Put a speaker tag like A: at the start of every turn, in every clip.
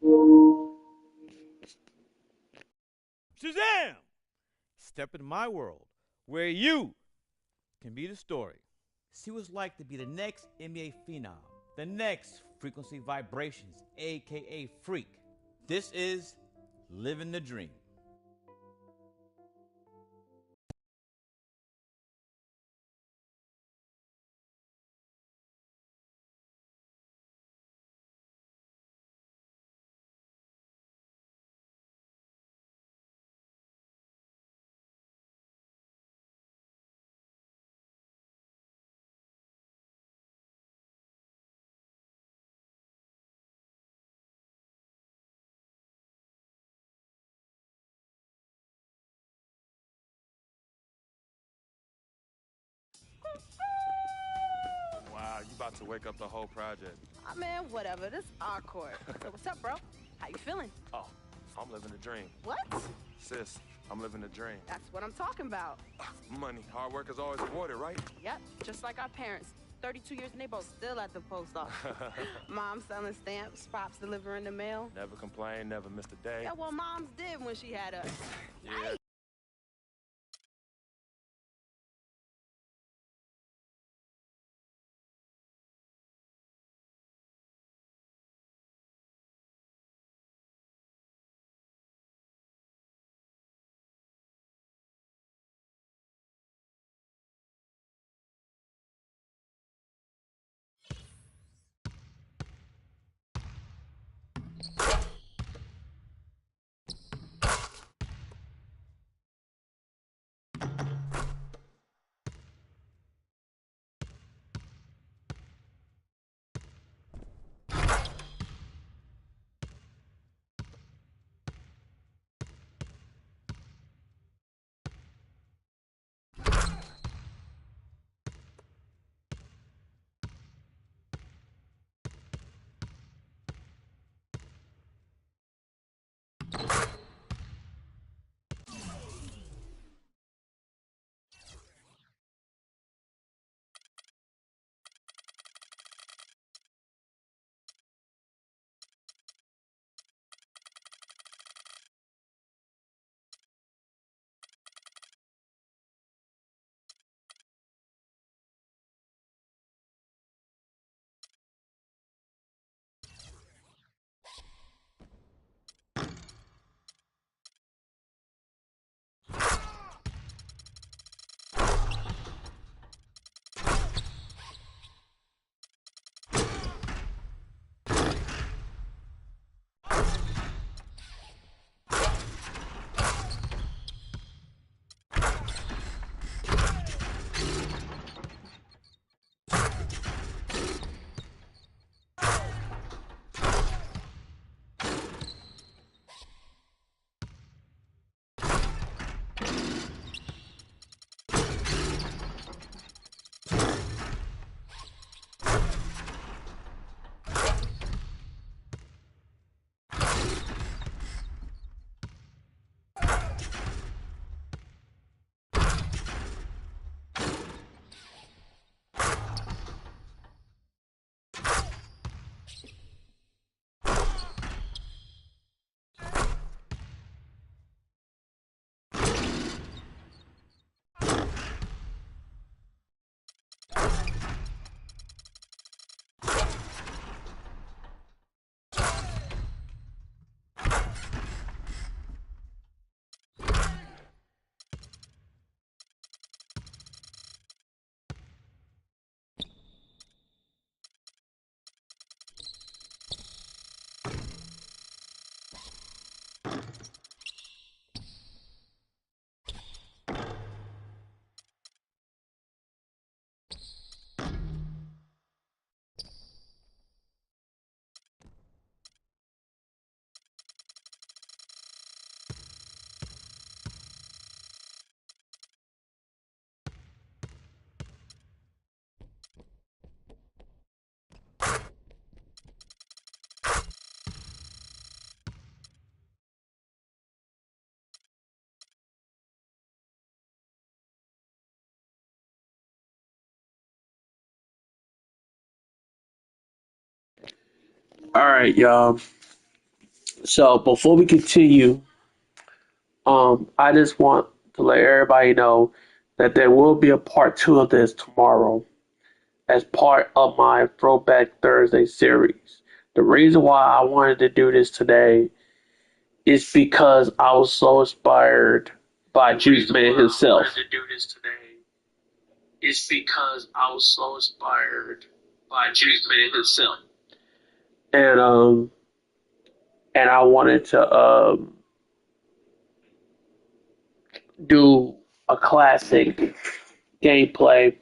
A: Shazam! Step into my world where you can be the story. See what it's like to be the next NBA phenom, the next frequency vibrations, aka freak. This is Living the Dream.
B: Wow, you about to wake up the whole project.
C: Ah, man, whatever. This is our court. So what's up, bro? How you feeling?
B: Oh, I'm living a dream.
C: What?
B: Sis, I'm living a dream.
C: That's what I'm talking about.
B: Money, hard work is always rewarded, right?
C: Yep, just like our parents. 32 years and they both still at the post office. Mom selling stamps, Pops delivering the mail.
B: Never complain, never missed a day.
C: Yeah, well, Moms did when she had us.
B: Yeah.
D: All right, y'all. So before we continue, I just want to let everybody know that there will be a part two of this tomorrow as part of my Throwback Thursday series. The reason why I wanted to do this today is because I was so inspired by Juice Man himself. It's because I was so inspired by Juice Man himself. And I wanted to do a classic gameplay,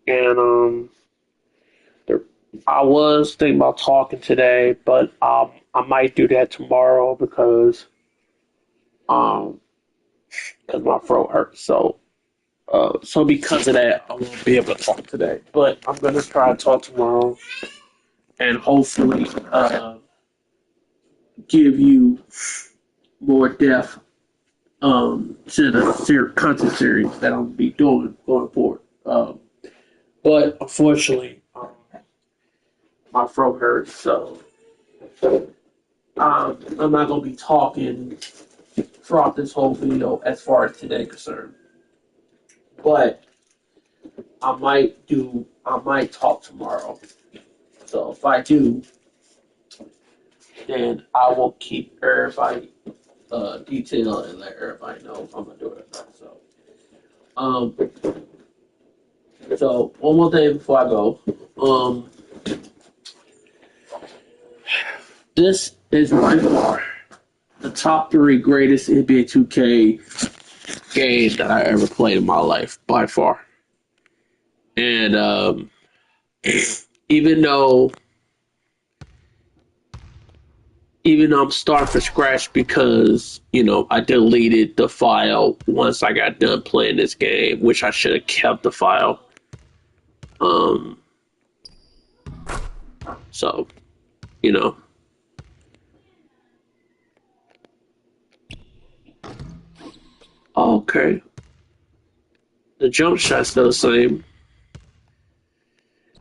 D: and there, I was thinking about talking today, but I might do that tomorrow um because my throat hurts. So because of that, I won't be able to talk today. But I'm gonna try to talk tomorrow, and hopefully give you more depth to the content series that I'm gonna be doing going forward. But unfortunately, my throat hurts, so I'm not gonna be talking throughout this whole video as far as today concerned. But I might talk tomorrow. So if I do, then I will keep everybody detailed and let everybody know if I'm gonna do it or not. Um, so one more thing before I go. This is by far the top three greatest NBA 2K game that I ever played in my life, by far. And even though I'm starting from scratch because, I deleted the file once I got done playing this game, which I should have kept the file. So, you know. Okay. The jump shot's still the same.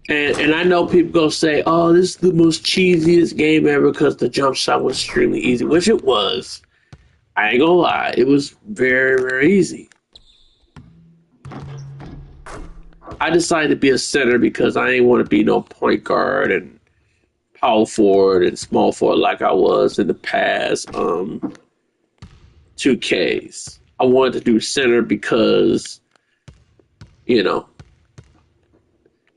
D: And I know people gonna say, oh, this is the most cheesiest game ever because the jump shot was extremely easy, which it was. I ain't gonna lie, it was very, very easy. I decided to be a center because I ain't want to be no point guard and power forward and small forward like I was in the past 2Ks. I wanted to do center because, you know,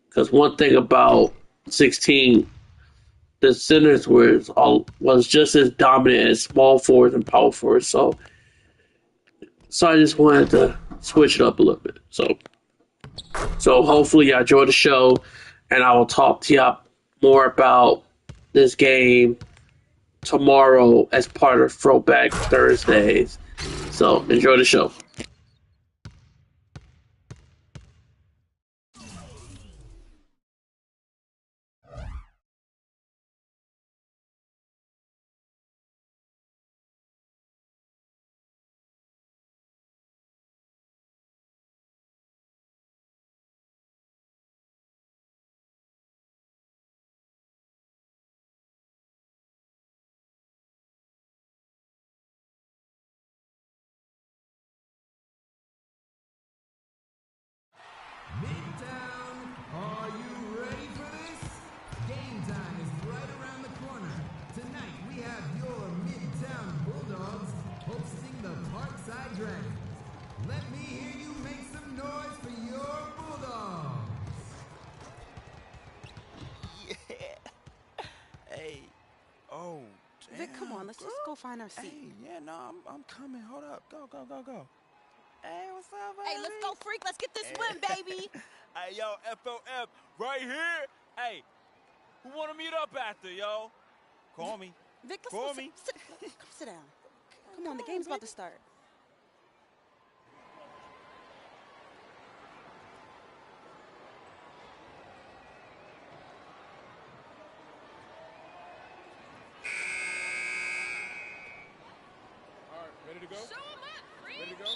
D: because one thing about 16, the centers was just as dominant as small forwards and power forwards. So I just wanted to switch it up a little bit. So hopefully you enjoy the show, and I will talk to you more about this game tomorrow as part of Throwback Thursdays. So enjoy the show.
E: Midtown, are you ready for this? Game time is right around the corner. Tonight we have your Midtown Bulldogs hosting the Parkside Dragons. Let me hear you make some noise for your Bulldogs.
B: Yeah. Hey. Oh, damn.
C: Vic, come on, let's just go find our seat.
B: Hey, yeah, no, I'm coming. Hold up. Go. Hey, what's up, baby?
C: Hey, let's go, freak. Let's get this win, baby.
A: Hey, yo, FOF, right here. Hey, who want to meet up after, yo? Call me.
C: Vic, let's
A: Call
C: go.
A: me.
C: Come sit down. Come on, the game's about to start.
B: All right, ready to go?
C: Show 'em up, freak.
B: Ready to go?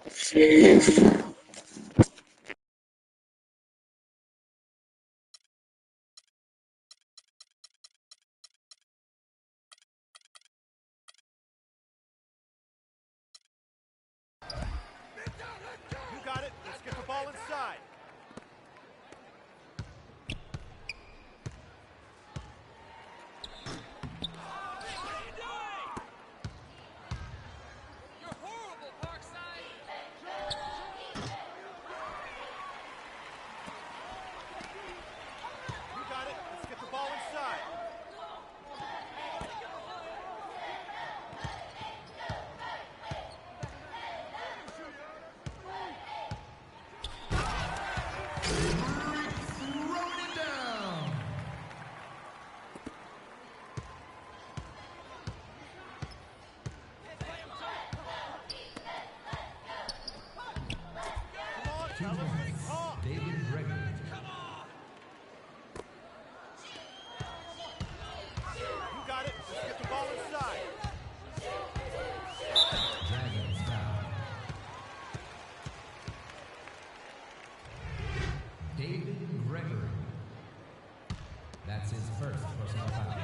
F: You got it. Let's get the ball inside. You got it. Let's get the ball inside.
E: Throwing it down.
F: Come on,
E: 2
F: fellas. Big
E: points.
F: talk.
E: David Gregory.
F: You got it. Let's get the ball inside.
E: Dragons foul. David Gregory. That's his first personal foul.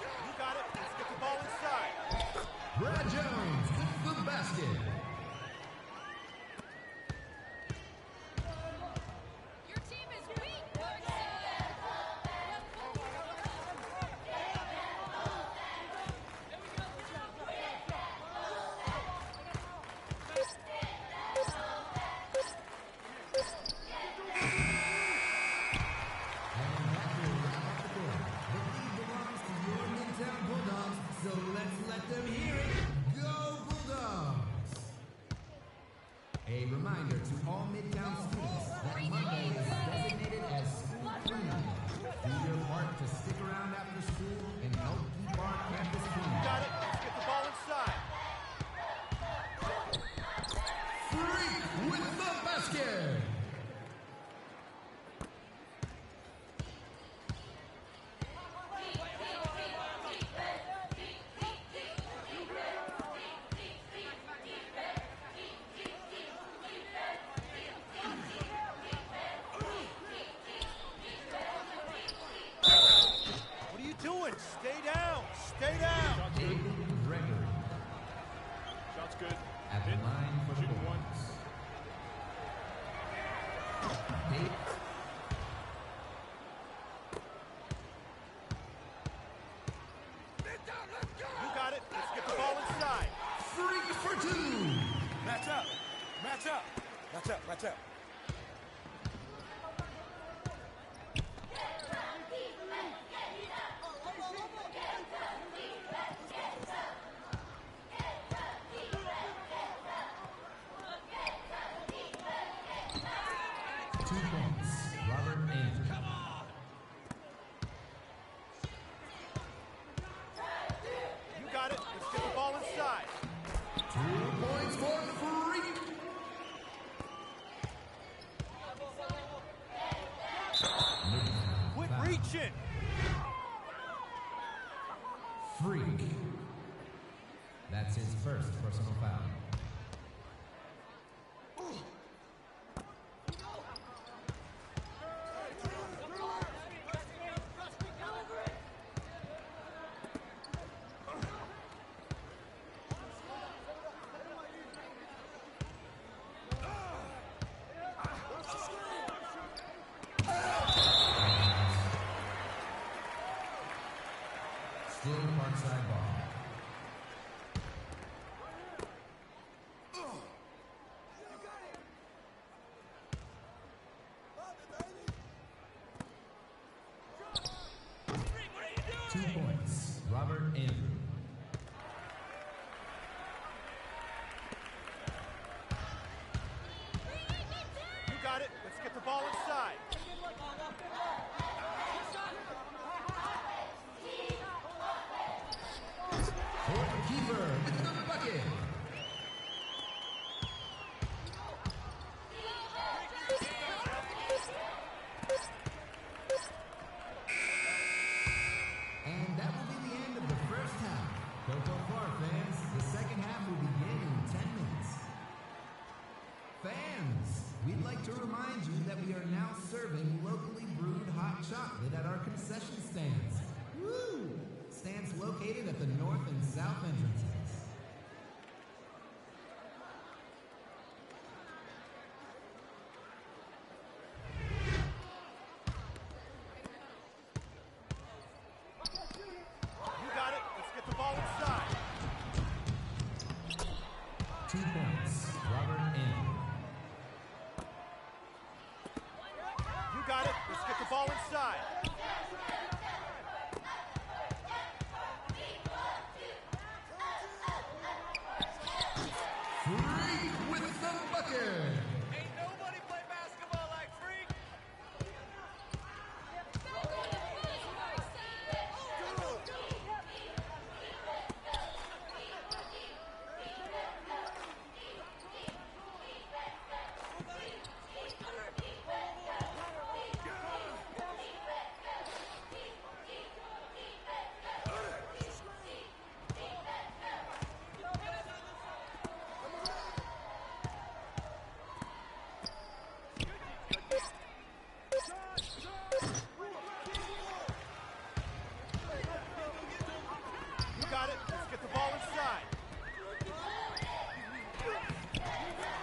F: You got it. Let's get the ball inside.
E: Brad Jones with the basket.
G: Your team is weak,
E: And that will wrap up the game. The lead belongs to your Midtown Bulldogs, so let's let them hear it. Go Bulldogs! A reminder to all Midtown students that Monday is designated as School Cleanup Day. Do your part to stick around after school and help keep our campus clean.
F: You got it. Let's get the ball inside.
E: Freak with the basket!
F: What are you doing? Stay down. Stay down.
E: David Gregory
F: Shot's good.
E: at the line for the
F: Shooting one.
E: Bulldogs. Dave-
F: You got it. Let's get the ball inside.
E: Freak for 2!
B: Match up. Match up. Match up. Match up.
E: Two points. Robert Andrew.
F: You got it. Let's get the ball inside.
E: 2 points for Freak.
F: Quit
E: Foul.
F: reaching.
E: Freak. That's his first personal foul. Still Parkside ball.
F: got it. Let's get the ball inside.
E: Keeper with the bucket. And that will be the end of the first half. Go far, fans. The second half will begin in 10 minutes. Fans, we'd like to remind you that we are now serving locally brewed hot chocolate at our concession stands. Woo! Stands located at the north and south entrances.
F: You got it. Let's get the ball inside.
E: 2 points, Robert M.
F: You got it. Let's get the ball inside.
E: Freak with the bucket.
F: Ain't nobody play basketball like Freak. You got it. Let's get the ball inside.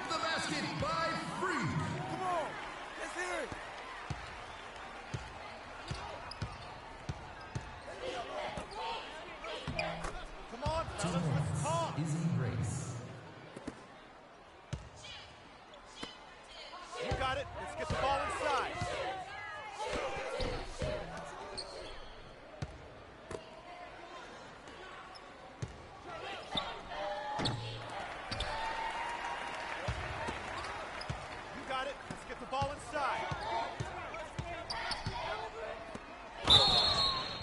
E: The basket by Freak.
B: Come on. Let's hear it.
F: Come on,
E: 2
F: fellas. Let's talk.
E: points, Izzy Grace.
F: You got it. Let's get the ball inside. You got it. Let's get the ball inside.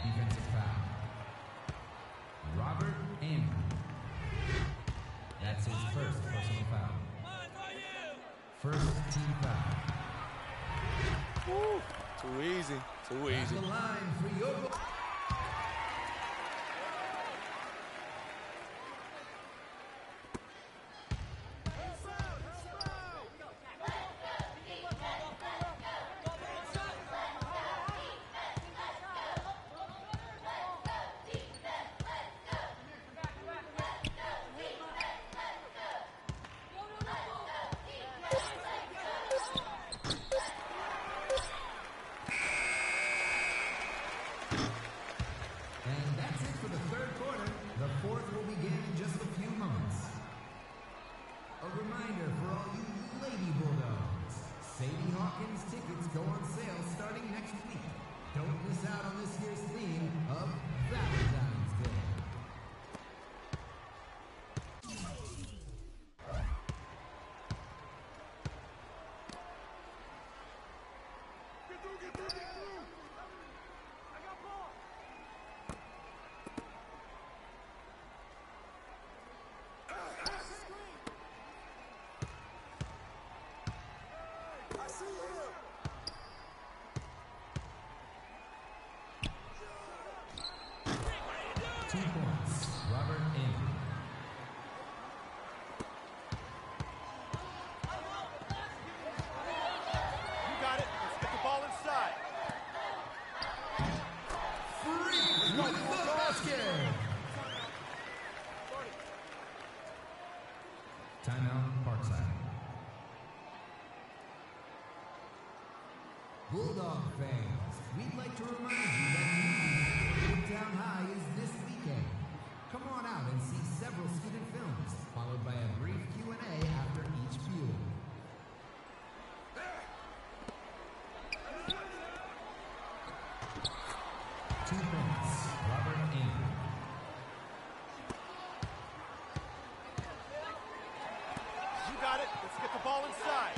E: Defensive foul. Robert Andrew. That's his first personal foul. First team foul.
B: Woo. Too easy. Too
E: At
B: easy.
E: the line for your... And that's it for the third quarter. The fourth will begin in just a few moments. A reminder for all you Lady Bulldogs. Sadie Hawkins tickets go on sale starting next week. Don't miss out on this year's theme of Valentine's Day.
B: I see him.
E: 2 points, Robert Andrew.
F: You got it. Let's get the ball inside.
E: Freak with the basket. Timeout, Parkside. Bulldog fans, we'd like to remind you that Midtown High is this weekend. Come on out and see several student films, followed by a brief Q&A after each viewing. Two points, Robert Andrew.
F: You got it. Let's get the ball inside.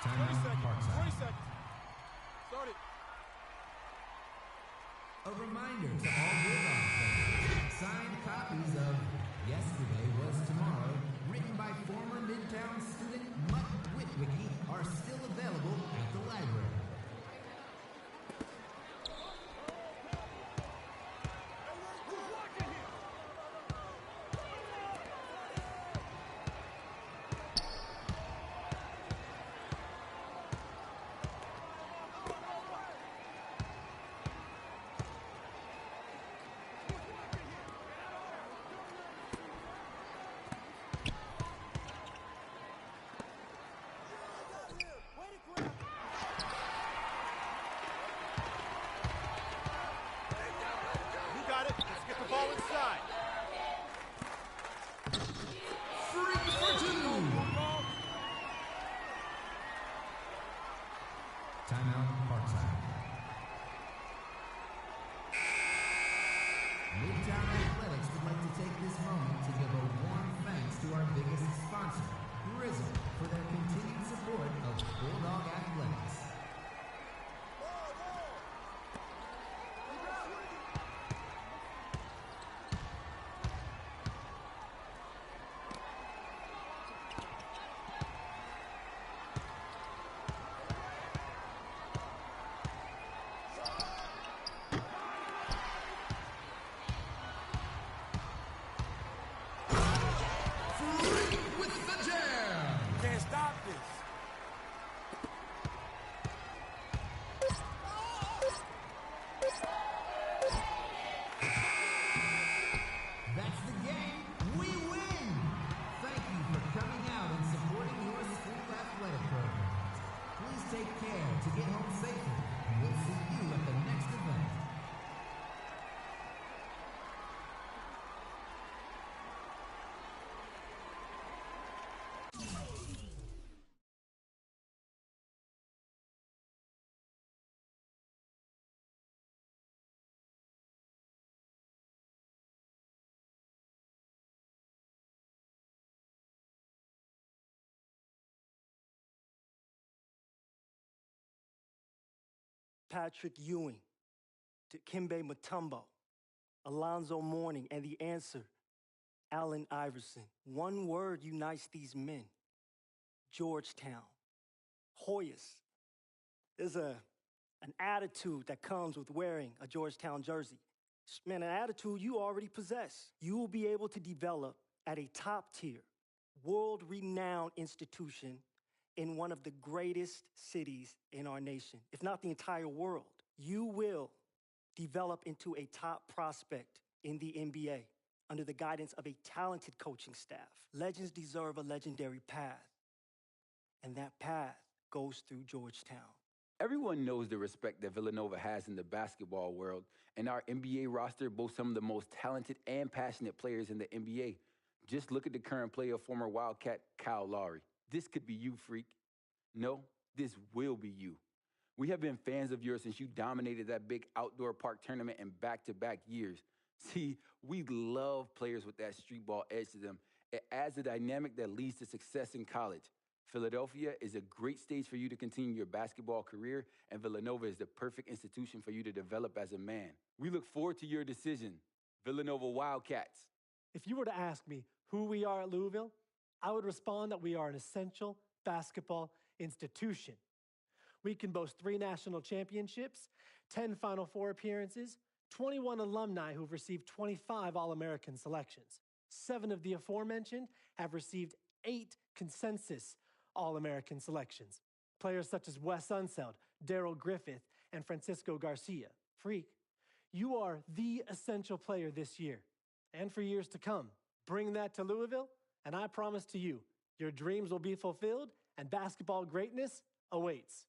E: Timeout, Parkside.
F: 20 seconds. Start it.
E: A reminder to all Bulldogs fans, signed copies of Yesterday Was Tomorrow, written by former Midtown student Mutt Witwicky, are still available at the library.
F: You got it. Let's get the ball inside.
E: Free for two! Timeout, Parkside. Midtown Athletics would like to take this moment to give a warm thanks to our biggest sponsor, Grizzle, for their continued support of Bulldog Athletics. Freak with the jam!
B: Can't stop this.
E: That's the game. We win! Thank you for coming out and supporting your school athletic programs. Please take care to get home safely, and we'll see you at the next event.
H: Patrick Ewing, Dikembe Mutombo, Alonzo Mourning, and the answer, Allen Iverson. One word unites these men, Georgetown. Hoyas. There's an attitude that comes with wearing a Georgetown jersey. Man, an attitude you already possess. You will be able to develop at a top tier, world-renowned institution in one of the greatest cities in our nation, if not the entire world. You will develop into a top prospect in the NBA under the guidance of a talented coaching staff. Legends deserve a legendary path, and that path goes through Georgetown.
I: Everyone knows the respect that Villanova has in the basketball world, and our NBA roster boasts some of the most talented and passionate players in the NBA. Just look at the current player, former Wildcat Kyle Lowry. This could be you, freak. No, this will be you. We have been fans of yours since you dominated that big outdoor park tournament in back-to-back years. See, we love players with that street ball edge to them. It adds a dynamic that leads to success in college. Philadelphia is a great stage for you to continue your basketball career, and Villanova is the perfect institution for you to develop as a man. We look forward to your decision. Villanova Wildcats.
J: If you were to ask me who we are at Louisville, I would respond that we are an essential basketball institution. We can boast 3 national championships, 10 Final Four appearances, 21 alumni who've received 25 All-American selections. 7 of the aforementioned have received 8 consensus All-American selections. Players such as Wes Unseld, Darrell Griffith, and Francisco Garcia. Freak, you are the essential player this year and for years to come. Bring that to Louisville, and I promise to you, your dreams will be fulfilled and basketball greatness awaits.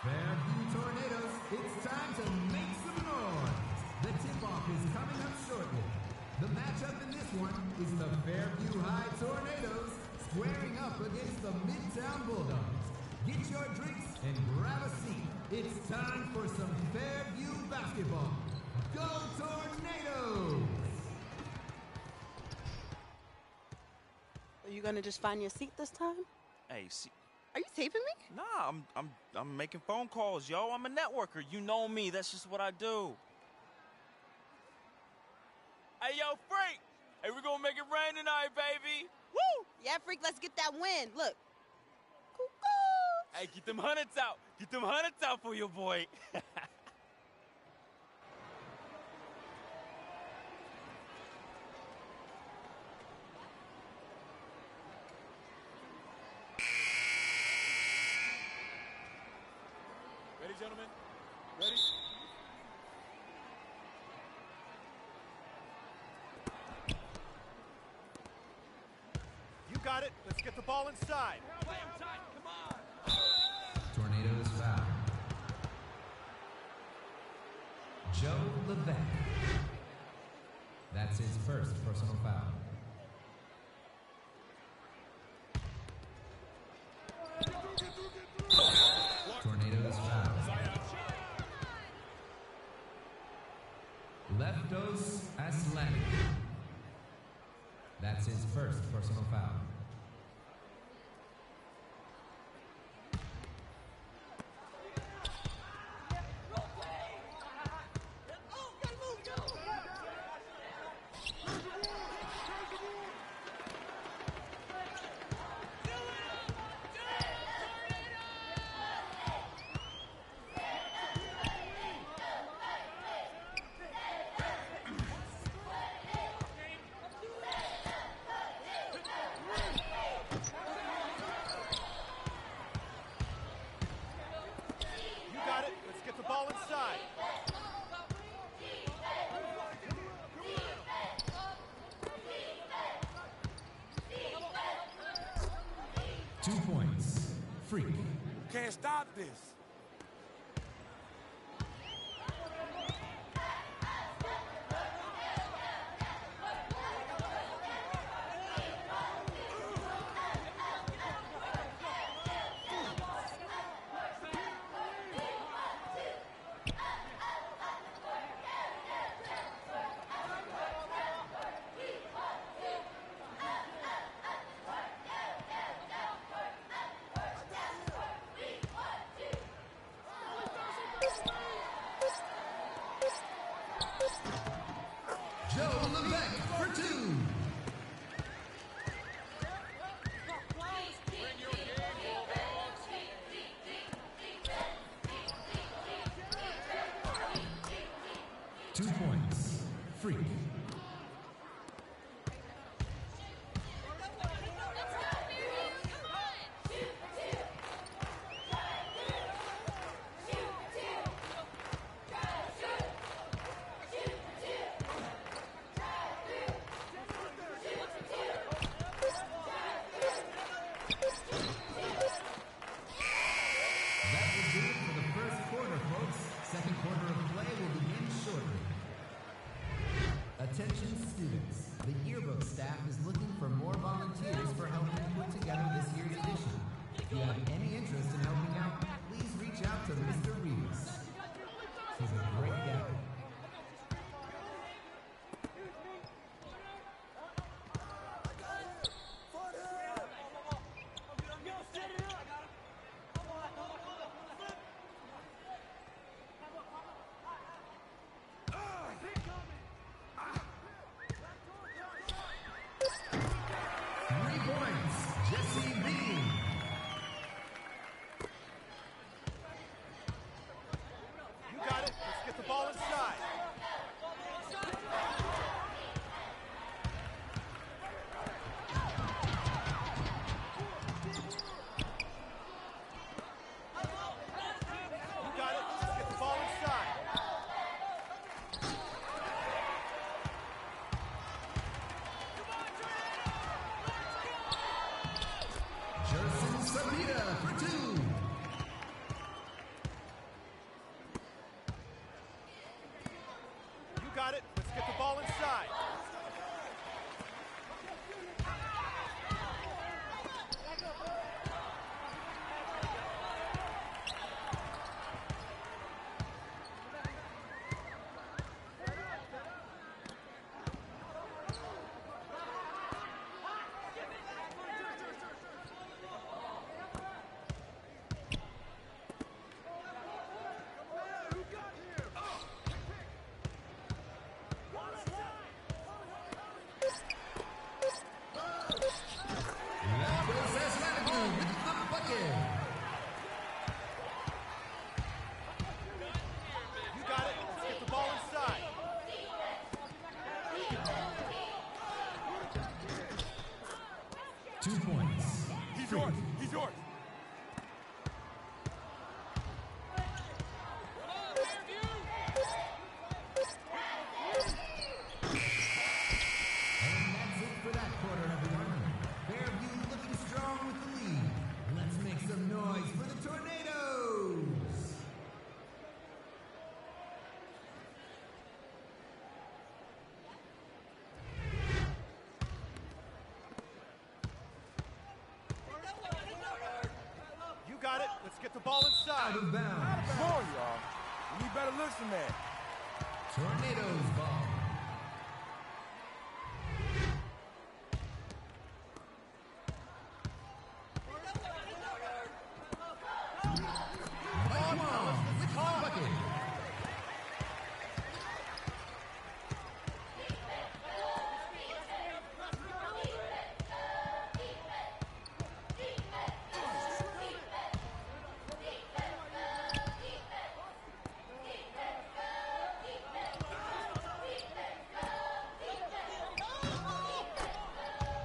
E: Fairview Tornadoes, it's time to make some noise. The tip-off is coming up shortly. The matchup in this one is the Fairview High Tornadoes squaring up against the Midtown Bulldogs. Get your drinks and grab a seat. It's time for some Fairview basketball. Go Tornadoes!
C: Are you gonna just find your seat this time?
B: Hey, see.
C: Are you taping me?
B: Nah, I'm making phone calls, yo. I'm a networker. You know me. That's just what I do.
F: Hey, yo, Freak! Hey, we're gonna make it rain tonight, baby! Woo!
C: Yeah, Freak, let's get that win. Look. Cuckoo!
F: Hey, get them hundreds out. Get them hundreds out for your boy. Ready, gentlemen? Ready? You got it. Let's get the ball inside. Play him tight. Come on.
E: Tornadoes foul. Joe Levesque. That's his first personal foul. Tornadoes foul. Leftos Aslan. That's his first personal foul.
F: You got it. Let's get the ball inside.
E: 2 points. Freak.
B: Can't stop this.
E: Joe Levesque for 2. Two points. Freak. That will do it for the first quarter, folks. Second quarter of play will begin shortly. Attention
F: got it. Let's get the ball inside.
E: He's yours.
F: He's yours.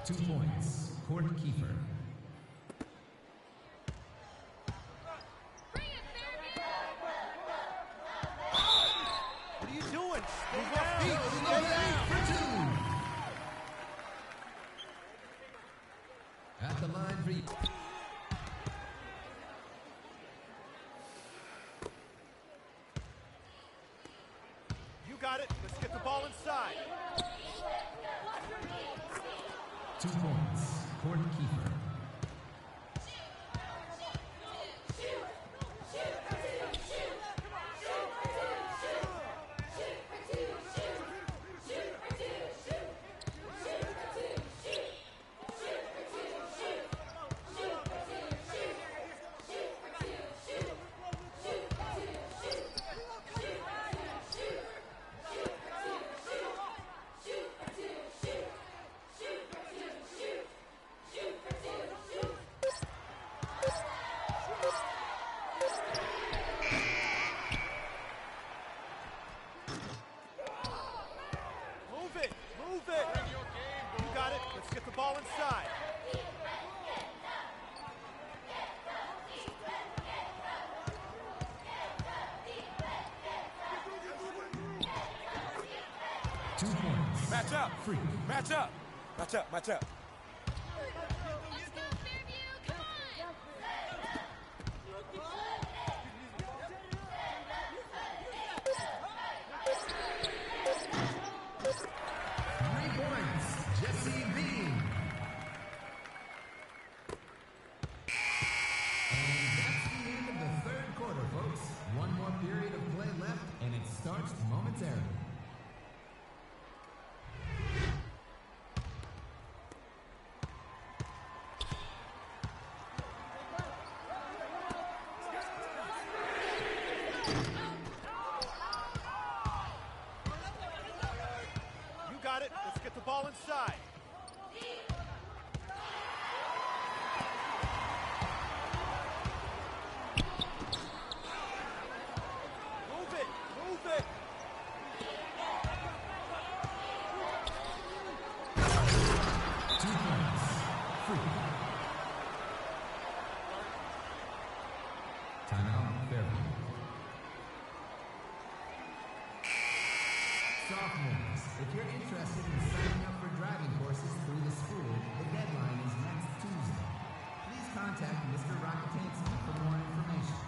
E: 2 points. Court Kiefer.
F: What are you doing?
E: Move your feet. Slow down for 2. At the line for you.
F: You got it. Let's get the ball inside.
E: 2 points. Court Kiefer.
F: Inside.
E: 2 points.
B: Match up.
E: Free.
B: Match up. Match up. Match up.
G: Let's go, Fairview. Come on.
E: 3 points. Jesse Bean. And that's the end of the third quarter, folks. One more period of play left, and it starts momentarily.
F: Let's get the ball inside. Move it. Move it.
E: 2 points. Free. Timeout, Fairview. Sophomores, if you're interested in signing up for driving courses through the school, the deadline is next Tuesday. Please contact Mr. Rockatansky for more information.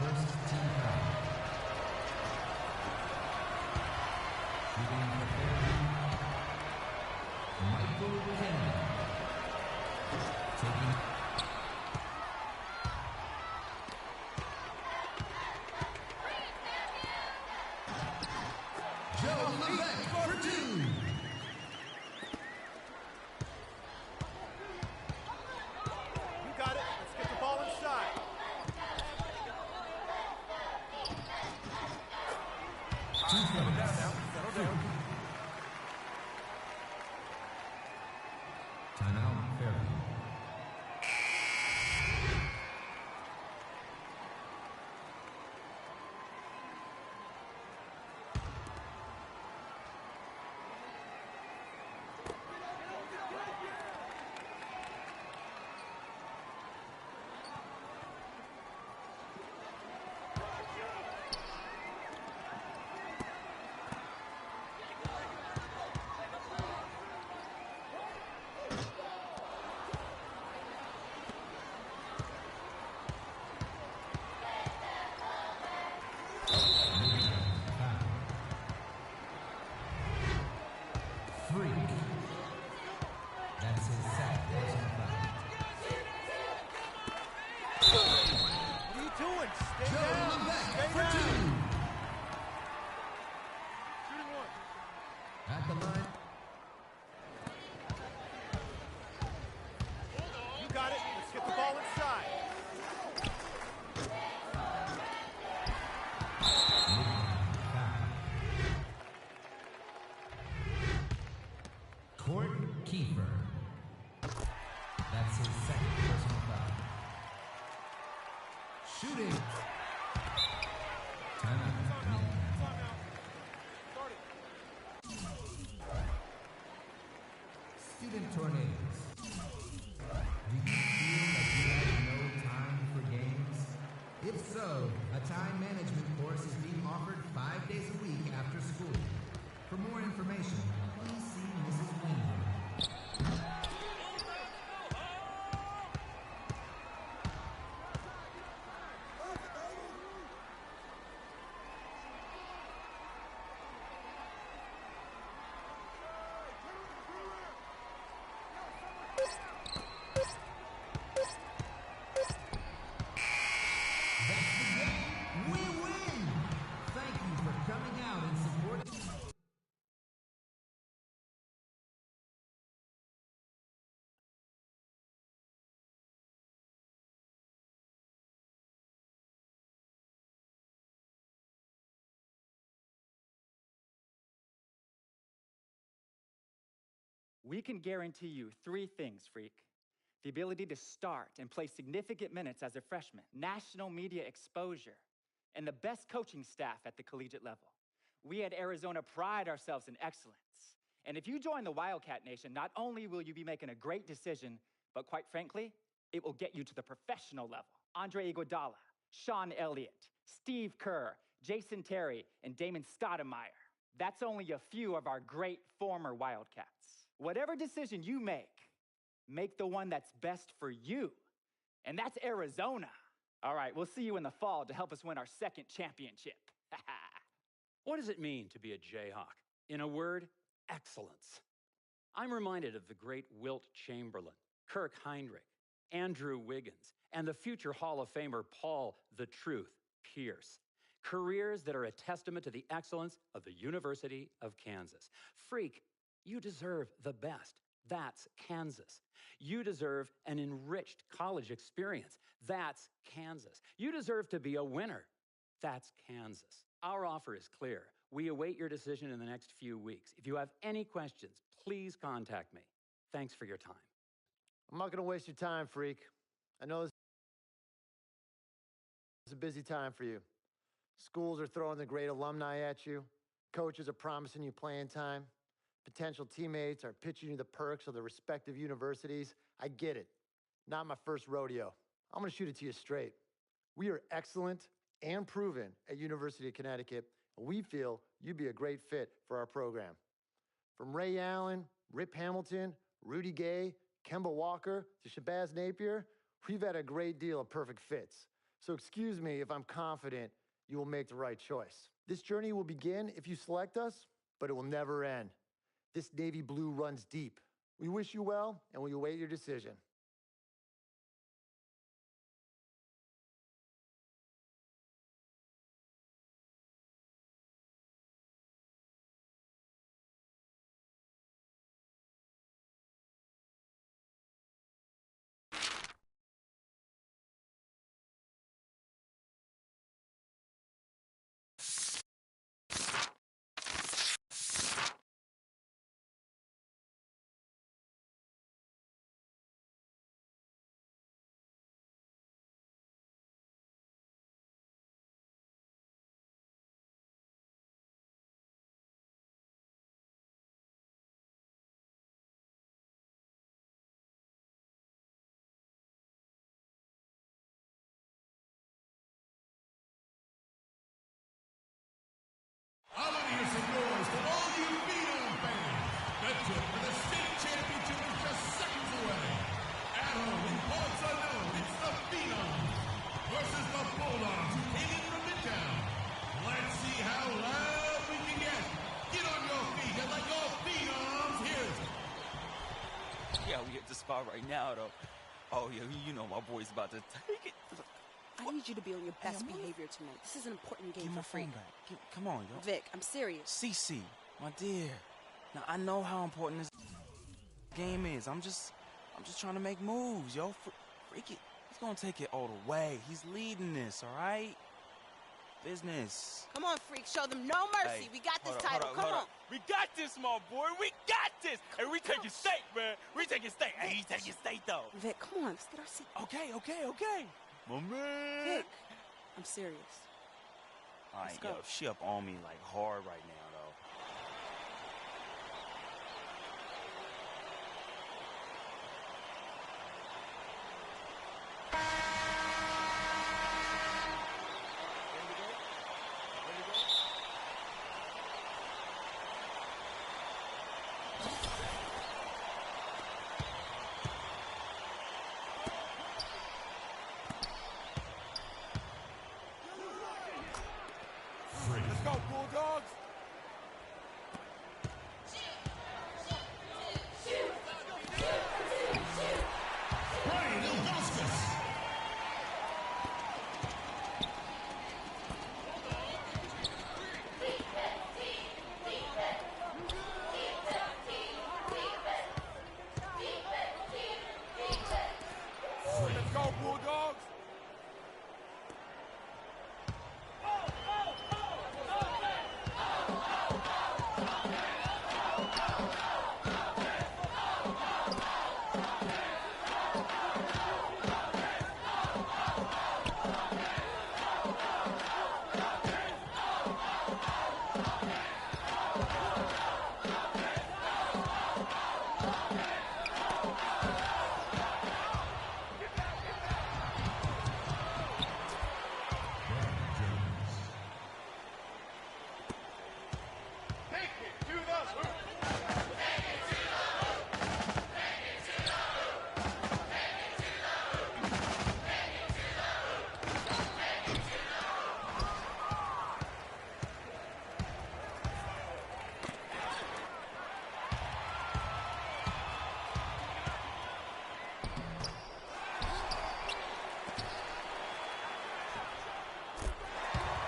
E: First team foul. Shooting the fairway. Michael Kennedy. Taking Joe Levesque for two.
F: You got it. Let's get the ball inside.
E: Settle down now. Settle down. Timeout, Fairview. Freak. That's his second personal foul.
F: What are you doing? Stay
E: Joe
F: down.
E: Levesque
F: Stay
E: for
F: down.
E: two.
F: Shooting one.
E: At the line.
F: You got it. Let's get the ball inside.
E: Court Kiefer. That's his second personal foul. Shooting. Timeout.
F: Timeout. Start it.
E: Student tornadoes. Do you feel like you have no time for games? If so, a time management course is being offered 5 days a week after school. For more information, please see Mrs. Windsor. That's the game. We win! Thank you for coming out and supporting.
K: We can guarantee you 3 things, Freak. The ability to start and play significant minutes as a freshman, national media exposure, and the best coaching staff at the collegiate level. We at Arizona pride ourselves in excellence. And if you join the Wildcat Nation, not only will you be making a great decision, but quite frankly, it will get you to the professional level. Andre Iguodala, Sean Elliott, Steve Kerr, Jason Terry, and Damon Stoudemire. That's only a few of our great former Wildcats. Whatever decision you make the one that's best for you. And that's Arizona. All right, we'll see you in the fall to help us win our second championship.
L: What does it mean to be a Jayhawk? In a word, excellence. I'm reminded of the great Wilt Chamberlain, Kirk Heinrich, Andrew Wiggins, and the future Hall of Famer Paul "The Truth" Pierce. Careers that are a testament to the excellence of the University of Kansas. Freak, you deserve the best. That's Kansas. You deserve an enriched college experience. That's Kansas. You deserve to be a winner. That's Kansas. Our offer is clear. We await your decision in the next few weeks. If you have any questions, please contact me. Thanks for your time.
M: I'm not going to waste your time, Freak. I know this is a busy time for you. Schools are throwing the great alumni at you. Coaches are promising you playing time. Potential teammates are pitching you the perks of the respective universities. I get it. Not my first rodeo. I'm going to shoot it to you straight. We are excellent and proven at University of Connecticut, and we feel you'd be a great fit for our program. From Ray Allen, Rip Hamilton, Rudy Gay, Kemba Walker, to Shabazz Napier, we've had a great deal of perfect fits. So excuse me if I'm confident you will make the right choice. This journey will begin if you select us, but it will never end. This navy blue runs deep. We wish you well, and we await your decision.
E: I want to hear some noise from all you Phenom fans. The trip for the state championship is just seconds away. At home in parts unknown, it's the Phenoms versus the Bulldogs who came in from Midtown. Let's see how loud we can get. Get on your feet and let your Phenoms hear it.
B: Yeah, we hit the spot right now, though. Oh, yeah, you know my boy's about to take it.
C: I need you to be on your best behavior tonight. This is an important game
B: Give my
C: for Freak.
B: phone back. Come on, yo.
C: Vic, I'm serious.
B: CC, my dear. Now, I know how important this game is. I'm just trying to make moves, yo. Freaky, he's gonna take it all the way. He's leading this, all right? Business.
C: Come on, Freak. Show them no mercy.
B: Hey,
C: we got this
B: hold
C: title.
B: up,
C: Come
B: hold
C: on.
B: up. We got this, my boy. We got this. And we taking state, man. We taking state. Hey, he's taking state, though.
C: Vic, come on. Let's get our seat.
B: Okay. My man.
C: Vic, I'm serious.
B: All right,
C: Let's go.
B: yo, she up on me like hard right now, though.
F: Let's go, Bulldogs.
E: Brian Ilgauskas.
F: Let's go, Bulldogs.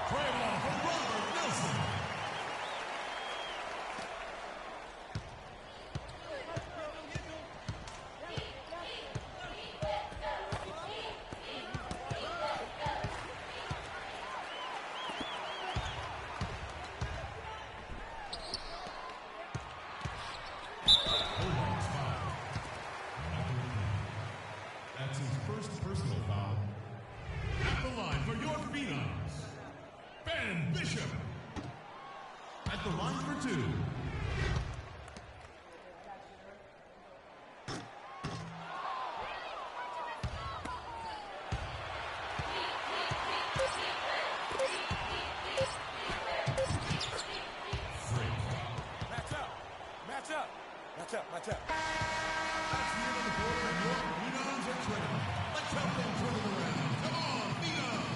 E: Travel for Robert Nelson. Bulldogs foul. That's his first personal foul. At the line for your Phenoms, Ben Bishop. At the line for two.
F: Match up.
E: That's the end of the quarter, and your Phenoms are trailing. Let's help them turn it around. Come on, Phenoms!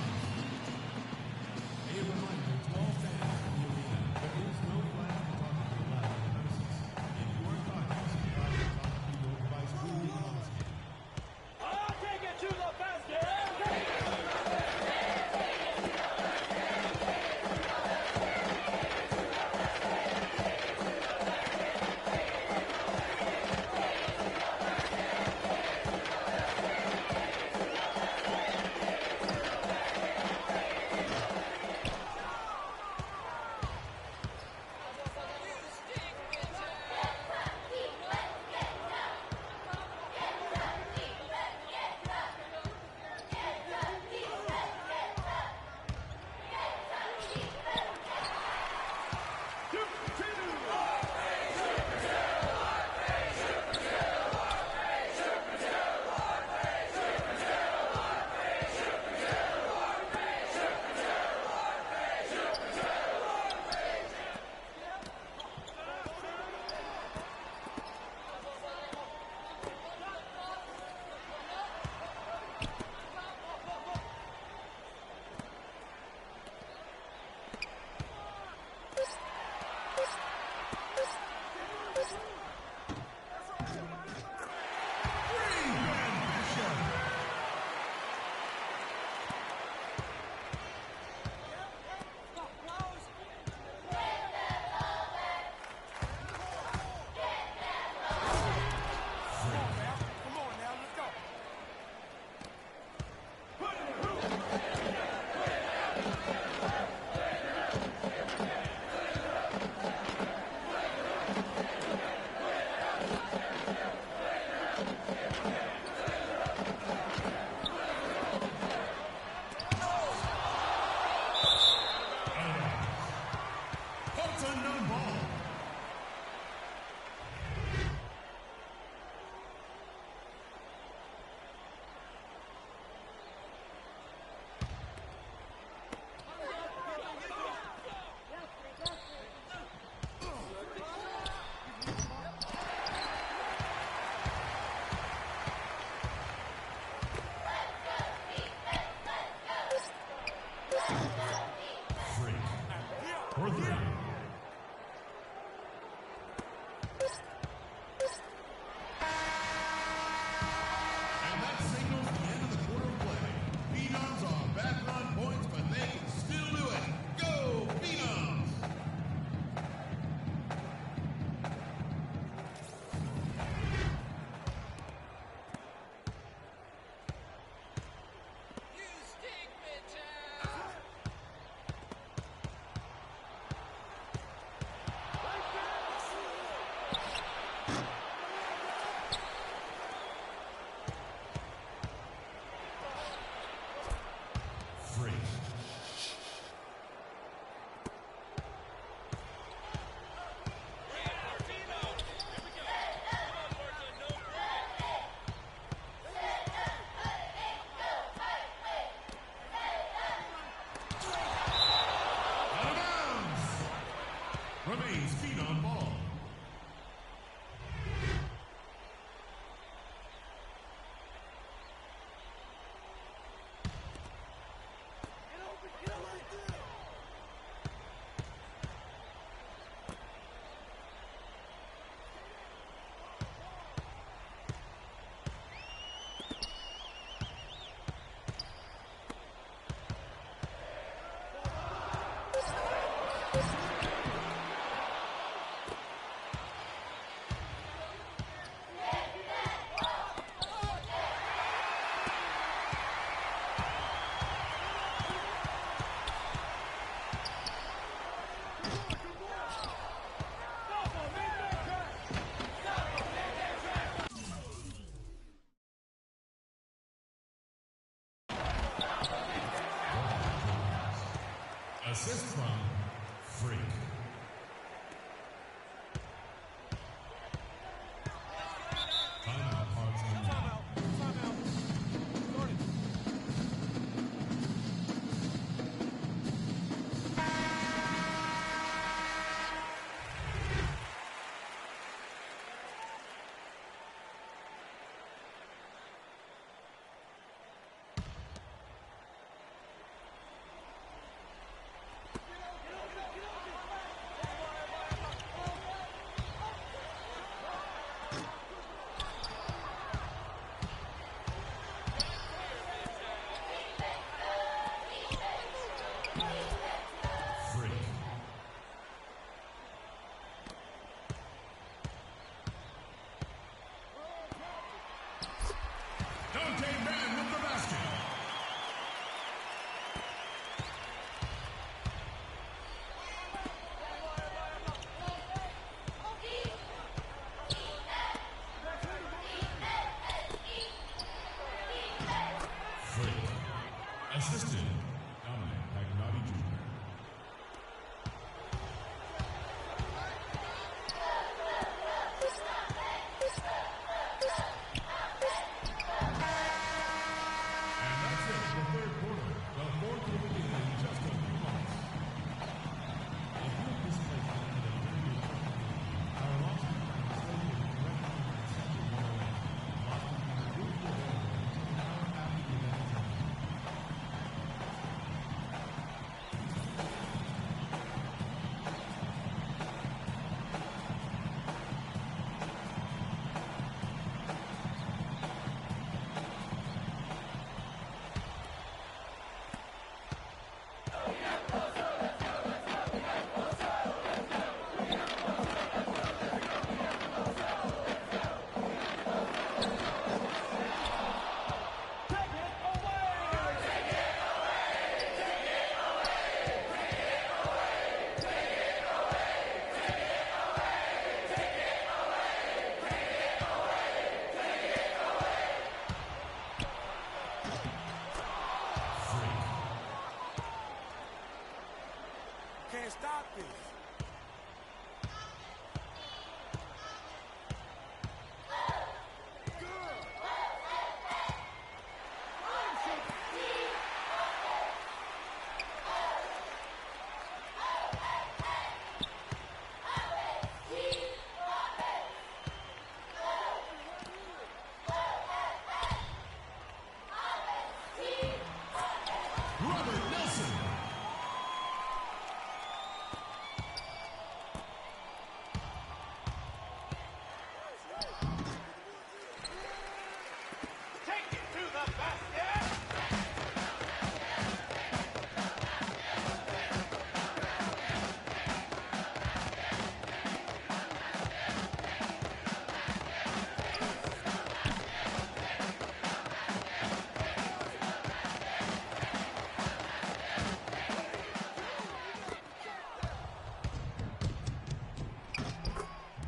N: Assist from Freak. Timeout, Parks and
F: Timeout. Start it.
N: Freak. Dante Mann with the basket. Freak. Assisted, Dominic Pagnotti Jr. And that's it for the third quarter. The fourth will begin in just a few moments. If you have displaced one of the previous our loss leader is located directly in Center 108. Loss leader will be available until an hour after the event is ended.
F: Can't stop this.
N: Robert Nelson.
F: Take it to the basket.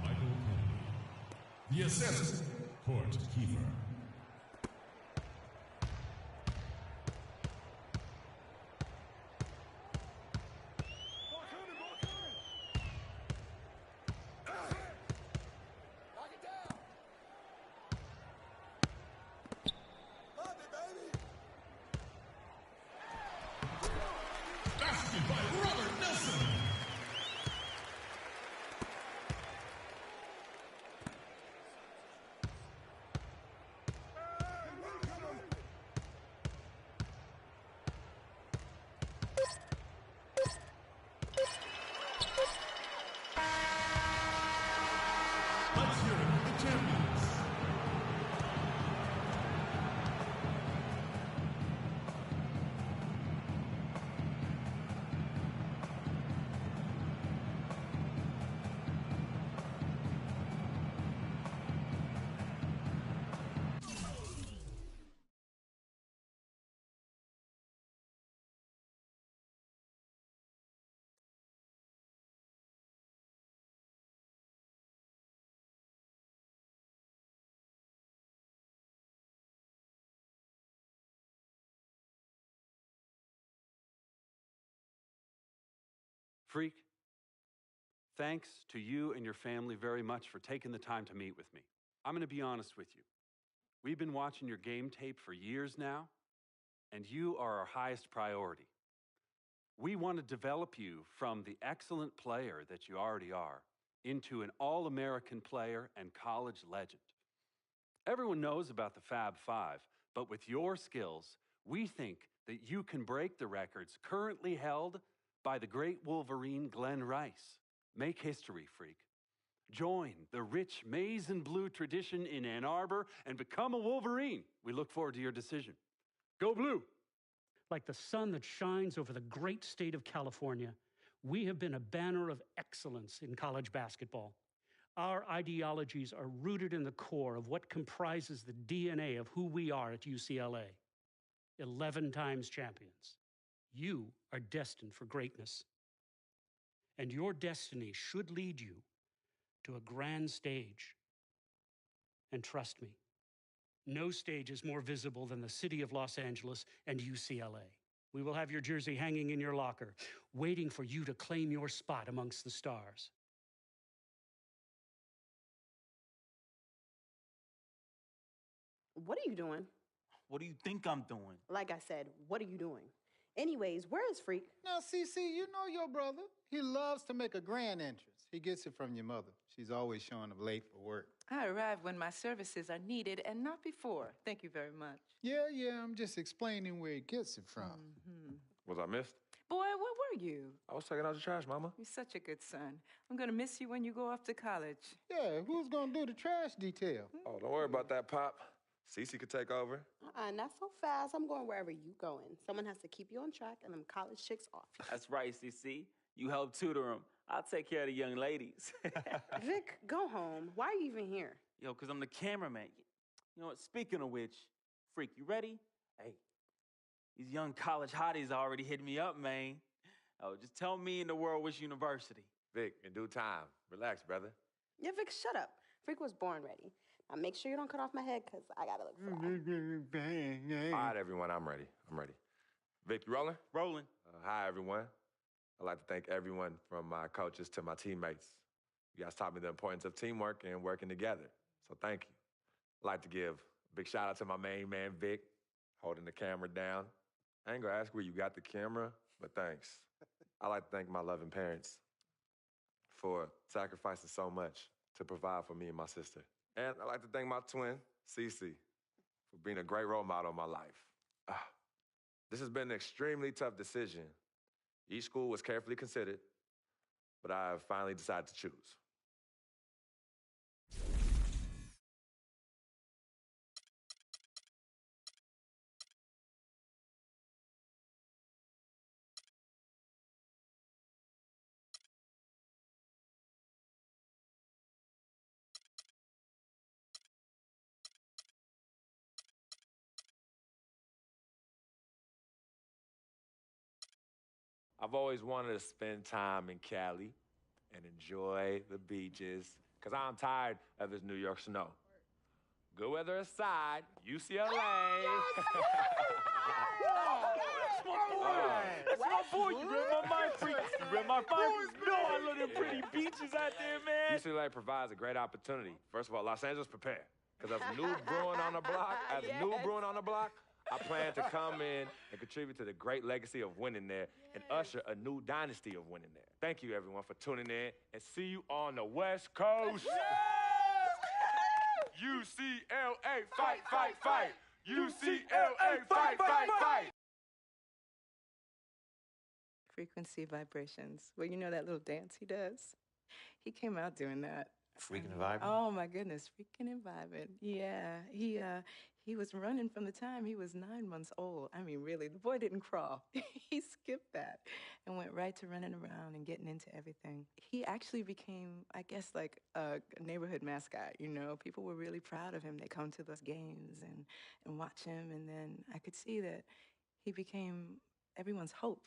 N: Michael Kennedy. The assist, Court Kiefer. Basket by Robert Nelson.
O: Freak, thanks to you and your family very much for taking the time to meet with me. I'm going to be honest with you. We've been watching your game tape for years now, and you are our highest priority. We want to develop you from the excellent player that you already are into an All-American player and college legend. Everyone knows about the Fab Five, but with your skills, we think that you can break the records currently held by the great Wolverine Glenn Rice. Make history, Freak. Join the rich maize and blue tradition in Ann Arbor and become a Wolverine. We look forward to your decision. Go Blue!
P: Like the sun that shines over the great state of California, we have been a banner of excellence in college basketball. Our ideologies are rooted in the core of what comprises the DNA of who we are at UCLA. 11 times champions. You are destined for greatness. And your destiny should lead you to a grand stage. And trust me, no stage is more visible than the city of Los Angeles and UCLA. We will have your jersey hanging in your locker, waiting for you to claim your spot amongst the stars.
C: What are you doing?
B: What do you think I'm doing?
C: Like I said, what are you doing? Anyways, where is Freak?
Q: Now, CC, you know your brother. He loves to make a grand entrance. He gets it from your mother. She's always showing up late for work.
R: I arrive when my services are needed and not before. Thank you very much.
Q: Yeah, I'm just explaining where he gets it from.
S: Was I missed?
R: Boy, where were you?
S: I was taking out the trash, Mama.
R: You're such a good son. I'm going to miss you when you go off to college.
Q: Yeah, who's going to do the trash detail?
S: Oh, don't worry about that, Pop. Cece could take over.
C: Not so fast. I'm going wherever you going. Someone has to keep you on track and them college chicks off.
B: That's right, CC. You help tutor them. I'll take care of the young ladies.
C: Vic, go home. Why are you even here?
B: Yo, because I'm the cameraman. You know what? Speaking of which, Freak, you ready? Hey, these young college hotties already hit me up, man. Oh, just tell me in the world which university.
S: Vic, in due time. Relax, brother.
C: Yeah, Vic, shut up. Freak was born ready. Now make sure you don't cut off my head because I got to look fly.
S: All right, everyone, I'm ready. Vic, you rolling?
B: Rolling.
S: Hi, everyone. I'd like to thank everyone from my coaches to my teammates. You guys taught me the importance of teamwork and working together, so thank you. I'd like to give a big shout out to my main man, Vic, holding the camera down. I ain't gonna ask where you got the camera, but thanks. I'd like to thank my loving parents for sacrificing so much to provide for me and my sister. And I'd like to thank my twin, Cece, for being a great role model in my life. This has been an extremely tough decision. Each school was carefully considered, but I have finally decided to choose. I've always wanted to spend time in Cali and enjoy the beaches, because I'm tired of this New York snow. Good weather aside, UCLA.
B: That's my boy. You read my mind, Freak. You read my mind. No, I love them pretty beaches out there, man.
S: UCLA provides a great opportunity. First of all, Los Angeles, prepare. Because as a new brewing on the block, I plan to come in and contribute to the great legacy of winning there and usher a new dynasty of winning there. Thank you, everyone, for tuning in, and see you on the West Coast. UCLA, fight, fight, fight. UCLA, fight, fight, fight.
R: Frequency vibrations. Well, you know that little dance he does? He came out doing that.
A: Freaking and vibing?
R: Oh, my goodness. Freaking and vibing. Yeah. He was running from the time he was 9 months old. I mean, really, the boy didn't crawl. He skipped that and went right to running around and getting into everything. He actually became, I guess, like a neighborhood mascot, you know? People were really proud of him. They come to those games and watch him, and then I could see that he became everyone's hope.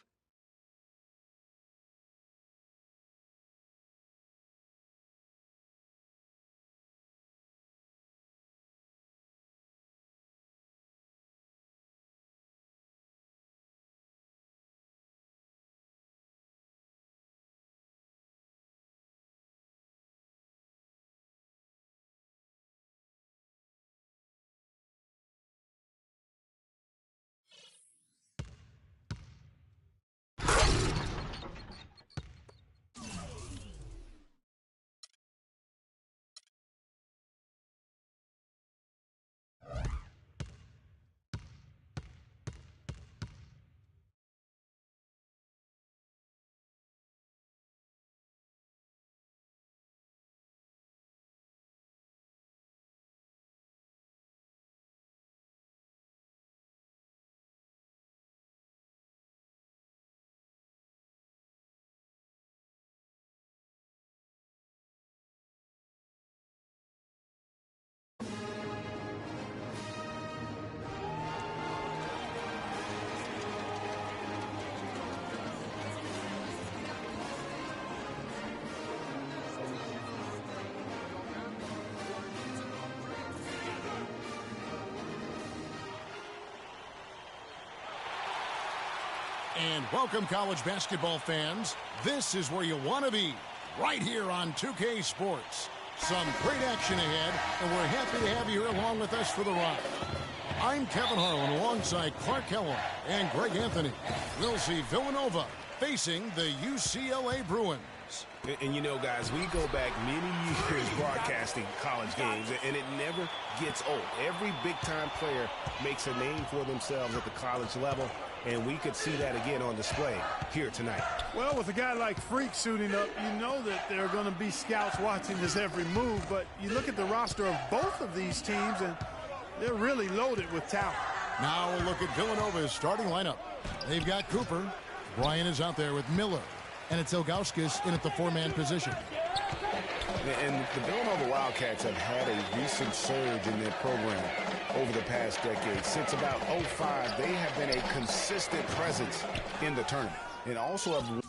T: And welcome, college basketball fans. This is where you want to be, right here on 2K Sports. Some great action ahead, and we're happy to have you here along with us for the ride. I'm Kevin Harlan alongside Clark Kellogg and Greg Anthony. We'll see Villanova facing the UCLA Bruins.
U: And you know, guys, we go back many years broadcasting college games, and it never gets old. Every big-time player makes a name for themselves at the college level, and we could see that again on display here tonight.
F: Well, with a guy like Freak suiting up, you know that there are going to be scouts watching his every move, but you look at the roster of both of these teams, and they're really loaded with talent.
T: Now we'll look at Villanova's starting lineup. They've got Cooper. Brian is out there with Miller. And it's Ilgauskas in at the four-man position.
U: And the Villanova Wildcats have had a recent surge in their program over the past decade. Since about 2005, they have been a consistent presence in the tournament. And also have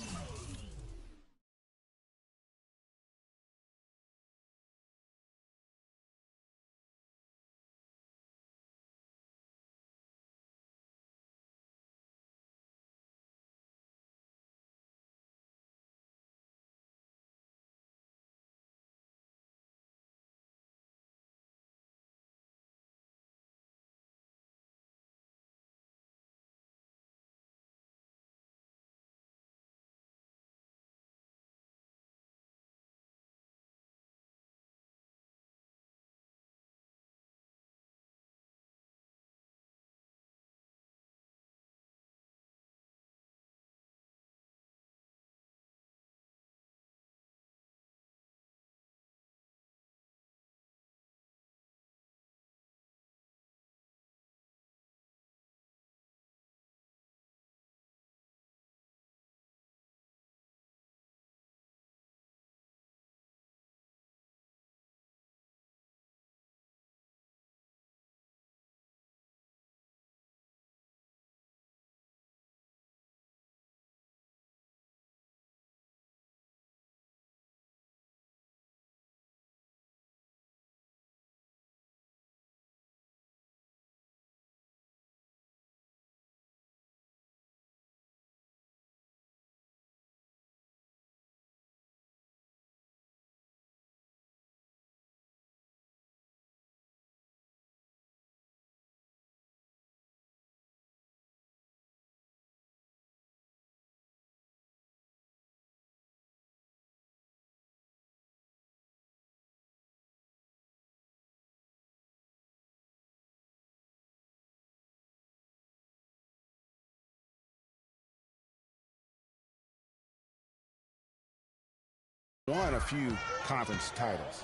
U: won a few conference titles.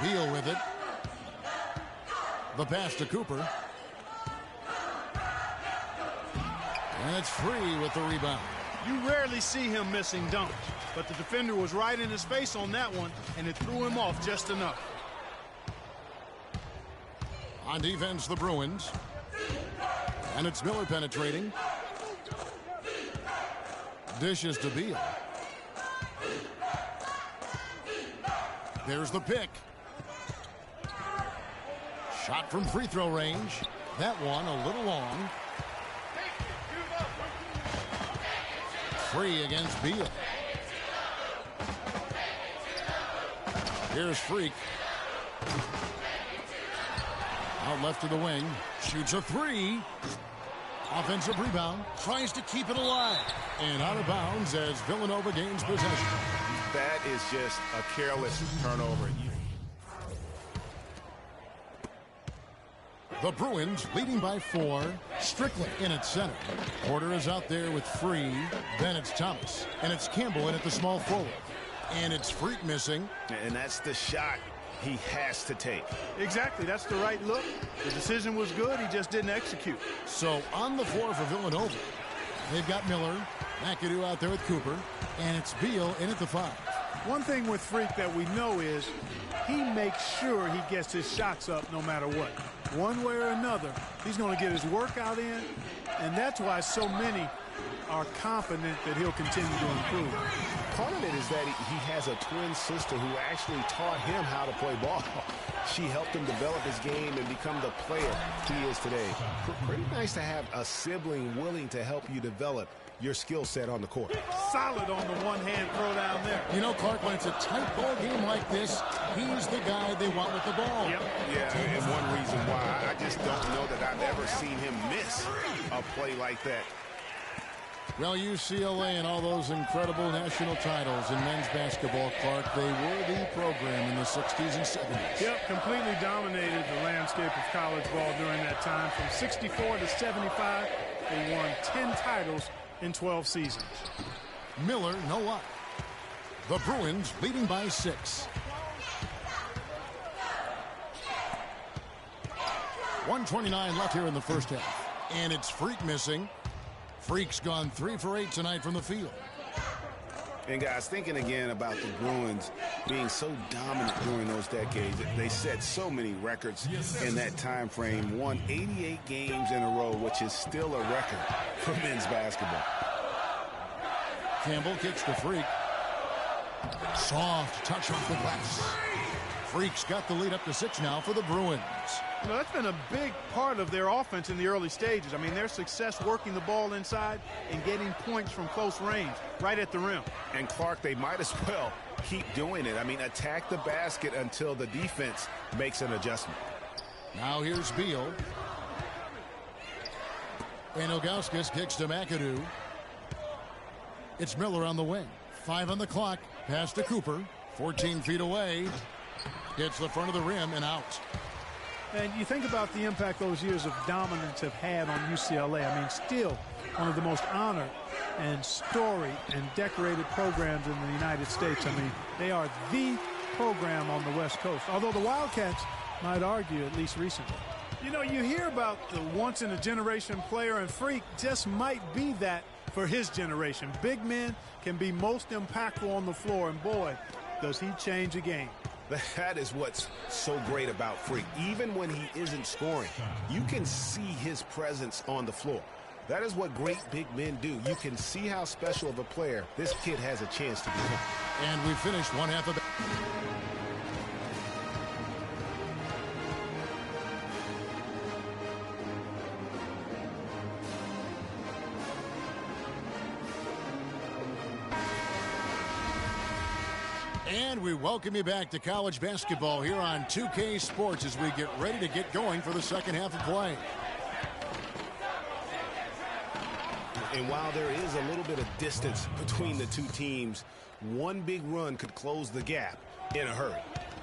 T: Beal with it. The pass to Cooper. And it's Free with the rebound.
F: You rarely see him missing dunks, but the defender was right in his face on that one, and it threw him off just enough.
T: On defense, the Bruins. And it's Miller penetrating. Dishes to Beal. There's the pick. Shot from free throw range. That one a little long. Free against Beal. Here's Freak. Out left to the wing. Shoots a three. Offensive rebound. Tries to keep it alive. And out of bounds as Villanova gains possession.
U: That is just a careless turnover.
T: The Bruins leading by 4. Strickland in at center. Porter is out there with Free. Then it's Thomas. And it's Campbell in at the small forward. And it's Freak missing.
U: And that's the shot he has to take.
F: Exactly. That's the right look. The decision was good. He just didn't execute.
T: So on the floor for Villanova, they've got Miller. McAdoo out there with Cooper. And it's Beal in at the 5.
F: One thing with Freak that we know is he makes sure he gets his shots up no matter what. One way or another, he's going to get his workout in, and that's why so many are confident that he'll continue to improve.
U: Part of it is that he has a twin sister who actually taught him how to play ball. She helped him develop his game and become the player he is today. Pretty nice to have a sibling willing to help you develop your skill set on the court.
F: Solid on the one-hand throw down there.
T: You know, Clark, when it's a tight ball game like this, he's the guy they want with the ball.
U: Yep. Yeah, and one reason why I just don't know that I've ever seen him miss a play like that.
T: Well, UCLA and all those incredible national titles in men's basketball, Clark, they were the program in the 60s and 70s.
F: Yep, completely dominated the landscape of college ball during that time. From 64 to 75, they won 10 titles in 12 seasons.
T: Miller, no luck. The Bruins leading by 6. 1:29 left here in the first half. And it's Freak missing. Freak's gone 3 for 8 tonight from the field.
U: And guys, thinking again about the Bruins being so dominant during those decades, they set so many records in that time frame, won 88 games in a row, which is still a record for men's basketball.
T: Campbell kicks to Freak. Soft touch off the glass. Freak's got the lead up to 6 now for the Bruins.
F: You know, that's been a big part of their offense in the early stages. I mean, their success working the ball inside and getting points from close range, right at the rim.
U: And Clark, they might as well keep doing it. I mean, attack the basket until the defense makes an adjustment.
T: Now here's Beal. And Ilgauskas kicks to McAdoo. It's Miller on the wing. 5 on the clock. Pass to Cooper. 14 feet away. Hits the front of the rim and out.
F: And you think about the impact those years of dominance have had on UCLA. I mean, still one of the most honored and storied and decorated programs in the United States. I mean, they are the program on the West Coast, although the Wildcats might argue, at least recently. You know, you hear about the once-in-a-generation player, and Freak just might be that for his generation. Big men can be most impactful on the floor, and boy, does he change a game.
U: That is what's so great about Freak. Even when he isn't scoring, you can see his presence on the floor. That is what great big men do. You can see how special of a player this kid has a chance to become.
T: And we finished one half of it. And we welcome you back to college basketball here on 2K Sports as we get ready to get going for the second half of play.
U: And while there is a little bit of distance between the two teams, one big run could close the gap in a hurry.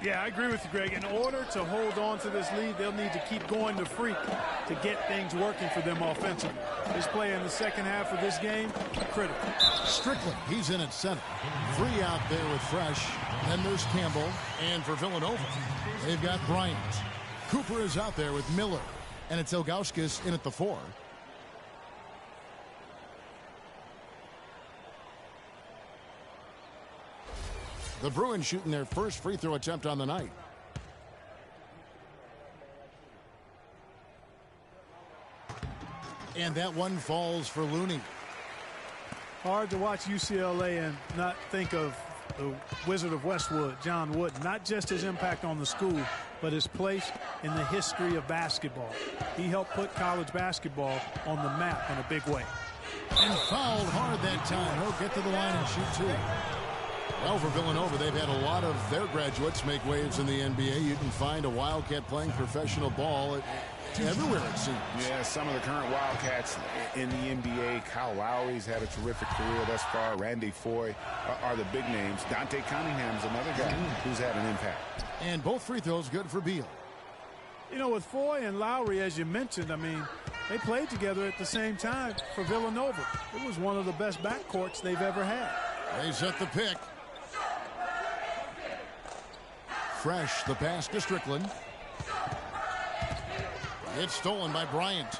F: Yeah, I agree with you, Greg. In order to hold on to this lead, they'll need to keep going to Freak to get things working for them offensively. This play in the second half of this game, critical.
T: Strickland, he's in at center. Free out there with Fresh. Then there's Campbell. And for Villanova, they've got Bryant. Cooper is out there with Miller. And it's Ilgauskas in at the 4. The Bruins shooting their first free throw attempt on the night. And that one falls for Looney.
F: Hard to watch UCLA and not think of the Wizard of Westwood, John Wooden. Not just his impact on the school, but his place in the history of basketball. He helped put college basketball on the map in a big way.
T: And fouled hard that time. He'll get to the line and shoot 2. Well, for Villanova, they've had a lot of their graduates make waves in the NBA. You can find a Wildcat playing professional ball everywhere, it seems.
U: Yeah, some of the current Wildcats in the NBA. Kyle Lowry's had a terrific career thus far. Randy Foye are the big names. Dante Cunningham's another guy who's had an impact.
T: And both free throws good for Beal.
F: You know, with Foye and Lowry, as you mentioned, I mean, they played together at the same time for Villanova. It was one of the best backcourts they've ever had.
T: They set the pick. Fresh, the pass to Strickland. It's stolen by Bryant.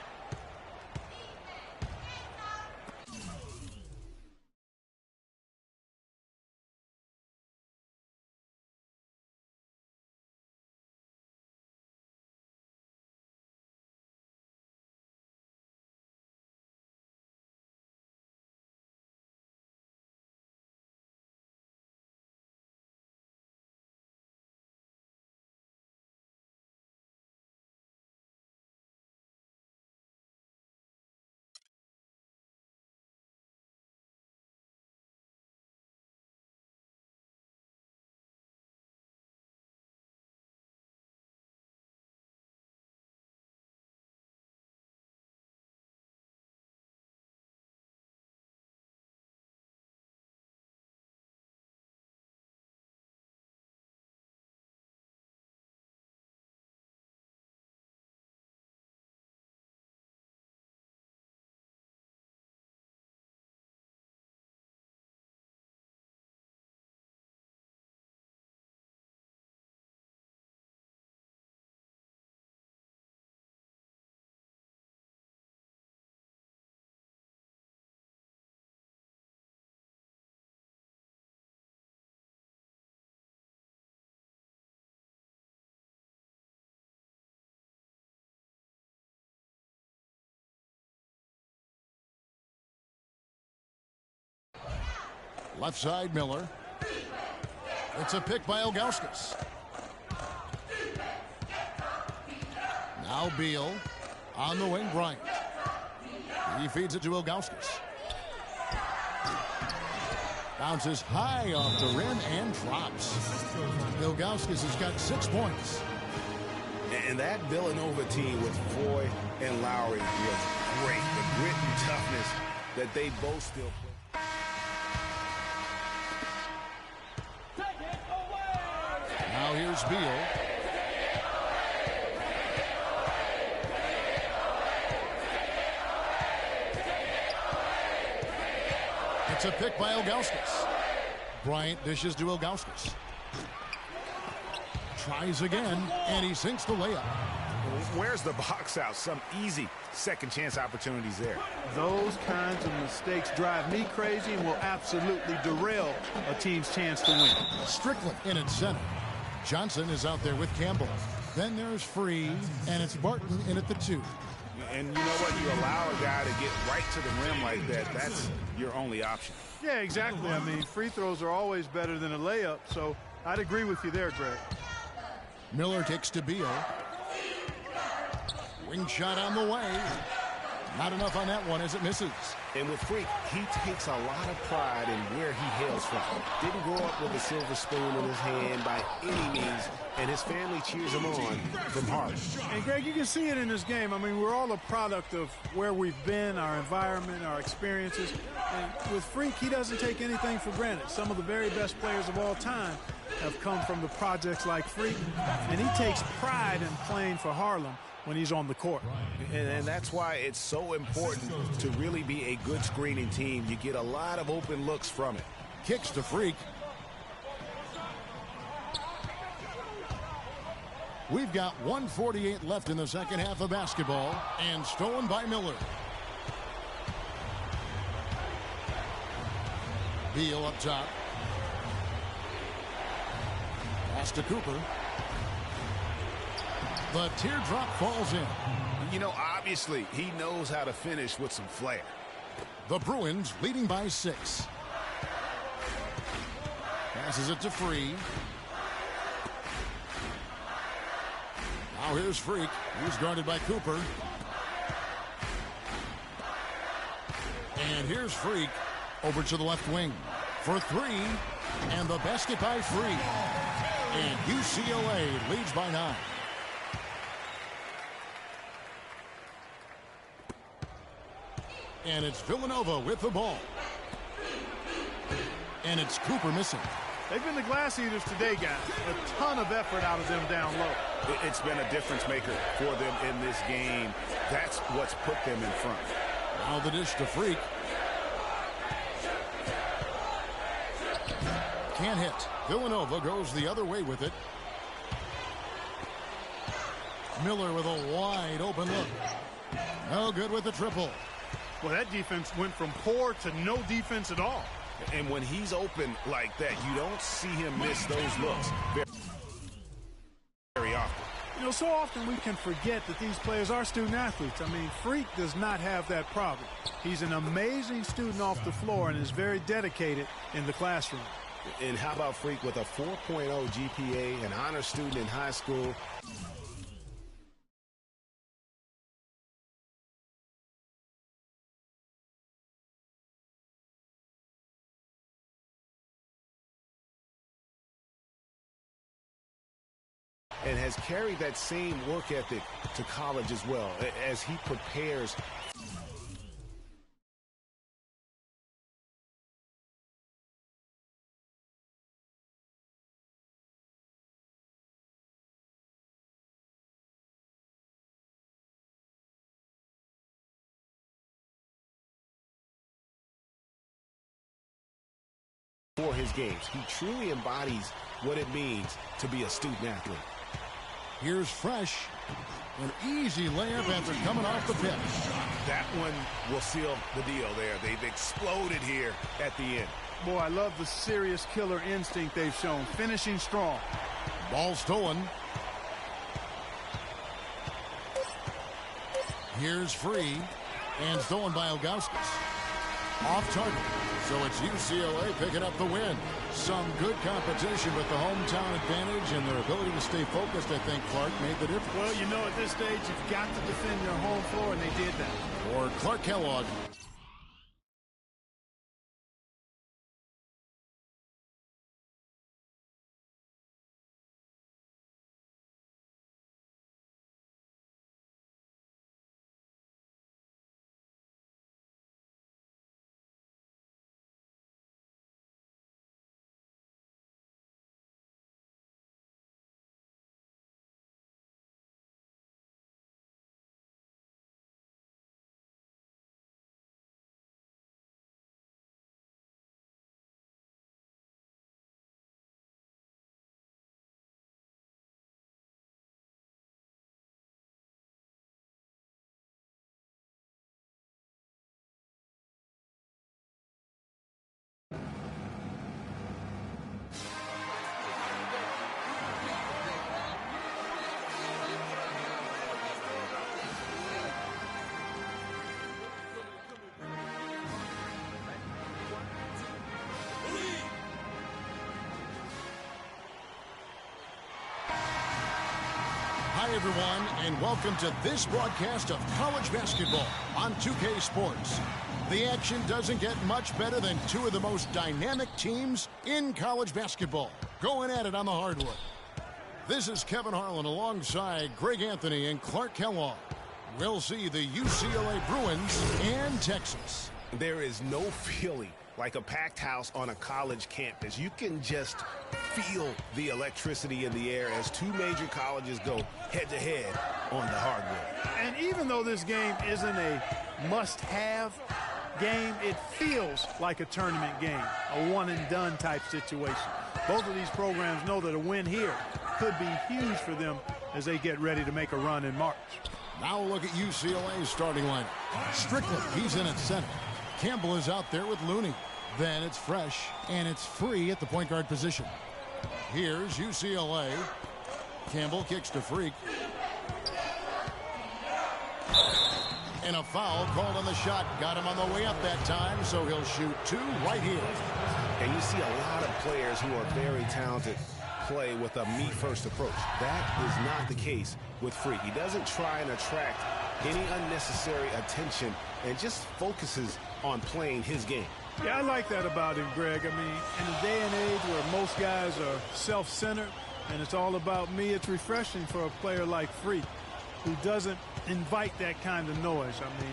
T: Left side, Miller. It's a pick by Ilgauskas. Now Beal. On the wing, Bryant. He feeds it to Ilgauskas. Bounces high off the rim and drops. Ilgauskas has got 6 points.
U: And that Villanova team with Foy and Lowry was great. The grit and toughness that they both still play.
T: Now here's Beal. It's a pick by Ilgauskas. Bryant dishes to Ilgauskas. Tries again, and he sinks the layup.
U: Where's the box out? Some easy second chance opportunities there.
F: Those kinds of mistakes drive me crazy and will absolutely derail a team's chance to win.
T: Strickland in at center. Johnson is out there with Campbell. Then there's Free, and it's Barton in at the 2.
U: And you know what? You allow a guy to get right to the rim like that. That's your only option.
F: Yeah, exactly. I mean, free throws are always better than a layup, so I'd agree with you there, Greg.
T: Miller takes to Beal. Wing shot on the way. Not enough on that one as it misses.
U: And with Freak, he takes a lot of pride in where he hails from. Didn't grow up with a silver spoon in his hand by any means, and his family cheers him on from heart.
F: And Greg, you can see it in this game. I mean, we're all a product of where we've been, our environment, our experiences. And with Freak, he doesn't take anything for granted. Some of the very best players of all time have come from the projects like Freak, and he takes pride in playing for Harlem when he's on the court.
U: And that's why it's so important to really be a good screening team. You get a lot of open looks from it.
T: Kicks to Freak. We've got 1:48 left in the second half of basketball, and stolen by Miller. Beal up top. Pass to Cooper. The teardrop falls in.
U: You know, obviously, he knows how to finish with some flair.
T: The Bruins leading by 6. Passes it to Free. Now here's Freak. He's guarded by Cooper. And here's Freak over to the left wing for 3. And the basket by Free. And UCLA leads by 9. And it's Villanova with the ball. And it's Cooper missing.
F: They've been the glass eaters today, guys. A ton of effort out of them down low.
U: It's been a difference maker for them in this game. That's what's put them in front.
T: Now the dish to Freak. Can't hit. Villanova goes the other way with it. Miller with a wide open look. No good with the triple.
F: Well, that defense went from poor to no defense at all.
U: And when he's open like that, you don't see him miss those looks very often.
F: You know, so often we can forget that these players are student athletes. I mean, Freak does not have that problem. He's an amazing student off the floor and is very dedicated in the classroom.
U: And how about Freak with a 4.0 GPA, an honor student in high school? And has carried that same work ethic to college as well as he prepares. For his games, he truly embodies what it means to be a student athlete.
T: Here's Fresh. An easy layup after coming off the pitch.
U: That one will seal the deal there. They've exploded here at the end.
F: Boy, I love the serious killer instinct they've shown. Finishing strong.
T: Ball stolen. Here's Free. And stolen by Ilgauskas. Off target. So it's UCLA picking up the win. Some good competition, but the hometown advantage and their ability to stay focused, I think, Clark, made the difference.
F: Well, you know, at this stage, you've got to defend your home floor, and they did that.
T: For Clark Kellogg. Hi, everyone, and welcome to this broadcast of college basketball on 2K Sports. The action doesn't get much better than two of the most dynamic teams in college basketball going at it on the hardwood. This is Kevin Harlan alongside Greg Anthony and Clark Kellogg. We'll see the UCLA Bruins and Texas.
U: There is no feeling like a packed house on a college campus. You can just feel the electricity in the air as two major colleges go head-to-head on the hardwood.
F: And even though this game isn't a must-have game, it feels like a tournament game, a one-and-done type situation. Both of these programs know that a win here could be huge for them as they get ready to make a run in March.
T: Now look at UCLA's starting lineup. Strickland, he's in at center. Campbell is out there with Looney. Then it's Fresh, and it's Free at the point guard position. Here's UCLA. Campbell kicks to Freak. And a foul called on the shot. Got him on the way up that time, so he'll shoot two right here.
U: And you see a lot of players who are very talented play with a me-first approach. That is not the case with Freak. He doesn't try and attract any unnecessary attention and just focuses on playing his game.
F: Yeah, I like that about him, Greg. I mean, in a day and age where most guys are self-centered and it's all about me, it's refreshing for a player like Freak who doesn't invite that kind of noise. I mean,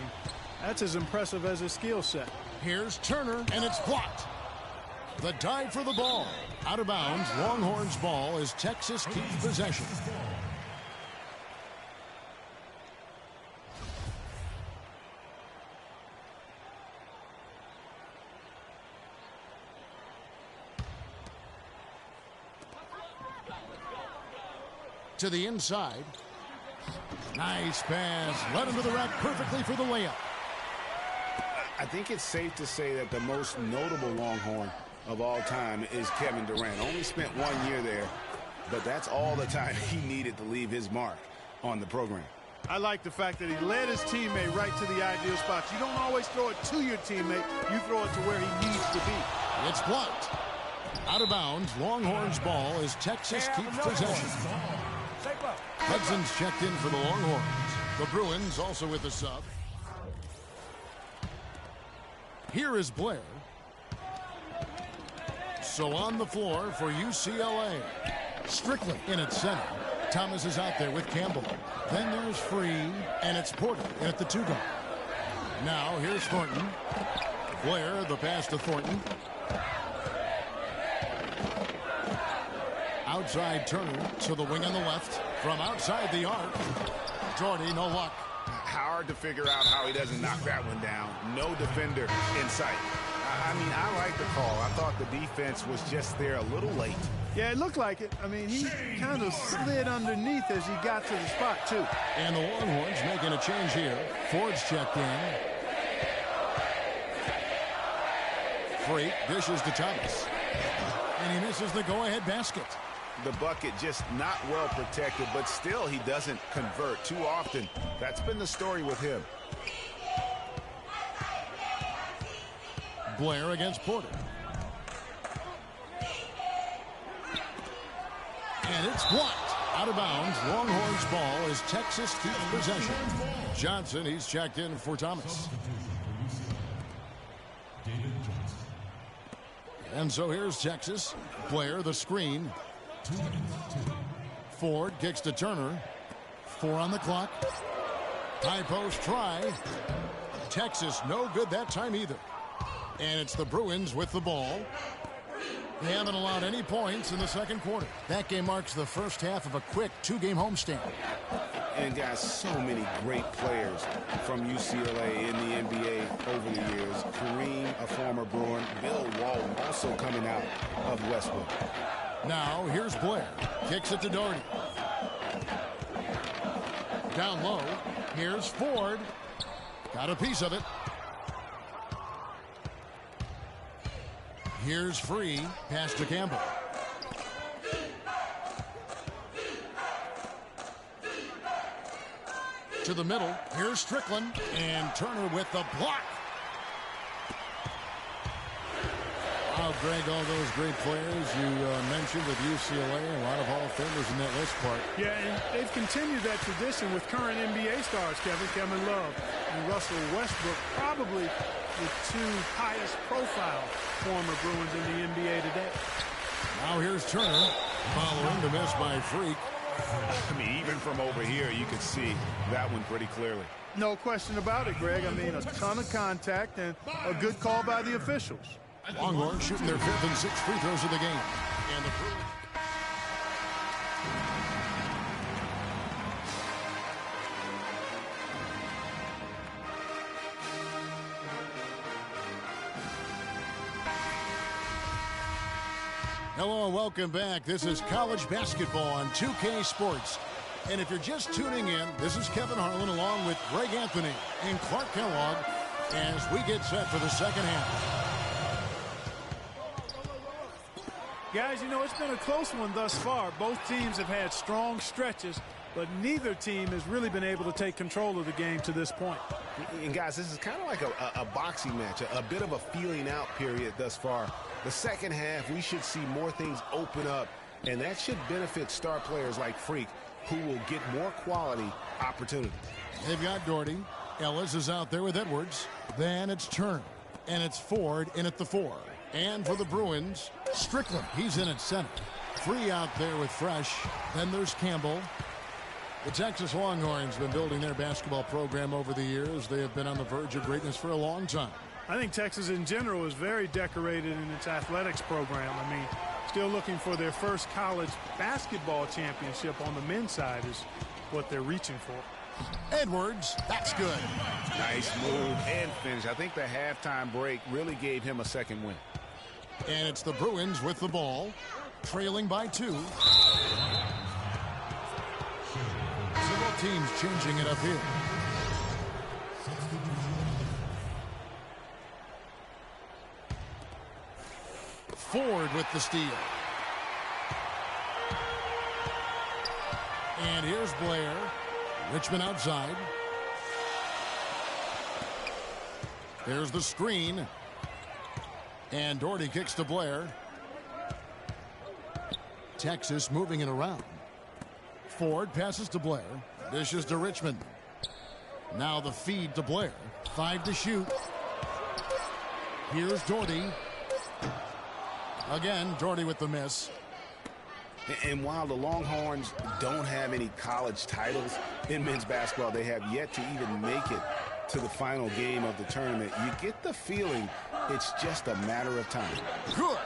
F: that's as impressive as his skill set.
T: Here's Turner, and it's blocked. The dive for the ball. Out of bounds, Longhorns ball as Texas keeps possession. To the inside. Nice pass. Led him to the rack perfectly for the layup.
U: I think it's safe to say that the most notable Longhorn of all time is Kevin Durant. Only spent 1 year there, but that's all the time he needed to leave his mark on the program.
F: I like the fact that he led his teammate right to the ideal spots. You don't always throw it to your teammate. You throw it to where he needs to be.
T: It's blocked. Out of bounds, Longhorns ball as Texas keeps possession. Hudson's checked in for the Longhorns. The Bruins also with the sub. Here is Blair. So on the floor for UCLA. Strickland in at center. Thomas is out there with Campbell. Then there's Free, and it's Porter at the 2-guard. Now here's Thornton. Blair, the pass to Thornton. Outside Turner to the wing on the left. From outside the arc. Jordy, no luck.
U: Hard to figure out how he doesn't knock that one down. No defender in sight. I mean, I like the call. I thought the defense was just there a little late.
F: Yeah, it looked like it. I mean, he kind of slid underneath as he got to the spot, too.
T: And the Longhorns making a change here. Ford's checked in. Freak dishes to Thomas. And he misses the go-ahead basket.
U: The bucket just not well protected, but still he doesn't convert too often. That's been the story with him.
T: Blair against Porter. And it's blocked. Out of bounds. Longhorns ball as Texas keeps possession. Johnson, he's checked in for Thomas. And so here's Texas. Blair, the screen. Ford kicks to Turner. 4 on the clock. High post try. Texas no good that time either. And it's the Bruins with the ball. They haven't allowed any points in the second quarter. That game marks the first half of a quick 2-game homestand.
U: And guys, so many great players from UCLA in the NBA over the years. Kareem, a former Bruin. Bill Walton also coming out of Westwood.
T: Now here's Blair. Kicks it to Doherty. Down low. Here's Ford. Got a piece of it. Here's Free. Pass to Campbell. To the middle. Here's Strickland. And Turner with the block. Wow, Greg, all those great players you mentioned with UCLA, a lot of Hall of Famers in that list part.
F: Yeah, and they've continued that tradition with current NBA stars, Kevin Love and Russell Westbrook, probably the 2 highest profile former Bruins in the NBA today.
T: Now here's Turner, following the miss by Freak.
U: I mean, even from over here, you could see that one pretty clearly.
F: No question about it, Greg. I mean, a ton of contact and a good call by the officials.
T: Longhorns shooting their 5th and 6th free throws of the game. And the Bruins. Hello and welcome back. This is college basketball on 2K Sports. And if you're just tuning in, this is Kevin Harlan along with Greg Anthony and Clark Kellogg as we get set for the second half.
F: Guys, you know, it's been a close one thus far. Both teams have had strong stretches, but neither team has really been able to take control of the game to this point.
U: And guys, this is kind of like a boxing match, a bit of a feeling out period thus far. The second half, we should see more things open up, and that should benefit star players like Freak, who will get more quality opportunities.
T: They've got Doherty. Ellis is out there with Edwards. Then it's Turner, and it's Ford in at the 4. And for the Bruins, Strickland, he's in at center. Free out there with Fresh. Then there's Campbell. The Texas Longhorns have been building their basketball program over the years. They have been on the verge of greatness for a long time.
F: I think Texas in general is very decorated in its athletics program. I mean, still looking for their first college basketball championship on the men's side is what they're reaching for.
T: Edwards, that's good.
U: Nice move and finish. I think the halftime break really gave him a second win.
T: And it's the Bruins with the ball, trailing by 2. Several teams changing it up here. Ford with the steal. And here's Blair. Richmond outside. There's the screen. And Doherty kicks to Blair. Texas moving it around. Ford passes to Blair. Dishes to Richmond. Now the feed to Blair. 5 to shoot. Here's Doherty. Again, Doherty with the miss.
U: And while the Longhorns don't have any college titles in men's basketball, they have yet to even make it to the final game of the tournament. You get the feeling it's just a matter of time.
T: Good.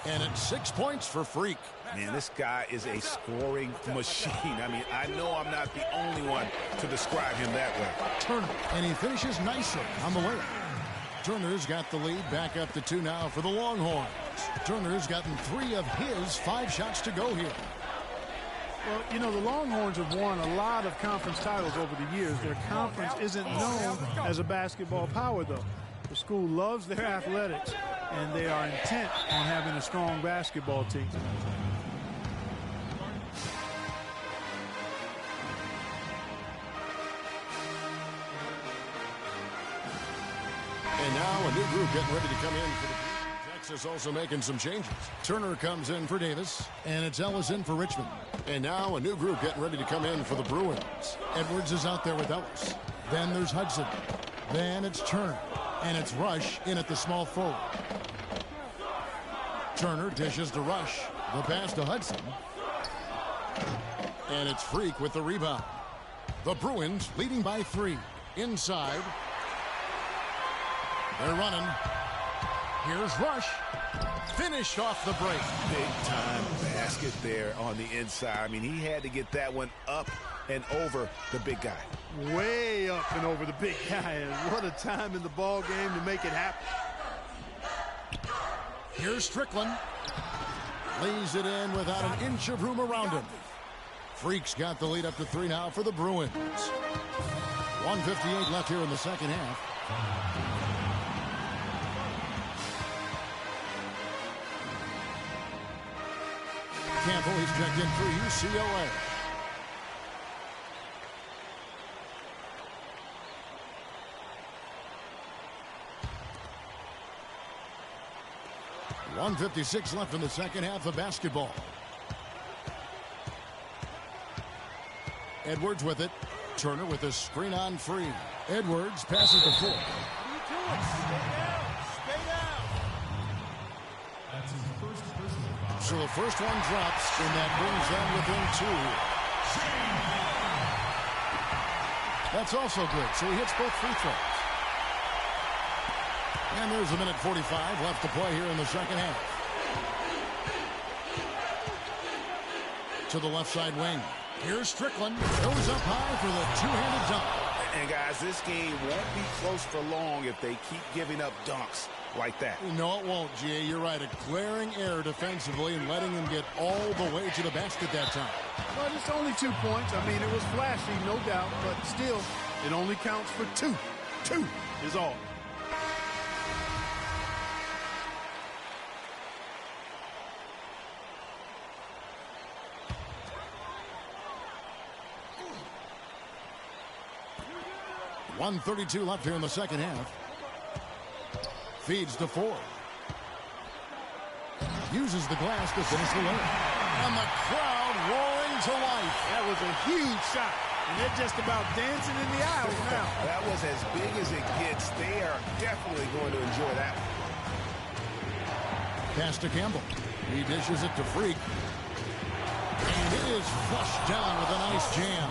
T: And it's 6 points for Freak.
U: Man, this guy is a scoring machine. I mean, I know I'm not the only one to describe him that way.
T: Turner, and he finishes nicely on the layup. Turner's got the lead back up to 2 now for the Longhorns. Turner's gotten 3 of his 5 shots to go here.
F: Well, you know, the Longhorns have won a lot of conference titles over the years. Their conference isn't known as a basketball power, though. The school loves their athletics, and they are intent on having a strong basketball team.
T: And now a new group getting ready to come in for the Texas also making some changes. Turner comes in for Davis, and it's Ellis in for Richmond. And now a new group getting ready to come in for the Bruins. Edwards is out there with Ellis. Then there's Hudson. Then it's Turner. And it's Rush in at the small forward. Turner dishes to Rush. The pass to Hudson. And it's Freak with the rebound. The Bruins leading by 3. Inside. They're running. Here's Rush. Finished off the break.
U: Big time basket there on the inside. I mean, he had to get that one up and over the big guy.
F: Way up and over the big guy. And what a time in the ball game to make it happen.
T: Here's Strickland. Lays it in without an inch of room around him. Freak's got the lead up to 3 now for the Bruins. 1:58 left here in the second half. Campbell, he's checked in for UCLA. .156 left in the second half of basketball. Edwards with it. Turner with a screen on free. Edwards passes to Ford.
N: That's his first personal foul.
T: So the first one drops, and that brings them within 2. That's also good. So he hits both free throws. And there's a minute 45 left to play here in the second half. To the left side wing. Here's Strickland. Goes up high for the two-handed dunk.
U: And guys, this game won't be close for long if they keep giving up dunks like that.
T: No, it won't, Jay. You're right. A glaring error defensively and letting him get all the way to the basket that time.
F: But it's only 2 points. I mean, it was flashy, no doubt, but still, it only counts for 2. 2 is all.
T: .132 left here in the second half. Feeds to Ford. Uses the glass to finish the layup. And the crowd roaring to life.
F: That was a huge shot. And they're just about dancing in the aisles now.
U: That was as big as it gets. They are definitely going to enjoy that.
T: Pass to Campbell. He dishes it to Freak. And it is flushed down with a nice jam.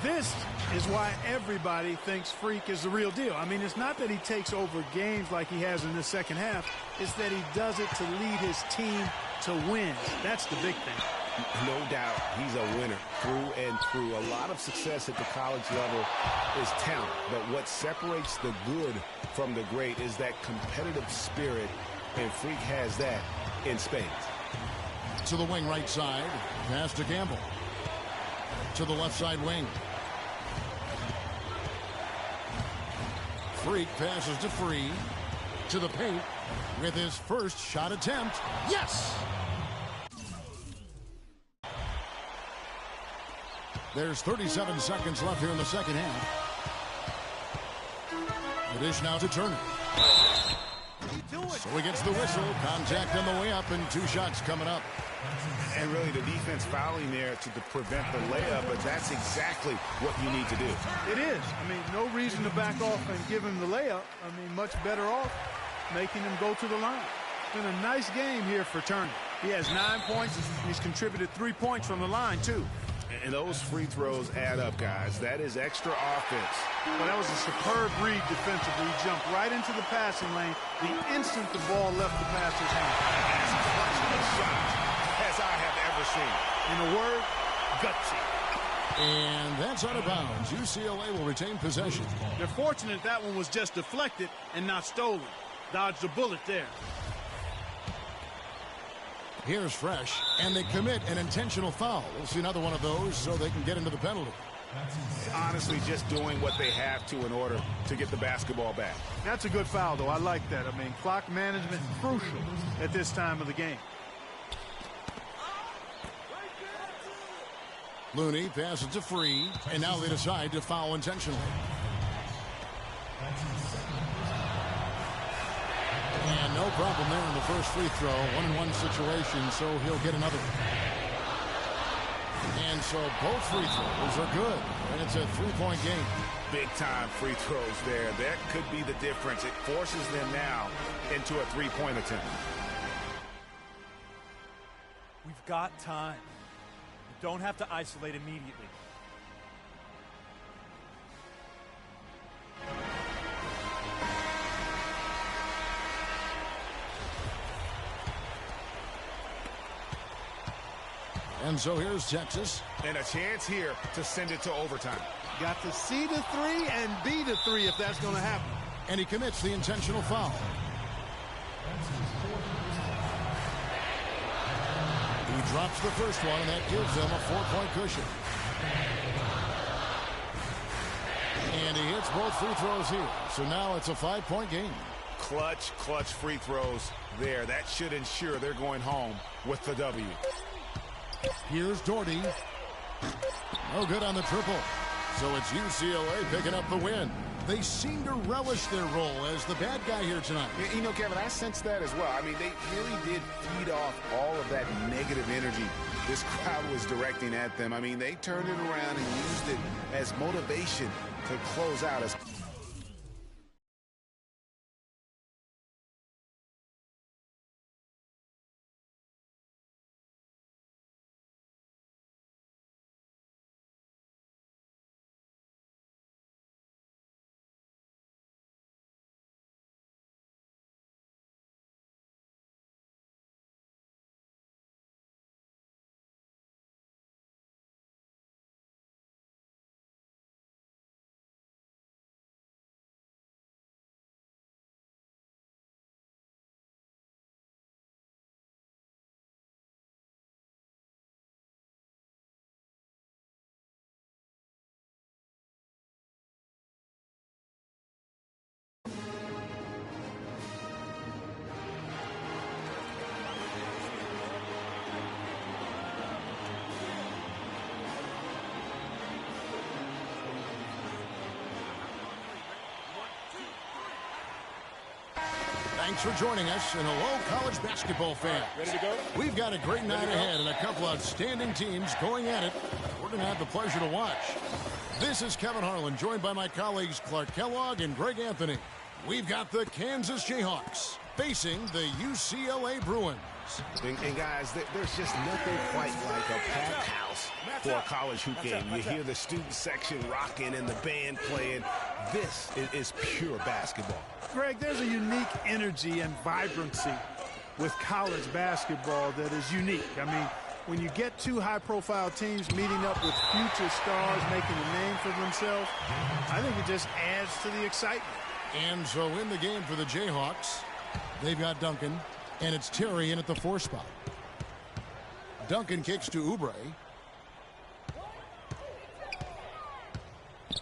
F: This is why everybody thinks Freak is the real deal. I mean, it's not that he takes over games like he has in the second half. It's that he does it to lead his team to win. That's the big thing.
U: No doubt he's a winner through and through. A lot of success at the college level is talent. But what separates the good from the great is that competitive spirit. And Freak has that in spades.
T: To the wing right side. Pass to Campbell. To the left side wing. Freak passes to Free. To the paint with his first shot attempt. Yes! There's 37 seconds left here in the second half. The dish now to Turner. So he gets the whistle. Contact on the way up and 2 shots coming up.
U: And really the defense fouling there to prevent the layup, but that's exactly what you need to do.
F: It is. I mean, no reason to back off and give him the layup. I mean, much better off making him go to the line. It's been a nice game here for Turner. He has 9 points. He's contributed 3 points from the line, too.
U: And those free throws add up, guys. That is extra offense.
F: Well, that was a superb read defensively. He jumped right into the passing lane the instant the ball left the passer's hand.
U: As clutch a shot as I have ever seen.
F: In a word, gutsy.
T: And that's out of bounds. UCLA will retain possession.
F: They're fortunate that one was just deflected and not stolen. Dodged a bullet there.
T: Here's Fresh, and they commit an intentional foul. We'll see another one of those so they can get into the penalty.
U: Honestly, just doing what they have to in order to get the basketball back.
F: That's a good foul, though. I like that. I mean, clock management crucial at this time of the game.
T: Looney passes to Free, and now they decide to foul intentionally. problem there in the first free throw. 1-on-1 situation, so he'll get another. And so both free throws are good. And it's a 3-point game.
U: Big-time free throws there. That could be the difference. It forces them now into a 3-point attempt.
D: We've got time. We don't have to isolate immediately.
T: And so here's Texas.
U: And a chance here to send it to overtime.
F: Got to see the 3 and be the 3 if that's going to happen.
T: And he commits the intentional foul. He drops the first one, and that gives them a 4-point cushion. And he hits both free throws here. So now it's a 5-point game.
U: Clutch free throws there. That should ensure they're going home with the W.
T: Here's Doherty. No good on the triple. So it's UCLA picking up the win. They seem to relish their role as the bad guy here tonight.
U: You know, Kevin, I sense that as well. I mean, they really did feed off all of that negative energy this crowd was directing at them. I mean, they turned it around and used it as motivation to close out.
T: Thanks for joining us, and hello, college basketball fans.
U: Ready to go?
T: We've got a great night ahead and a couple outstanding teams going at it. We're going to have the pleasure to watch. This is Kevin Harlan, joined by my colleagues Clark Kellogg and Greg Anthony. We've got the Kansas Jayhawks facing the UCLA Bruins.
U: And guys, there's just nothing quite like a packed house for a college hoop game. You hear the student section rocking and the band playing. This is pure basketball.
F: Greg, there's a unique energy and vibrancy with college basketball that is unique. I mean, when you get two high-profile teams meeting up with future stars making a name for themselves, I think it just adds to the excitement.
T: And so in the game for the Jayhawks, they've got Duncan, and it's Terry in at the 4 spot. Duncan kicks to Oubre.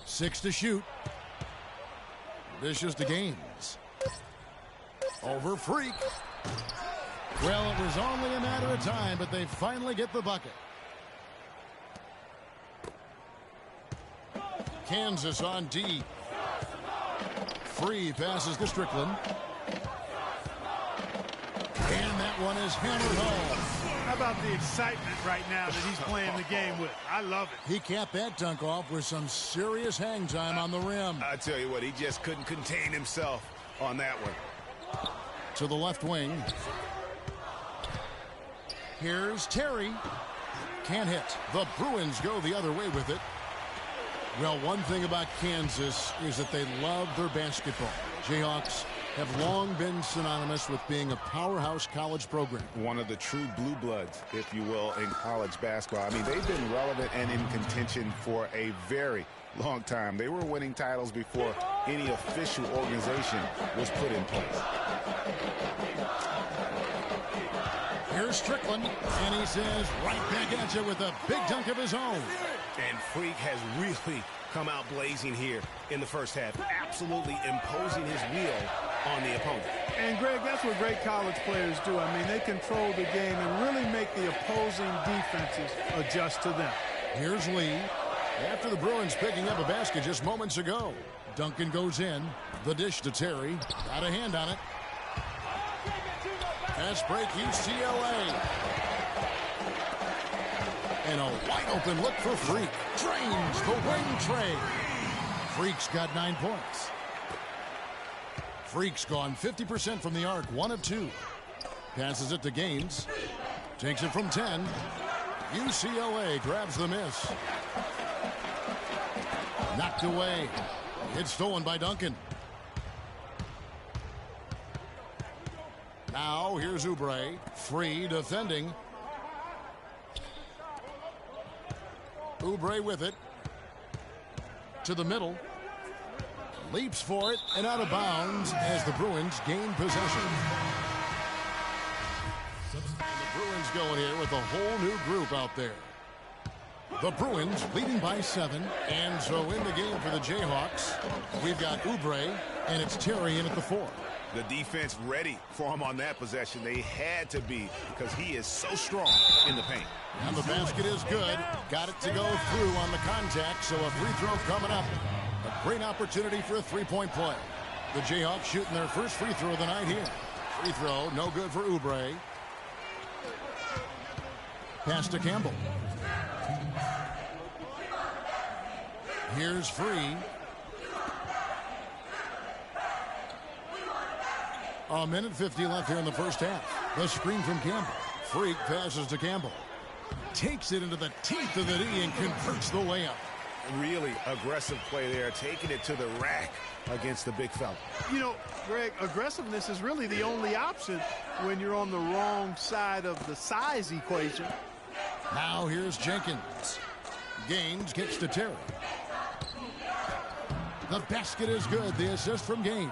T: 6 to shoot. Vicious to Gaines. Over Freak. Well, it was only a matter of time, but they finally get the bucket. Kansas on D. Free passes to Strickland. And that one is hammered home.
F: How about the excitement right now that he's playing the game with? I love it.
T: He capped that dunk off with some serious hang time on the rim.
U: I tell you what, he just couldn't contain himself on that one.
T: To the left wing. Here's Terry. Can't hit. The Bruins go the other way with it. Well, one thing about Kansas is that they love their basketball. Jayhawks have long been synonymous with being a powerhouse college program.
U: One of the true blue bloods, if you will, in college basketball. I mean, they've been relevant and in contention for a very long time. They were winning titles before any official organization was put in place.
T: Here's Strickland, and he says right back at you with a big dunk of his own.
U: And Freak has really come out blazing here in the first half, absolutely imposing his will on the opponent.
F: And, Greg, that's what great college players do. I mean, they control the game and really make the opposing defenses adjust to them.
T: Here's Lee. After the Bruins picking up a basket just moments ago. Duncan goes in. The dish to Terry. Got a hand on it. Fast break UCLA. And a wide open look for Freak. Drains the wing trade. Freak's got 9 points. Freak's gone 50% from the arc, 1 of 2. Passes it to Gaines. Takes it from 10. UCLA grabs the miss. Knocked away. It's stolen by Duncan. Now here's Oubre. Free defending. Oubre with it. To the middle. Leaps for it and out of bounds as the Bruins gain possession. And the Bruins going here with a whole new group out there. The Bruins leading by 7. And so in the game for the Jayhawks, we've got Oubre and it's Terry in at the 4.
U: The defense ready for him on that possession. They had to be because he is so strong in the paint.
T: And the basket is good. Got it to go through on the contact, so a free throw coming up. A great opportunity for a three-point play. The Jayhawks shooting their first free throw of the night here. Free throw, no good for Oubre. Pass to Campbell. Here's Free. A minute 50 left here in the first half. The screen from Campbell. Freak passes to Campbell. Takes it into the teeth of the D and converts the layup.
U: Really aggressive play there, taking it to the rack against the big fella.
F: You know, Greg, aggressiveness is really the only option when you're on the wrong side of the size equation.
T: Now here's Jenkins. Gaines gets to Terry. The basket is good. The assist from Gaines.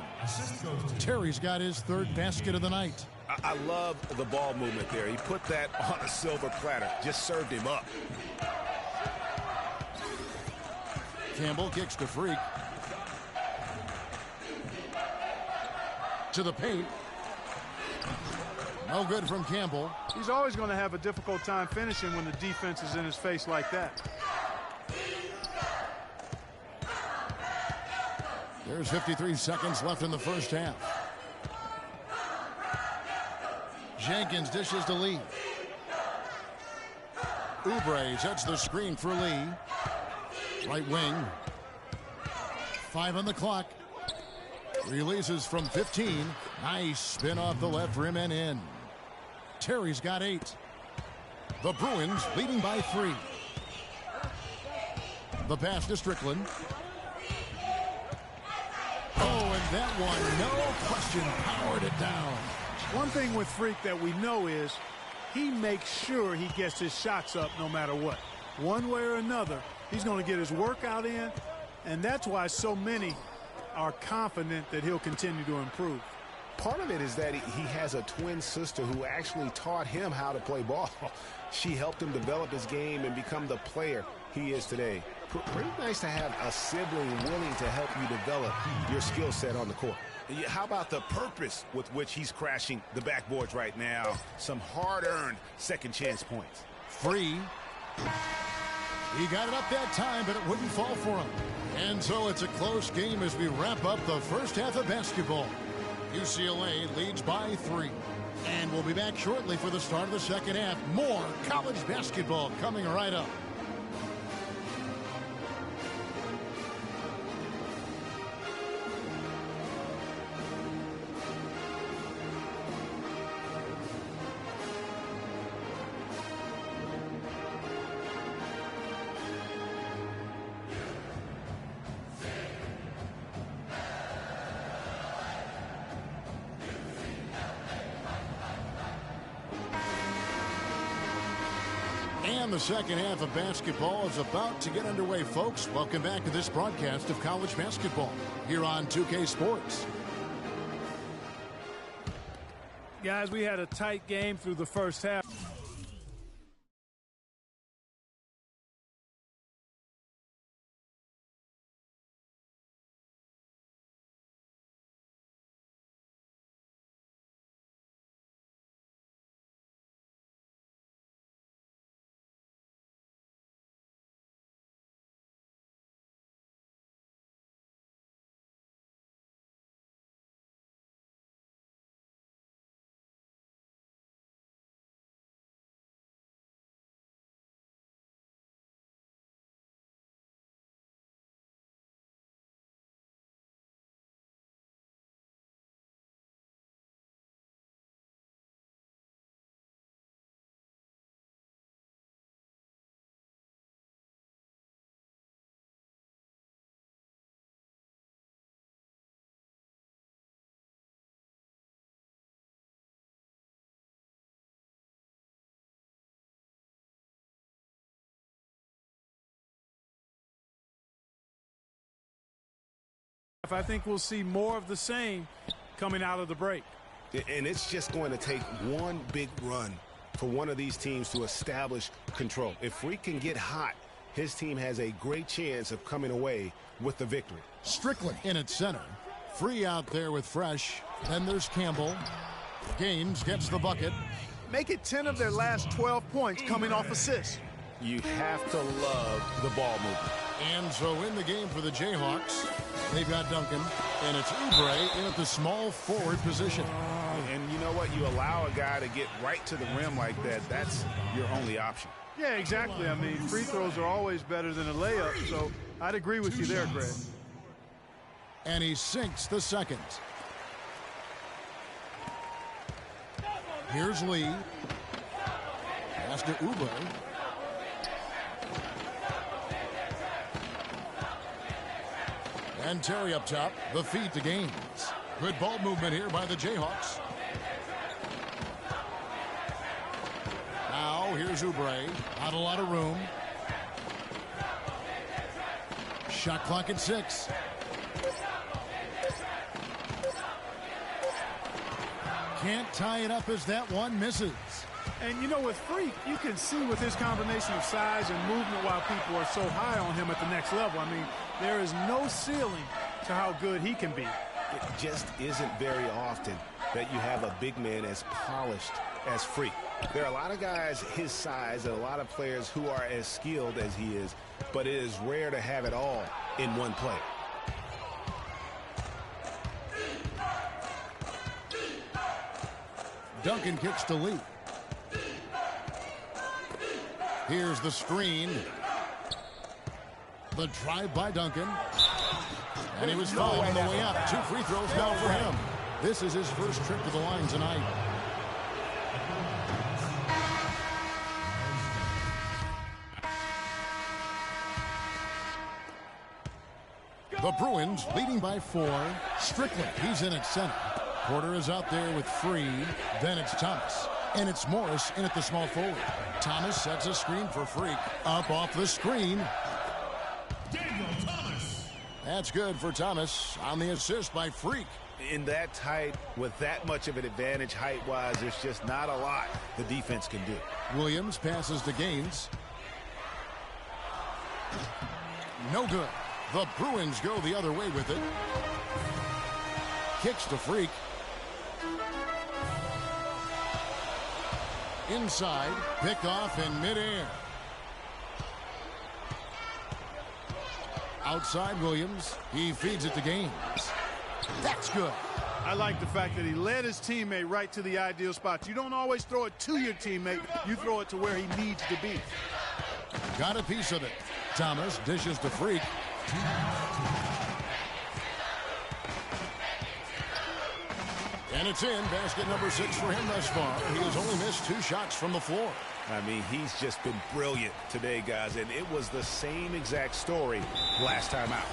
T: Terry's got his 3rd basket of the night.
U: I love the ball movement there. He put that on a silver platter. Just served him up.
T: Campbell kicks to Freak. To the paint. No good from Campbell.
F: He's always going to have a difficult time finishing when the defense is in his face like that.
T: There's 53 seconds left in the first half. Jenkins dishes to Lee. Oubre sets the screen for Lee. Right wing. 5 on the clock. Releases from 15. Nice spin off the left rim and in. Terry's got 8. The Bruins leading by 3. The pass to Strickland. Oh, and that one, no question, powered it down.
F: One thing with Freak that we know is he makes sure he gets his shots up no matter what. One way or another, he's going to get his workout in, and that's why so many are confident that he'll continue to improve.
U: Part of it is that he has a twin sister who actually taught him how to play ball. She helped him develop his game and become the player he is today. Pretty nice to have a sibling willing to help you develop your skill set on the court. How about the purpose with which he's crashing the backboards right now? Some hard-earned second chance points.
T: Free. He got it up that time, but it wouldn't fall for him. And so it's a close game as we wrap up the first half of basketball. UCLA leads by 3. And we'll be back shortly for the start of the second half. More college basketball coming right up. And the second half of basketball is about to get underway, folks. Welcome back to this broadcast of college basketball here on 2K Sports.
F: Guys, we had a tight game through the first half. I think we'll see more of the same coming out of the break.
U: And it's just going to take one big run for one of these teams to establish control. If Freak can get hot, his team has a great chance of coming away with the victory.
T: Strickland in at center. Free out there with Fresh. Then there's Campbell. Gaines gets the bucket.
F: Make it 10 of their last 12 points coming off assists.
U: You have to love the ball movement.
T: And so in the game for the Jayhawks, they've got Duncan, and it's Oubre in at the small forward position.
U: And you know what? You allow a guy to get right to the rim like that, that's your only option.
F: Yeah, exactly. I mean, free throws are always better than a layup, so I'd agree with you there, Greg.
T: And he sinks the second. Here's Lee. Pass to Oubre. And Terry up top, the feed to Gaines. Good ball movement here by the Jayhawks. Now here's Oubre. Not a lot of room. Shot clock at 6. Can't tie it up as that one misses.
F: And you know, with Freak, you can see with his combination of size and movement why people are so high on him at the next level. I mean, there is no ceiling to how good he can be.
U: It just isn't very often that you have a big man as polished as Freak. There are a lot of guys his size and a lot of players who are as skilled as he is, but it is rare to have it all in one play.
T: Duncan kicks to Lee. Here's the screen. The drive by Duncan. And he was fouled on the way up. 2 free throws now for him. This is his first trip to the line tonight. The Bruins leading by 4. Strickland, he's in at center. Porter is out there with Free. Then it's Thomas. And it's Morris in at the small forward. Thomas sets a screen for Freak. Up off the screen.
N: Daniel Thomas.
T: That's good for Thomas on the assist by Freak.
U: In that tight, with that much of an advantage height-wise, there's just not a lot the defense can do.
T: Williams passes to Gaines. No good. The Bruins go the other way with it. Kicks to Freak. Inside, pick off in midair. Outside Williams, he feeds it to Gaines. That's good.
F: I like the fact that he led his teammate right to the ideal spot. You don't always throw it to your teammate. You throw it to where he needs to be.
T: Got a piece of it. Thomas dishes to Freak. And it's in. Basket number 6 for him thus far. He has only missed 2 shots from the floor.
U: I mean, he's just been brilliant today, guys. And it was the same exact story last time out.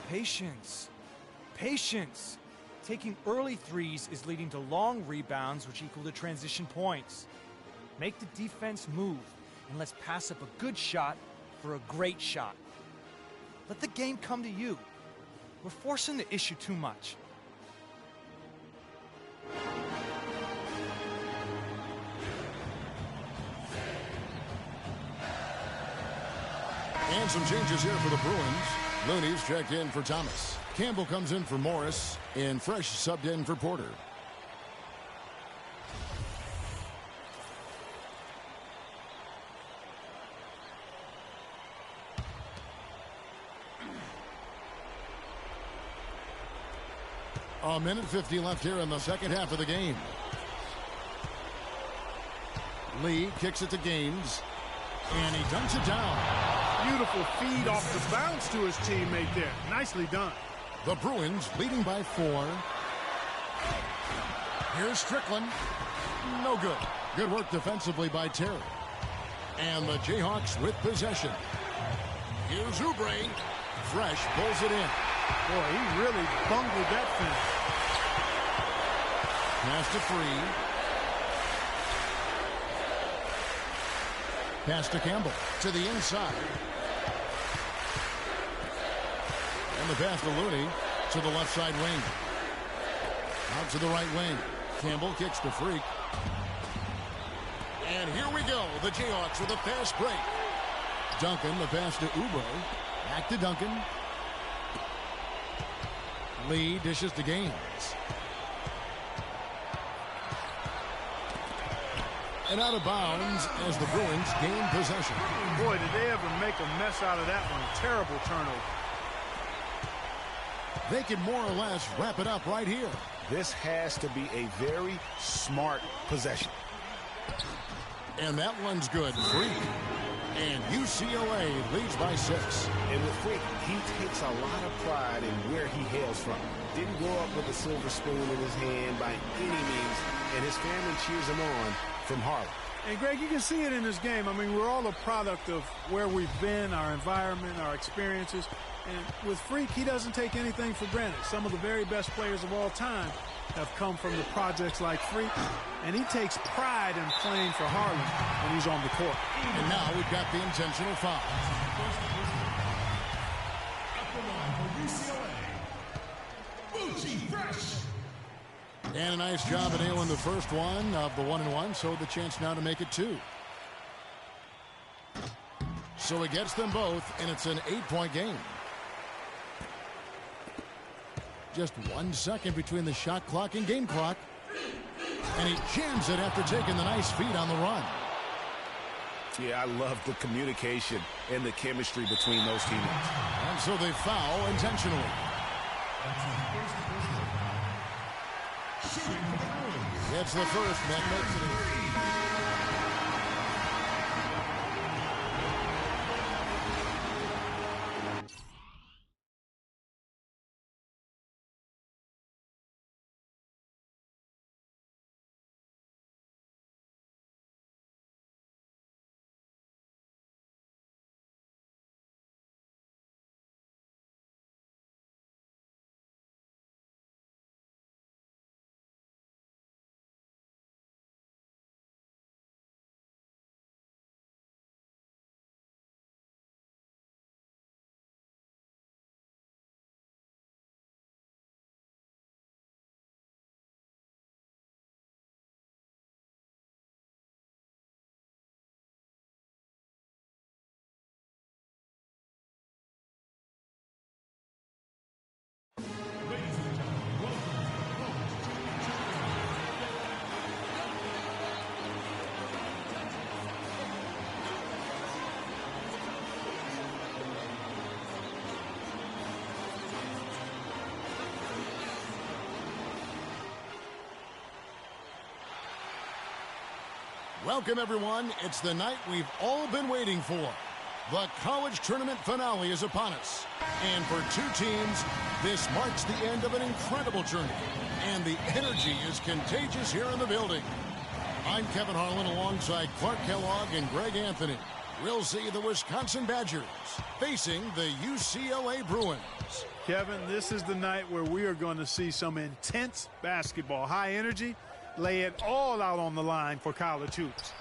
B: Patience. Patience. Taking early threes is leading to long rebounds, which equal to transition points. Make the defense move, and let's pass up a good shot for a great shot. Let the game come to you. We're forcing the issue too much.
T: And some changes here for the Bruins. Looney's checked in for Thomas. Campbell comes in for Morris, and Fresh subbed in for Porter. A minute 50 left here in the second half of the game. Lee kicks it to Gaines, and he dunks it down.
F: Beautiful feed off the bounce to his teammate there. Nicely done.
T: The Bruins leading by 4. Here's Strickland. No good. Good work defensively by Terry. And the Jayhawks with possession. Here's Oubre. Fresh pulls it in.
F: Boy, he really bungled that finish.
T: Pass to Free. Pass to Campbell to the inside. And the pass to Looney to the left side wing. Out to the right wing. Campbell kicks to Freak. And here we go. The Jayhawks with a fast break. Duncan, the pass to Ubo. Back to Duncan. Lee dishes to Gaines. And out of bounds as the Bruins gain possession.
F: Boy, did they ever make a mess out of that one. Terrible turnover.
T: They can more or less wrap it up right here.
U: This has to be a very smart possession.
T: And that one's good. Freak. And UCLA leads by 6.
U: And with Freak, he takes a lot of pride in where he hails from. Didn't grow up with a silver spoon in his hand by any means, and his family cheers him on from Harlem.
F: And Greg, you can see it in this game. I mean, we're all a product of where we've been, our environment, our experiences. And with Freak, he doesn't take anything for granted. Some of the very best players of all time have come from the projects like Freak, and he takes pride in playing for Harlem when he's on the court.
T: And now we've got the intentional foul. And a nice job of nailing the first one of the 1-and-1, so the chance now to make it 2. So he gets them both, and it's an 8-point game. Just 1 second between the shot clock and game clock. And he jams it after taking the nice feed on the run.
U: Yeah, I love the communication and the chemistry between those teammates.
T: And so they foul intentionally. It's the first that makes it. Welcome, everyone. It's the night we've all been waiting for. The college tournament finale is upon us. And for 2 teams, this marks the end of an incredible journey. And the energy is contagious here in the building. I'm Kevin Harlan alongside Clark Kellogg and Greg Anthony. We'll see the Wisconsin Badgers facing the UCLA Bruins.
F: Kevin, this is the night where we are going to see some intense basketball. High energy. Lay it all out on the line for college hoops.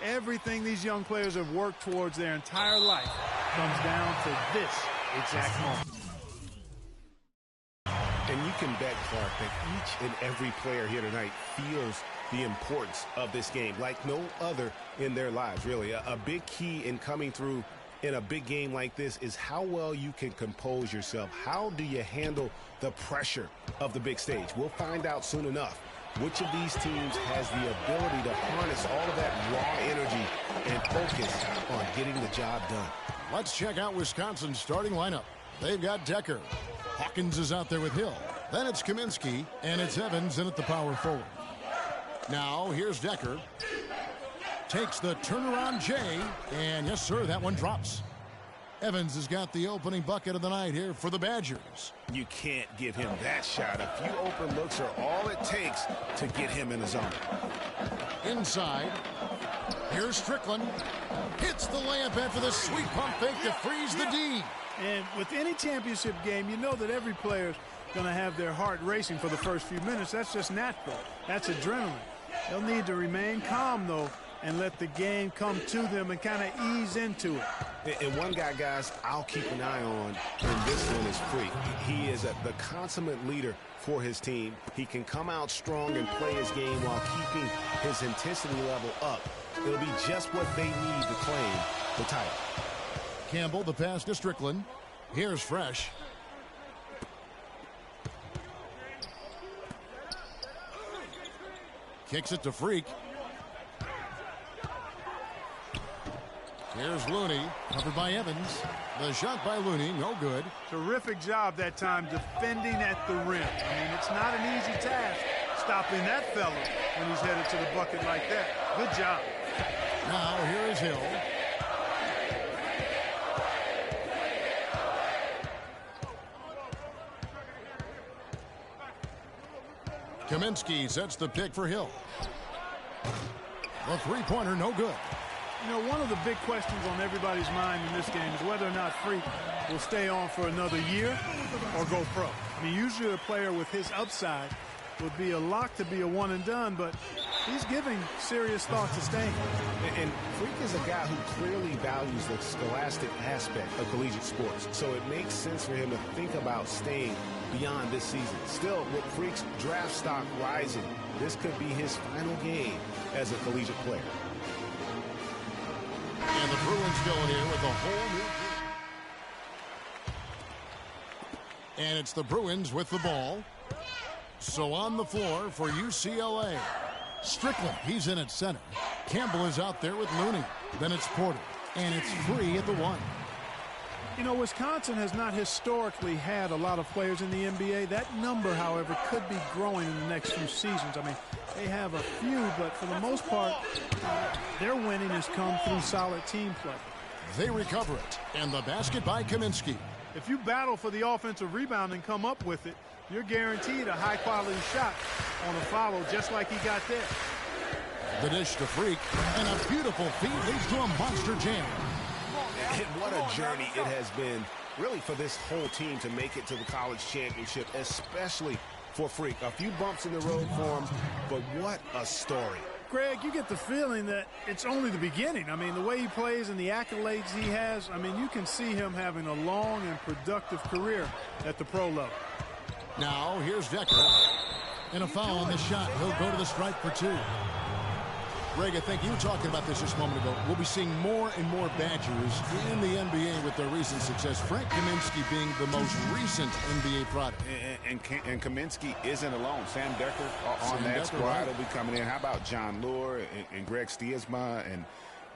F: Everything these young players have worked towards their entire life comes down to this exact moment.
U: And you can bet, Clark, that each and every player here tonight feels the importance of this game like no other in their lives, really. A big key in coming through in a big game like this is how well you can compose yourself. How do you handle the pressure of the big stage? We'll find out soon enough. Which of these teams has the ability to harness all of that raw energy and focus on getting the job done?
T: Let's check out Wisconsin's starting lineup. They've got Decker. Hawkins is out there with Hill. Then it's Kaminsky, and it's Evans in at the power forward. Now, here's Decker. Takes the turnaround J, and yes, sir, that one drops. Evans has got the opening bucket of the night here for the Badgers.
U: You can't give him that shot. A few open looks are all it takes to get him in the zone.
T: Inside, here's Strickland. Hits the layup after the sweet pump fake to freeze the D.
F: And with any championship game, you know that every player's going to have their heart racing for the first few minutes. That's just natural. That's adrenaline. They'll need to remain calm, though, and let the game come to them and kind of ease into it.
U: And one guy, guys, I'll keep an eye on in this one is Freak. He is the consummate leader for his team. He can come out strong and play his game while keeping his intensity level up. It'll be just what they need to claim the title.
T: Campbell, the pass to Strickland. Here's Fresh. Kicks it to Freak. Here's Looney, covered by Evans. The shot by Looney, no good.
F: Terrific job that time defending at the rim. I mean, it's not an easy task stopping that fella when he's headed to the bucket like that. Good job.
T: Now here is Hill. Kaminsky sets the pick for Hill. The three-pointer, no good.
F: You know, one of the big questions on everybody's mind in this game is whether or not Freak will stay on for another year or go pro. I mean, usually a player with his upside would be a lock to be a one and done, but he's giving serious thought to staying.
U: And Freak is a guy who clearly values the scholastic aspect of collegiate sports, so it makes sense for him to think about staying beyond this season. Still, with Freak's draft stock rising, this could be his final game as a collegiate player.
T: And the Bruins going here with a whole new group. And it's the Bruins with the ball. So on the floor for UCLA. Strickland, he's in at center. Campbell is out there with Looney. Then it's Porter. And it's Free at the one.
F: You know, Wisconsin has not historically had a lot of players in the NBA. That number, however, could be growing in the next few seasons. I mean, they have a few, but for the most part, their winning has come through solid team play.
T: They recover it, and the basket by Kaminsky.
F: If you battle for the offensive rebound and come up with it, you're guaranteed a high-quality shot on a follow, just like he got there.
T: The dish to Freak, and a beautiful feed leads to a monster jam.
U: And what a journey it has been, really, for this whole team to make it to the college championship, especially for Freak. A few bumps in the road for him, but what a story.
F: Greg, you get the feeling that it's only the beginning. I mean, the way he plays and the accolades he has, I mean, you can see him having a long and productive career at the pro level.
T: Now, here's Decker. And a foul on the shot. He'll go to the stripe for two. Greg, I think you were talking about this just a moment ago. We'll be seeing more and more Badgers in the NBA with their recent success. Frank Kaminsky being the most recent NBA product.
H: And Kaminsky isn't alone. Sam Decker on that squad will be coming in. How about John Lure and Greg Stiesma and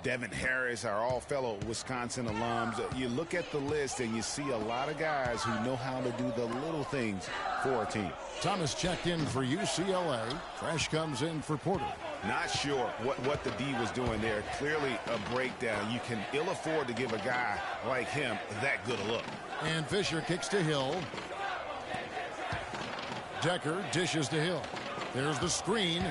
H: Devin Harris are all fellow Wisconsin alums. You look at the list and you see a lot of guys who know how to do the little things for a team.
T: Thomas checked in for UCLA. Fresh comes in for Porter.
H: Not sure what the D was doing there. Clearly a breakdown. You can ill afford to give a guy like him that good a look.
T: And Fisher kicks to Hill. Decker dishes to Hill. There's the screen.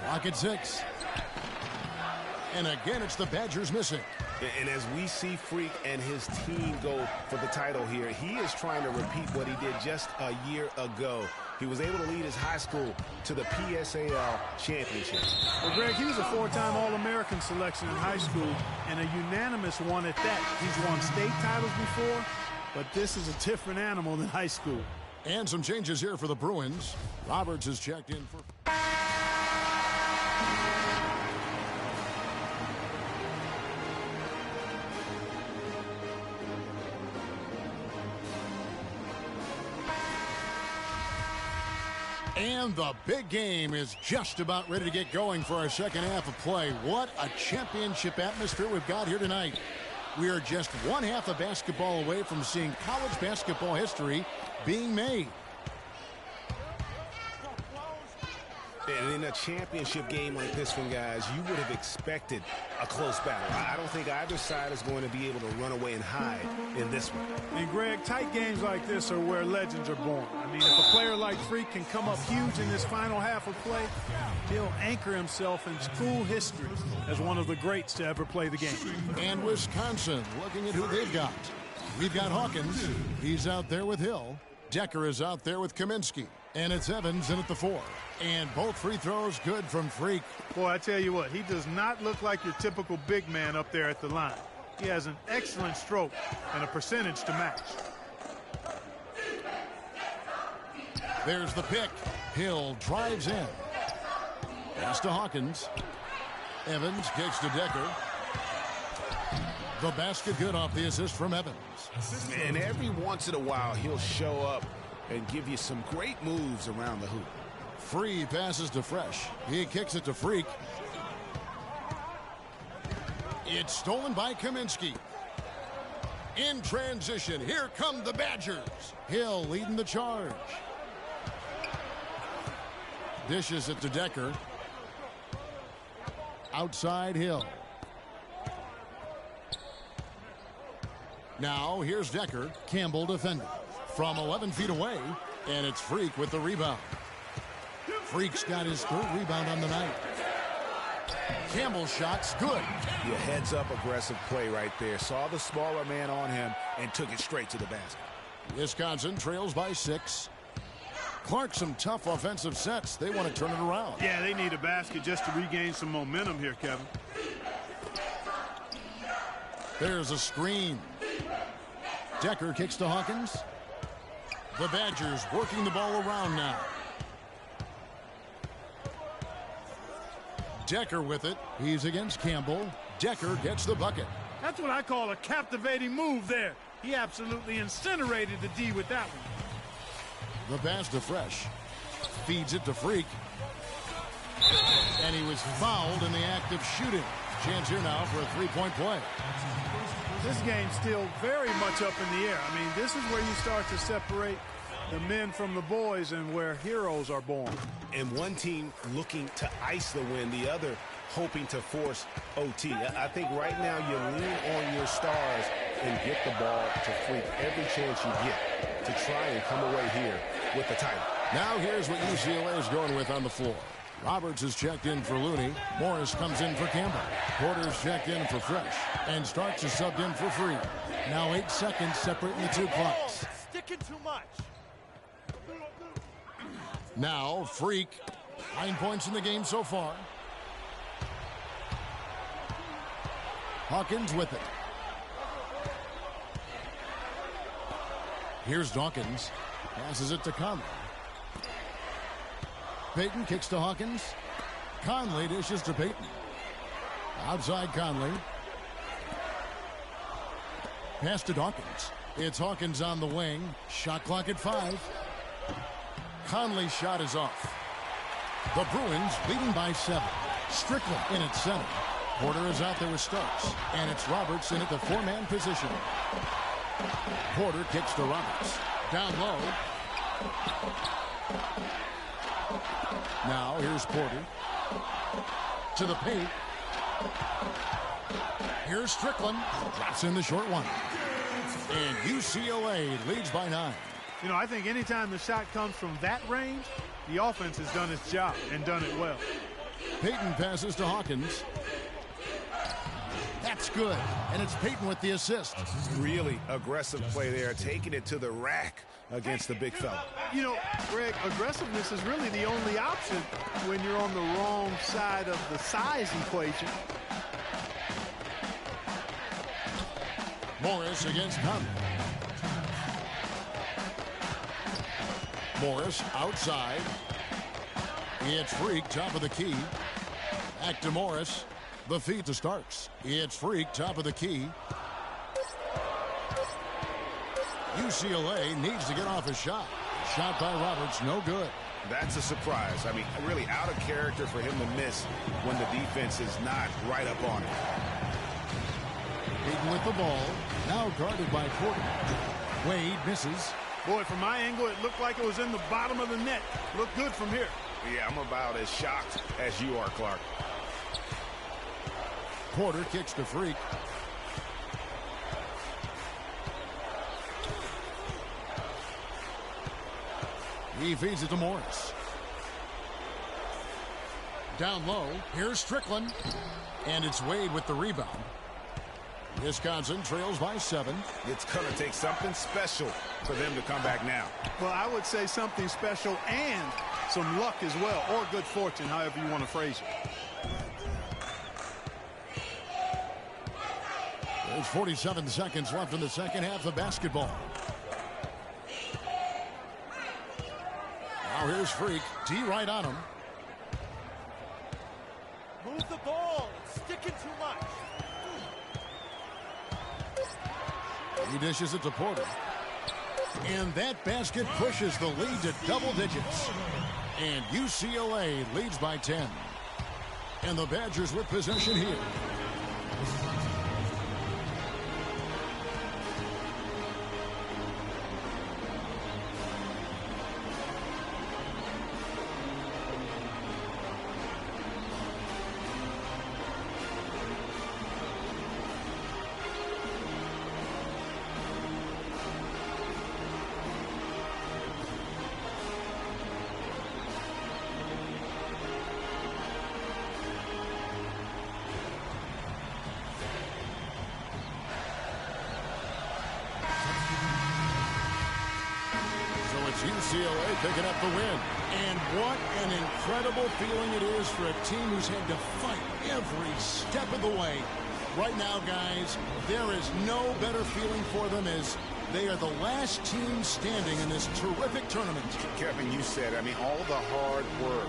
T: Clock at 6. And again, it's the Badgers missing.
U: And as we see Freak and his team go for the title here, he is trying to repeat what he did just a year ago. He was able to lead his high school to the PSAL championship.
F: Well, Greg, he was a 4-time All-American selection in high school and a unanimous one at that. He's won state titles before, but this is a different animal than high school.
T: And some changes here for the Bruins. Roberts is checked in for... And the big game is just about ready to get going for our second half of play. What a championship atmosphere we've got here tonight. We are just one half of basketball away from seeing college basketball history being made.
U: And in a championship game like this one, guys, you would have expected a close battle. I don't think either side is going to be able to run away and hide in this one.
F: And, Greg, tight games like this are where legends are born. I mean, if a player like Freak can come up huge in this final half of play, he'll anchor himself in school history as one of the greats to ever play the game.
T: And Wisconsin looking at who they've got. We've got Hawkins. He's out there with Hill. Decker is out there with Kaminsky. And it's Evans in at the 4. And both free throws good from Freak.
F: Boy, I tell you what, he does not look like your typical big man up there at the line. He has an excellent stroke and a percentage to match.
T: There's the pick. Hill drives in. Pass to Hawkins. Evans kicks to Decker. The basket good off the assist from Evans.
H: And every once in a while, he'll show up and give you some great moves around the hoop.
T: Free passes to Fresh. He kicks it to Freak. It's stolen by Kaminsky. In transition, here come the Badgers. Hill leading the charge. Dishes it to Decker. Outside Hill. Now here's Decker. Campbell defending. From 11 feet away, and it's Freak with the rebound. Freak's got his 3rd rebound on the night. Campbell's shot's good.
H: Your heads-up aggressive play right there. Saw the smaller man on him and took it straight to the basket.
T: Wisconsin trails by 6. Clark, some tough offensive sets. They want to turn it around.
F: Yeah, they need a basket just to regain some momentum here, Kevin.
T: There's a screen. Decker kicks to Hawkins. The Badgers working the ball around now. Decker with it. He's against Campbell. Decker gets the bucket.
F: That's what I call a captivating move there. He absolutely incinerated the D with that one.
T: The pass to Fresh. Feeds it to Freak. And he was fouled in the act of shooting. Chance here now for a 3-point play.
F: This game's still very much up in the air. I mean, this is where you start to separate the men from the boys and where heroes are born.
H: And one team looking to ice the win, the other hoping to force OT. I think right now you lean on your stars and get the ball to Freak every chance you get to try and come away here with the title.
T: Now here's what UCLA is going with on the floor. Roberts is checked in for Looney. Morris comes in for Campbell. Porter's checked in for Fresh. And Starks is subbed in for Free. Now 8 seconds separating the 2 clocks.
D: Sticking too much.
T: Now Freak. 9 points in the game so far. Hawkins with it. Here's Dawkins. Passes it to Conley. Payton kicks to Hawkins. Conley dishes to Payton. Outside Conley. Pass to Dawkins. It's Hawkins on the wing. Shot clock at 5. Conley's shot is off. The Bruins leading by 7. Strickland in at center. Porter is out there with Starks. And it's Roberts in at the 4-man position. Porter kicks to Roberts. Down low. Now here's Porter. To the paint. Here's Strickland. Drops in the short one. And UCLA leads by 9.
F: You know, I think anytime the shot comes from that range, the offense has done its job and done it well.
T: Payton passes to Hawkins. That's good. And it's Payton with the assist.
H: Really aggressive play there, taking it to the rack against the big fella.
F: You know, Greg, aggressiveness is really the only option when you're on the wrong side of the size equation.
T: Morris against Conley. Morris outside. It's Freak, top of the key. Back to Morris. The feed to Starks. It's Freak, top of the key. UCLA needs to get off a shot. Shot by Roberts, no good.
H: That's a surprise. I mean, really out of character for him to miss when the defense is not right up on it.
T: Payton with the ball. Now guarded by Porter. Wade misses.
F: Boy, from my angle, it looked like it was in the bottom of the net. Looked good from here.
H: Yeah, I'm about as shocked as you are, Clark.
T: Porter kicks to Freak. He feeds it to Morris. Down low, here's Strickland. And it's Wade with the rebound. Wisconsin trails by 7.
H: It's going to take something special for them to come back now.
F: Well, I would say something special and some luck as well, or good fortune, however you want to phrase it.
T: There's 47 seconds left in the second half of basketball. Now here's Freak. D right on him.
D: Move the ball. It's sticking too much.
T: He dishes it to Porter. And that basket pushes the lead to double digits. And UCLA leads by 10. And the Badgers with possession here. UCLA picking up the win. And what an incredible feeling it is for a team who's had to fight every step of the way. Right now, guys, there is no better feeling for them as they are the last team standing in this terrific tournament.
H: Kevin, you said, I mean, all the hard work,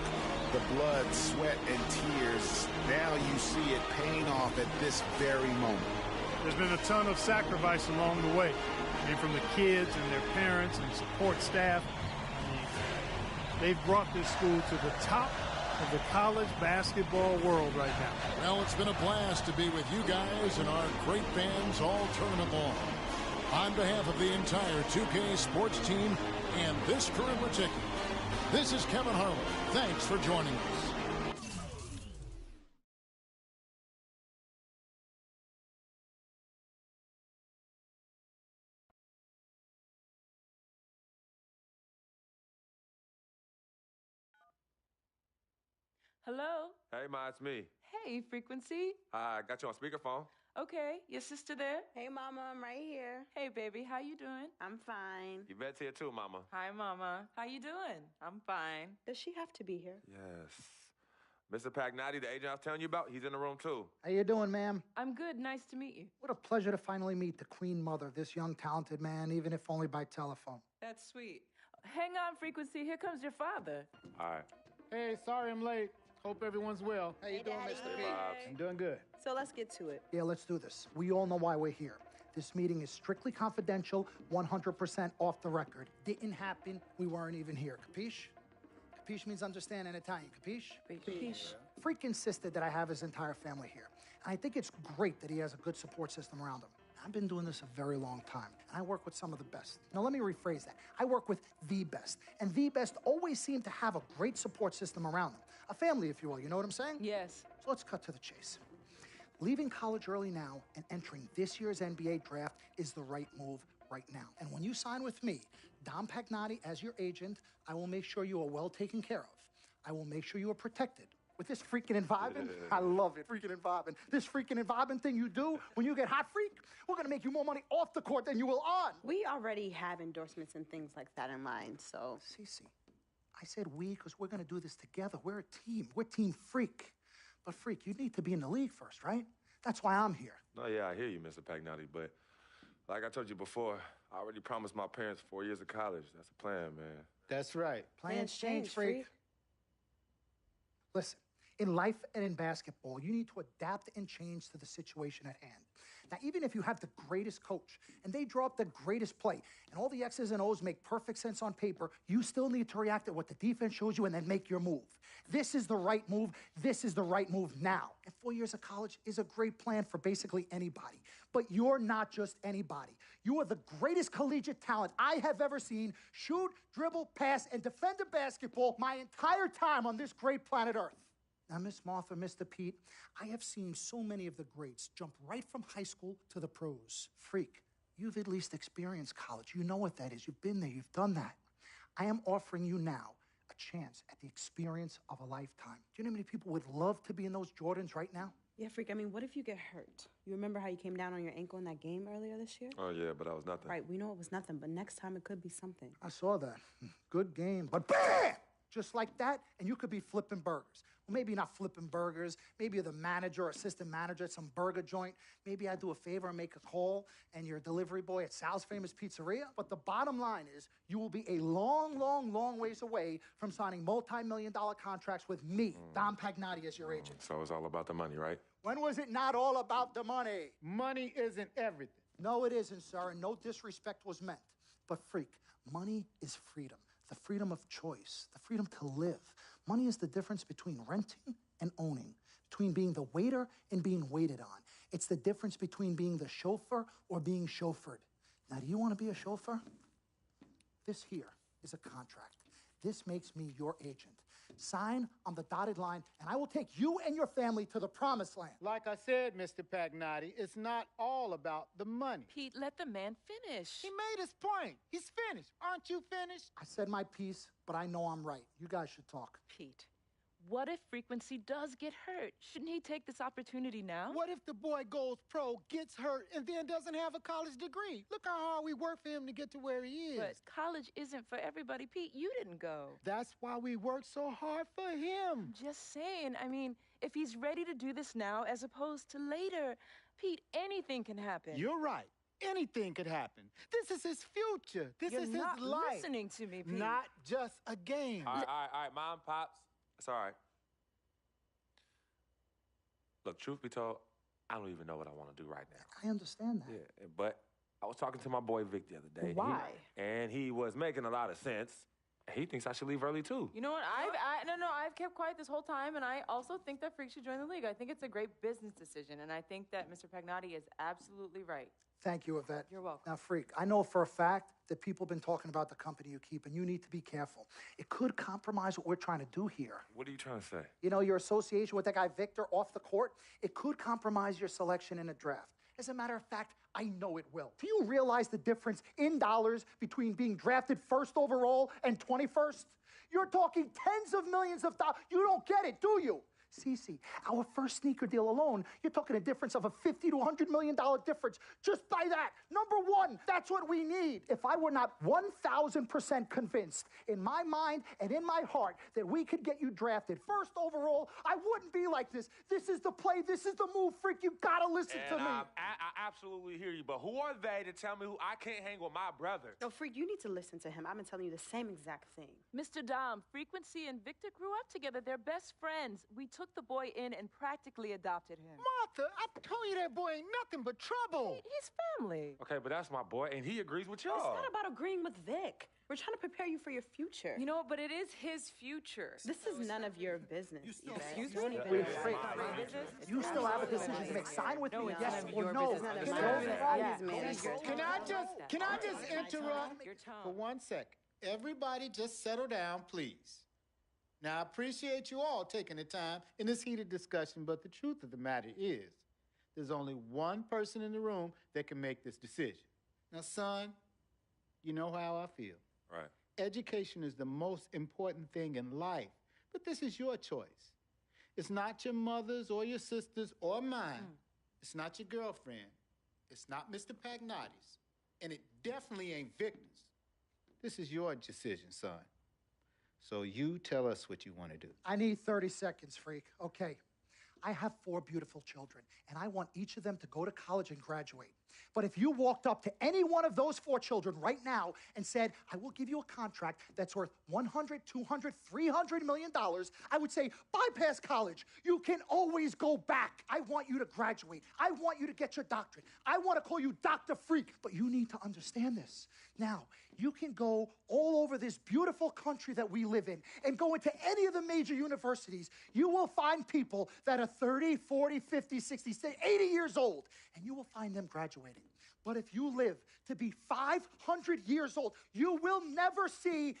H: the blood, sweat, and tears, now you see it paying off at this very moment.
F: There's been a ton of sacrifice along the way. I mean, from the kids and their parents and support staff. I mean, they've brought this school to the top of the college basketball world right now.
T: Well, it's been a blast to be with you guys and our great fans all tournament long. On behalf of the entire 2K Sports team and this crew in particular, this is Kevin Harlan. Thanks for joining us.
I: Hello?
S: Hey, Ma, it's me.
I: Hey, Frequency.
S: I got you on speakerphone.
I: Okay, your sister there?
C: Hey, Mama, I'm right here.
I: Hey, baby, how you doing?
C: I'm fine.
S: Yvette's here too, Mama.
I: Hi, Mama. How you doing? I'm fine.
C: Does she have to be here?
S: Yes. Mr. Pagnotti, the agent I was telling you about, he's in the room too.
V: How you doing, ma'am?
I: I'm good. Nice to meet you.
V: What a pleasure to finally meet the queen mother of this young, talented man, even if only by telephone.
I: That's sweet. Hang on, Frequency. Here comes your father.
S: All right.
W: Hey, sorry I'm late. Hope everyone's well.
V: How you doing, Mr. P?
W: I'm doing good.
C: So let's get to it.
V: Yeah, let's do this. We all know why we're here. This meeting is strictly confidential, 100% off the record. Didn't happen. We weren't even here. Capiche? Capiche means understand in Italian. Capiche?
I: Capiche.
V: Freak insisted that I have his entire family here. And I think it's great that he has a good support system around him. I've been doing this a very long time, and I work with some of the best. Now, let me rephrase that. I work with the best, and the best always seem to have a great support system around them. A family, if you will. You know what I'm saying?
I: Yes.
V: So let's cut to the chase. Leaving college early now and entering this year's NBA draft is the right move right now. And when you sign with me, Dom Pagnotti, as your agent, I will make sure you are well taken care of. I will make sure you are protected. With this freaking environment, I love it, freaking environment. This freaking environment thing you do when you get hot, freak, we're gonna make you more money off the court than you will on.
C: We already have endorsements and things like that in line, so.
V: Cece, I said we because we're gonna do this together. We're a team. We're Team Freak. But Freak, you need to be in the league first, right? That's why I'm here.
S: No, yeah, I hear you, Mr. Pagnotti, but like I told you before, I already promised my parents 4 years of college. That's a plan, man.
W: That's right.
V: Plans change, Freak. Listen, in life and in basketball, you need to adapt and change to the situation at hand. Now, even if you have the greatest coach and they draw up the greatest play and all the X's and O's make perfect sense on paper, you still need to react to what the defense shows you and then make your move. This is the right move. This is the right move now. And 4 years of college is a great plan for basically anybody. But you're not just anybody. You are the greatest collegiate talent I have ever seen shoot, dribble, pass, and defend a basketball my entire time on this great planet Earth. Now, Miss Martha, Mr. Pete, I have seen so many of the greats jump right from high school to the pros. Freak, you've at least experienced college. You know what that is. You've been there. You've done that. I am offering you now a chance at the experience of a lifetime. Do you know how many people would love to be in those Jordans right now?
C: Yeah, Freak, I mean, what if you get hurt? You remember how you came down on your ankle in that game earlier this year?
S: Oh, yeah, but that was nothing.
C: Right, we know it was nothing, but next time it could be something.
V: I saw that. Good game, but BAM! Just like that, and you could be flipping burgers. Well, maybe not flipping burgers. Maybe you're the manager or assistant manager at some burger joint. Maybe I do a favor and make a call, and you're a delivery boy at Sal's Famous Pizzeria. But the bottom line is, you will be a long, long, long ways away from signing multi-million-dollar contracts with me, Dom Pagnotti, as your agent.
S: So it's all about the money, right?
V: When was it not all about the money?
Q: Money isn't everything.
V: No, it isn't, sir, and no disrespect was meant. But, Freak, money is freedom. The freedom of choice, the freedom to live. Money is the difference between renting and owning, between being the waiter and being waited on. It's the difference between being the chauffeur or being chauffeured. Now, do you want to be a chauffeur? This here is a contract. This makes me your agent. Sign on the dotted line, and I will take you and your family to the promised land.
Q: Like I said, Mr. Pagnotti, it's not all about the money.
I: Pete, let the man finish.
Q: He made his point. He's finished. Aren't you finished?
V: I said my piece, but I know I'm right. You guys should talk.
I: Pete, what if Frequency does get hurt? Shouldn't he take this opportunity now?
Q: What if the boy goes pro, gets hurt, and then doesn't have a college degree? Look how hard we work for him to get to where he is.
I: But college isn't for everybody. Pete, you didn't go.
Q: That's why we work so hard for him.
I: Just saying. I mean, if he's ready to do this now as opposed to later, Pete, anything can happen.
Q: You're right. Anything could happen. This is his future. This
I: You're
Q: is
I: not
Q: his life.
I: listening to me, Pete.
Q: Not just a game.
S: All right, Mom, Pops. It's all right. Look, truth be told, I don't even know what I want to do right now.
V: I understand that.
S: Yeah, but I was talking to my boy Vic the other day.
I: Why?
S: And he was making a lot of sense. He thinks I should leave early, too.
I: You know what? I've kept quiet this whole time, and I also think that Freak should join the league. I think it's a great business decision, and I think that Mr. Pagnotti is absolutely right.
V: Thank you, Yvette.
I: You're welcome.
V: Now, Freak, I know for a fact that people have been talking about the company you keep, and you need to be careful. It could compromise what we're trying to do here.
S: What are you trying to say?
V: You know, your association with that guy Victor off the court, it could compromise your selection in a draft. As a matter of fact, I know it will. Do you realize the difference in dollars between being drafted first overall and 21st? You're talking tens of millions of dollars. You don't get it, do you? Cece, our first sneaker deal alone, you're talking a difference of a $50 to $100 million difference just by that. Number one, that's what we need. If I were not 1,000% convinced in my mind and in my heart that we could get you drafted first overall, I wouldn't be like this. This is the play. This is the move, Freak. You gotta listen to me.
S: I absolutely hear you, but who are they to tell me who I can't hang with my brother?
C: No, Freak, you need to listen to him. I've been telling you the same exact thing.
I: Mr. Dom, Frequency and Victor grew up together. They're best friends. We took the boy in and practically adopted him.
Q: Martha, I told you that boy ain't nothing but trouble.
I: He's family.
S: Okay, but that's my boy, and he agrees with y'all.
C: It's not about agreeing with Vic. We're trying to prepare you for your future.
I: You know what? But it is his future.
C: This is none of your business.
I: Excuse
C: Don't
I: me?
C: even
V: Wait,
C: know
V: Freak,
C: my business.
V: you still have a decision to make. Sign with me,
I: it's
V: yes
I: none of
V: or
I: your
V: no.
I: business.
C: None of
V: It's
C: my
V: your
C: business.
V: problem.
C: His managers.
Q: Can I just interrupt
I: Your tongue.
Q: for 1 second? Everybody just settle down, please. Now, I appreciate you all taking the time in this heated discussion, but the truth of the matter is there's only one person in the room that can make this decision. Now, son, you know how I feel.
S: Right.
Q: Education is the most important thing in life, but this is your choice. It's not your mother's or your sister's or mine. It's not your girlfriend. It's not Mr. Pagnotti's. And it definitely ain't Victor's. This is your decision, son. So you tell us what you want to do.
V: I need 30 seconds, Freak. Okay. I have 4 beautiful children, and I want each of them to go to college and graduate. But if you walked up to any one of those 4 children right now and said, I will give you a contract that's worth $100, $200, $300 million, I would say, bypass college. You can always go back. I want you to graduate. I want you to get your doctorate. I want to call you Dr. Freak, but you need to understand this. Now, you can go all over this beautiful country that we live in and go into any of the major universities. You will find people that are 30, 40, 50, 60, 80 years old, and you will find them graduating. But if you live to be 500 years old, you will never see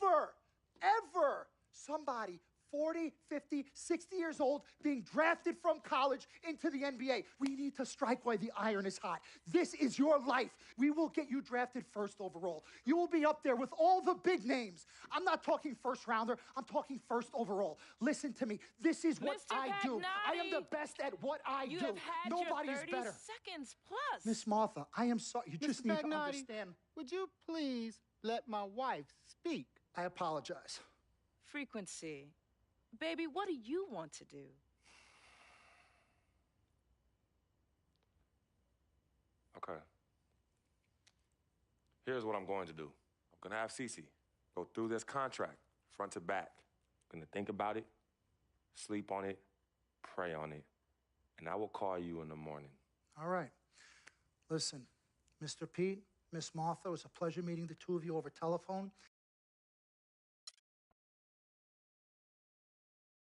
V: ever somebody 40, 50, 60 years old being drafted from college into the NBA. We need to strike while the iron is hot. This is your life. We will get you drafted first overall. You will be up there with all the big names. I'm not talking first rounder. I'm talking first overall. Listen to me. This is what
I: Mr.
V: I do. I am the
I: Pagnotti,
V: best at what I do.
I: You have had
V: Nobody
I: your
V: is
I: 30
V: better.
I: seconds plus.
V: Miss Martha, I am sorry. You just
Q: Mr.
V: need to
Q: Pagnotti,
V: understand.
Q: would you please let my wife speak?
V: I apologize.
I: Frequency. Baby, what do you want to do?
S: Okay. Here's what I'm going to do. I'm going to have Cece go through this contract front to back. I'm going to think about it, sleep on it, pray on it, and I will call you in the morning.
V: All right. Listen, Mr. Pete, Miss Martha, it was a pleasure meeting the two of you over telephone.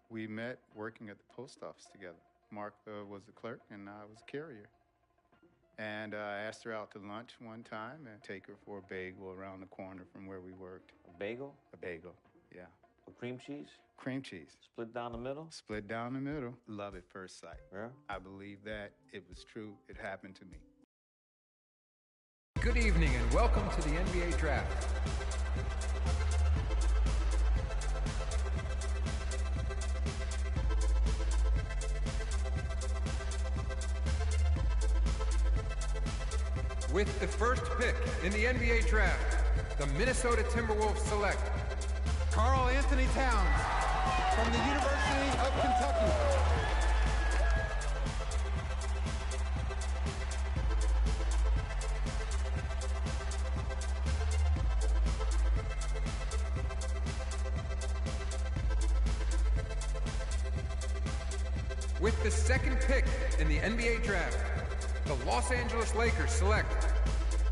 Q: We met working at the post office together. Martha was the clerk and I was a carrier. And I asked her out to lunch one time and take her for a bagel around the corner from where we worked.
A: A bagel?
Q: A bagel, yeah.
A: With cream cheese?
Q: Cream cheese.
A: Split down the middle?
Q: Split down the middle. Love at first sight.
A: Yeah?
Q: I believe that. It was true. It happened to me.
G: Good evening and welcome to the NBA Draft. With the first pick in the NBA Draft, the Minnesota Timberwolves select Karl Anthony Towns from the University of Kentucky. With the second pick in the NBA Draft, the Los Angeles Lakers select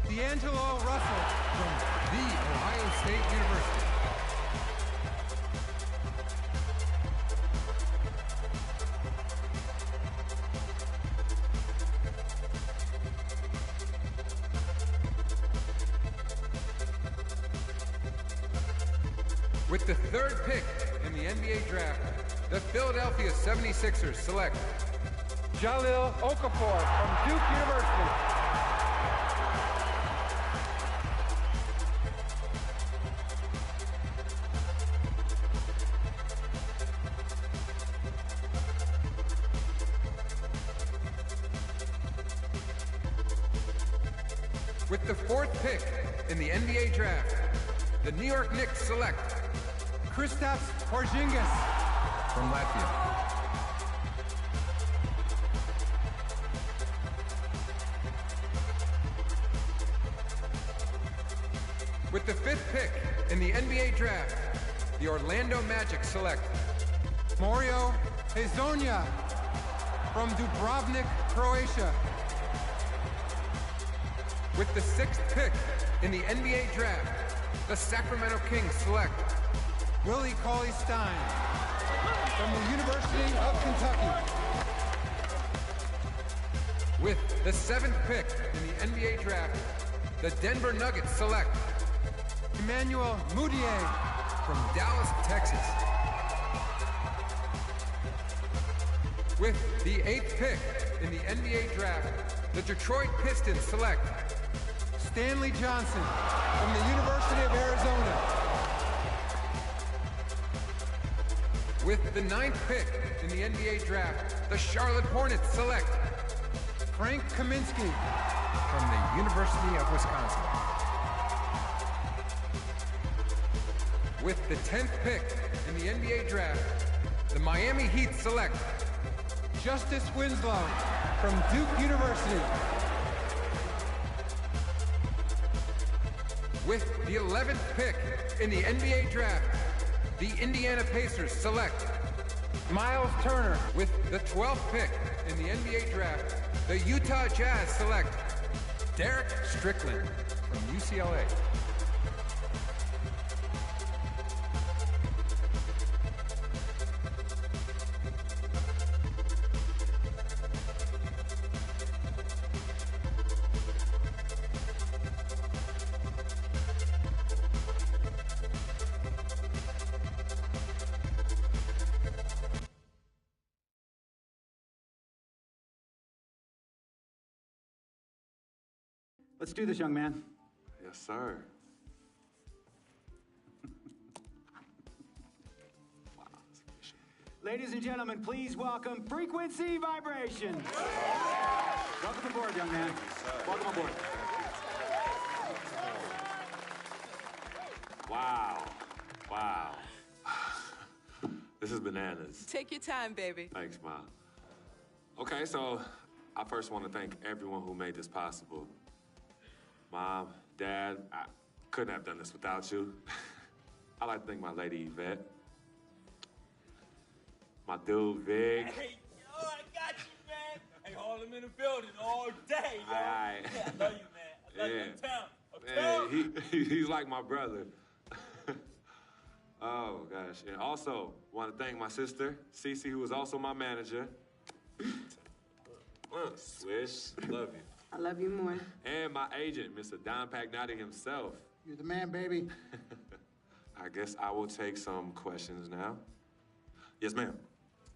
G: D'Angelo Russell from The Ohio State University. With the third pick in the NBA Draft, the Philadelphia 76ers select Jahlil Okafor from Duke University. With the fourth pick in the NBA Draft, the New York Knicks select Kristaps Porzingis from Latvia. With the fifth pick in the NBA Draft, the Orlando Magic select Mario Hezonja from Dubrovnik, Croatia. With the sixth pick in the NBA Draft, the Sacramento Kings select Willie Cauley-Stein from the University of Kentucky. With the seventh pick in the NBA Draft, the Denver Nuggets select Emmanuel Mudiay from Dallas, Texas. With the eighth pick in the NBA Draft, the Detroit Pistons select Stanley Johnson from the University of Arizona. With the ninth pick in the NBA Draft, the Charlotte Hornets select Frank Kaminsky from the University of Wisconsin. With the 10th pick in the NBA Draft, the Miami Heat select Justice Winslow from Duke University. With the 11th pick in the NBA Draft, the Indiana Pacers select Miles Turner. With the 12th pick in the NBA Draft, the Utah Jazz select Derek Strickland from UCLA.
J: Let's do this, young man.
O: Yes, sir.
J: Ladies and gentlemen, please welcome Frequency Vibration. Welcome aboard, young man. Welcome aboard.
O: Wow. Wow. This is bananas.
R: Take your time, baby.
O: Thanks, Mom. Okay, so I first want to thank everyone who made this possible. Mom, Dad, I couldn't have done this without you. I'd like to thank my lady, Yvette. My dude, Vic.
A: Hey, yo, I got you, man. Hey, hold him in the building all day, yo.
O: Aye.
A: Yeah, I love you, man. I love you in town.
O: He's like my brother. Oh, gosh. And also, want to thank my sister, Cece, who was also my manager. Swish, love you.
C: I love you more.
O: And my agent, Mr. Don Pagnotti himself.
Q: You're the man, baby.
O: I guess I will take some questions now. Yes, ma'am.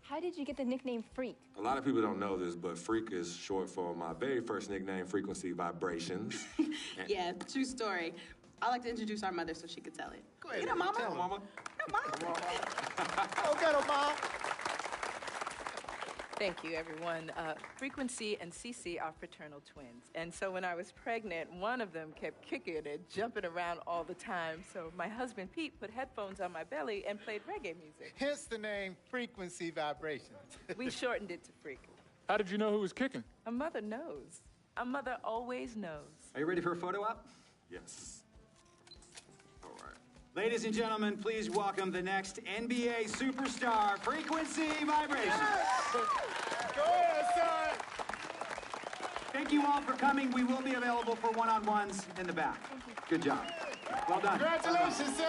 K: How did you get the nickname Freak?
O: A lot of people don't know this, but Freak is short for my very first nickname, Frequency Vibrations.
C: Yeah, true story. I like to introduce our mother so she could tell it.
O: Go ahead.
C: You know, Mama.
O: Tell her, Mama.
C: Go get her, Mom.
R: Thank you, everyone. Frequency and Cece are fraternal twins. And so when I was pregnant, one of them kept kicking and jumping around all the time. So my husband, Pete, put headphones on my belly and played reggae music.
Q: Hence the name Frequency Vibrations.
R: We shortened it to Freak.
J: How did you know who was kicking?
R: A mother knows. A mother always knows.
J: Are you ready for a photo op?
O: Yes. All right.
J: Ladies and gentlemen, please welcome the next NBA superstar, Frequency Vibration.
Q: Go ahead, son.
J: Thank you all for coming. We will be available for one-on-ones in the back. Good job. Well done.
Q: Congratulations, son.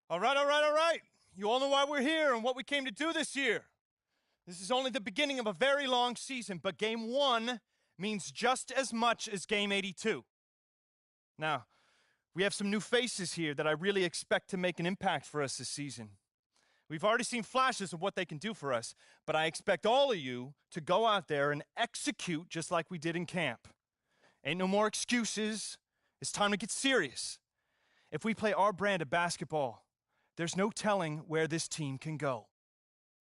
D: All right. You all know why we're here and what we came to do this year. This is only the beginning of a very long season, but Game 1 means just as much as Game 82. Now, we have some new faces here that I really expect to make an impact for us this season. We've already seen flashes of what they can do for us, but I expect all of you to go out there and execute just like we did in camp. Ain't no more excuses. It's time to get serious. If we play our brand of basketball, there's no telling where this team can go.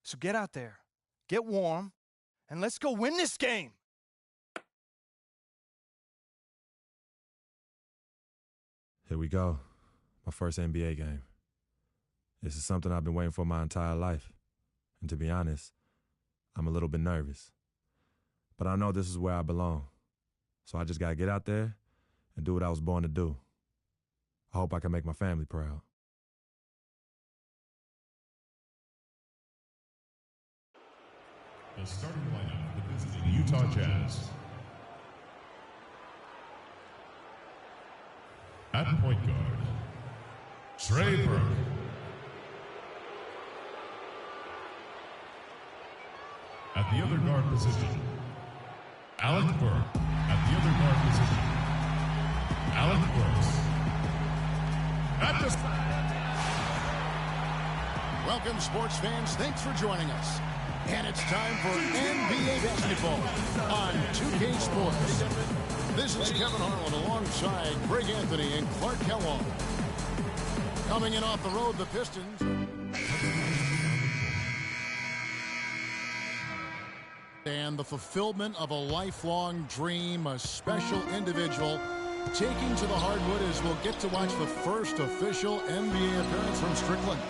D: So get out there, get warm, and let's go win this game.
S: Here we go. My first NBA game. This is something I've been waiting for my entire life. And to be honest, I'm a little bit nervous. But I know this is where I belong. So I just gotta get out there and do what I was born to do. I hope I can make my family proud.
N: the starting lineup for the visiting Utah Jazz. At point guard, Trey Burke. At the other guard position, Alec Burke. At the other guard position, Alec Burks. At the...
T: Welcome, sports fans. Thanks for joining us. And it's time for NBA basketball on 2K Sports. This is Kevin Harlan alongside Greg Anthony and Clark Kellogg. Coming in off the road, the Pistons. And the fulfillment of a lifelong dream, a special individual taking to the hardwood as we'll get to watch the first official NBA appearance from Strickland.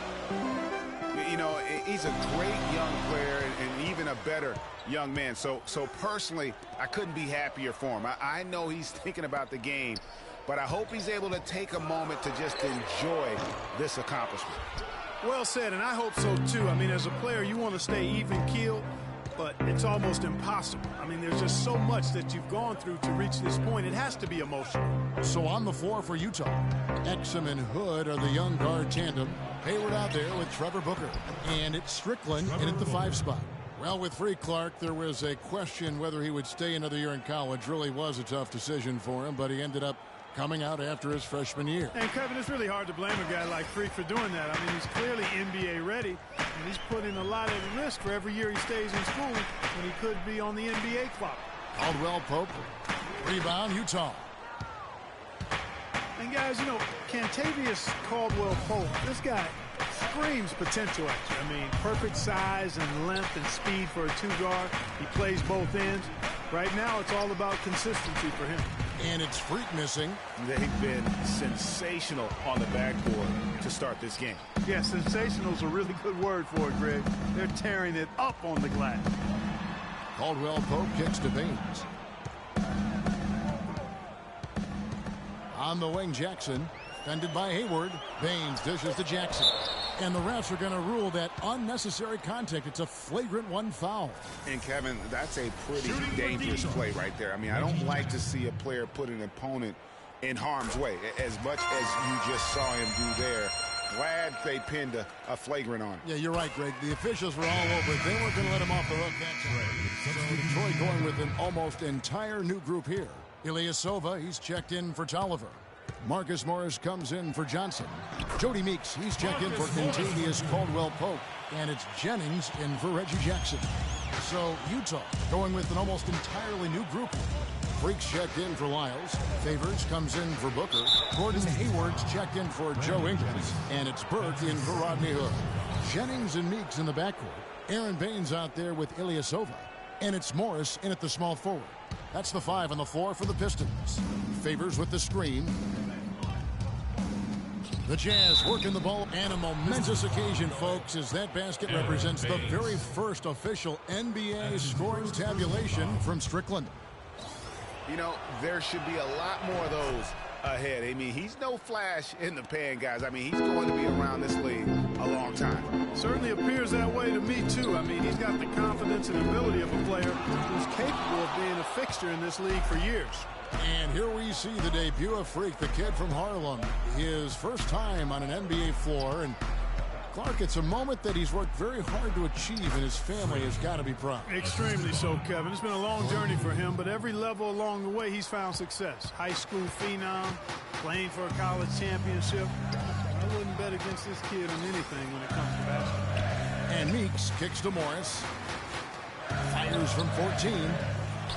H: You know, he's a great young player and even a better young man. So personally, I couldn't be happier for him. I know he's thinking about the game, but I hope he's able to take a moment to just enjoy this accomplishment.
F: Well said, and I hope so too. I mean, as a player, you want to stay even-keeled, but it's almost impossible. I mean, there's just so much that you've gone through to reach this point. It has to be emotional.
T: So on the floor for Utah, Exum and Hood are the young guard tandem. Hayward out there with Trevor Booker. And it's Strickland in at the 5 spot. Well, with Freak Clark, there was a question whether he would stay another year in college. Really was a tough decision for him, but he ended up coming out after his freshman year.
F: And Kevin, it's really hard to blame a guy like Freak for doing that. I mean, he's clearly NBA ready, and he's putting a lot at risk for every year he stays in school when he could be on the NBA clock.
T: Caldwell Pope, rebound, Utah.
F: And guys, you know, Cantavius Caldwell Pope, this guy screams potential at you. I mean, perfect size and length and speed for a 2-guard. He plays both ends. Right now, it's all about consistency for him.
T: And it's Freak missing.
H: They've been sensational on the backboard to start this game.
F: Yeah, sensational's a really good word for it, Greg. They're tearing it up on the glass.
T: Caldwell Pope kicks to Baines. On the wing, Jackson. Fended by Hayward. Baines dishes to Jackson. And the refs are going to rule that unnecessary contact. It's a flagrant 1 foul.
H: And, Kevin, that's a pretty dangerous play right there. I mean, I don't like to see a player put an opponent in harm's way, as much as you just saw him do there. Glad they pinned a flagrant on him.
T: Yeah, you're right, Greg. The officials were all over it. They weren't going to let him off the hook that time. So Detroit going with an almost entire new group here. Ilyasova, he's checked in for Tolliver. Marcus Morris comes in for Johnson. Jody Meeks, he's checked in for Cantavius Caldwell Pope. And it's Jennings in for Reggie Jackson. So Utah going with an almost entirely new group. Freaks checked in for Lyles. Favors comes in for Booker. Gordon Hayward's checked in for Joe Ingles. And it's Burke in for Rodney Hood. Jennings and Meeks in the backcourt. Aaron Baines out there with Ilyasova. And it's Morris in at the small forward. That's the 5 on the floor for the Pistons. Favors with the screen. The Jazz working the ball, and a momentous occasion, folks, as that basket represents the very first official NBA scoring tabulation from Strickland.
H: You know, there should be a lot more of those ahead. I mean, he's no flash in the pan, guys. I mean, he's going to be around this league a long time.
F: Certainly appears that way to me, too. I mean, he's got the confidence and ability of a player who's capable of being a fixture in this league for years.
T: And here we see the debut of Freak, the kid from Harlem. His first time on an NBA floor. And Clark, it's a moment that he's worked very hard to achieve, and his family has got to be proud.
F: Extremely so, Kevin. It's been a long journey for him, but every level along the way, he's found success. High school phenom, playing for a college championship. I wouldn't bet against this kid on anything when it comes to basketball.
T: And Meeks kicks to Morris. Fires from 14.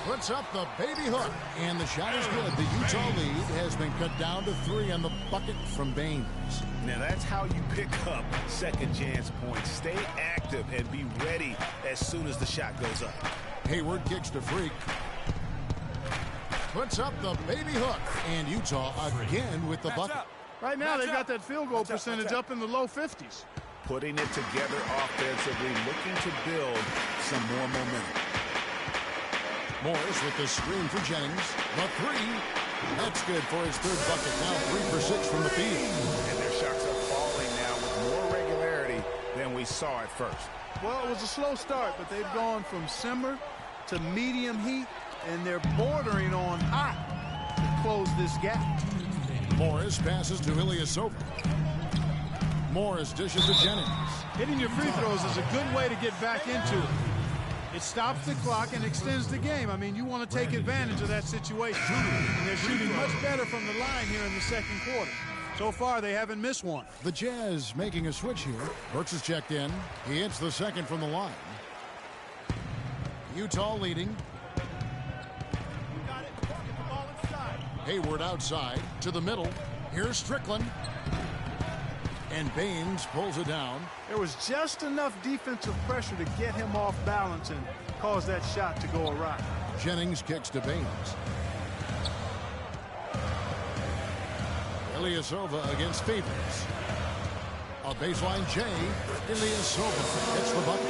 T: Puts up the baby hook, and the shot is good. The Utah lead has been cut down to 3 on the bucket from Baines.
H: Now that's how you pick up second chance points. Stay active and be ready as soon as the shot goes up.
T: Hayward kicks to Freak. Puts up the baby hook, and Utah again with the bucket.
F: Right now they got that field goal percentage up in the low 50s.
H: Putting it together offensively, looking to build some more momentum.
T: Morris with the screen for Jennings. The 3. That's good for his 3rd bucket. Now 3 for 6 from the field.
H: And their shots are falling now with more regularity than we we saw at first?
F: Well, it was a slow start, but they've gone from simmer to medium heat, and they're bordering on hot to close this gap.
T: Morris passes to Ilyasova. Morris dishes to Jennings.
F: Hitting your free throws is a good way to get back into it. It stops the clock and extends the game. I mean, you want to take advantage of that situation. And they're shooting much better from the line here in the second quarter. So far, they haven't missed one.
T: The Jazz making a switch here. Burks is checked in. He hits the second from the line. Utah leading. Hayward outside to the middle. Here's Strickland. And Baines pulls it down.
F: There was just enough defensive pressure to get him off balance and cause that shot to go awry.
T: Jennings kicks to Baines. Ilyasova against Favors. A baseline J. Ilyasova hits the bucket.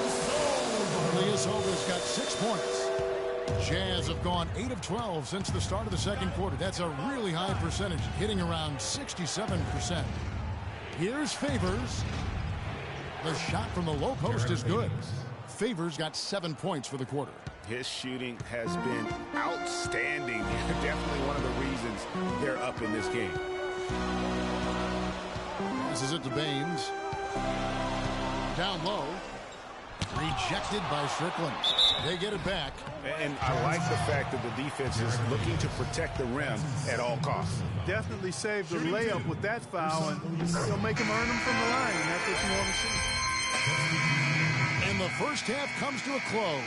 T: Ilyasova's got 6 points. Jazz have gone 8 of 12 since the start of the second quarter. That's a really high percentage, hitting around 67%. Here's Favors. The shot from the low post is good. Favors got 7 points for the quarter.
H: His shooting has been outstanding. Definitely one of the reasons they're up in this game.
T: This is it to Baines. Down low. Rejected by Strickland. They get it back.
H: And I like the fact that the defense is looking to protect the rim at all costs.
F: Definitely saved the layup with that foul, and they'll make him earn them from the line, and that's what you want to see.
T: And the first half comes to a close.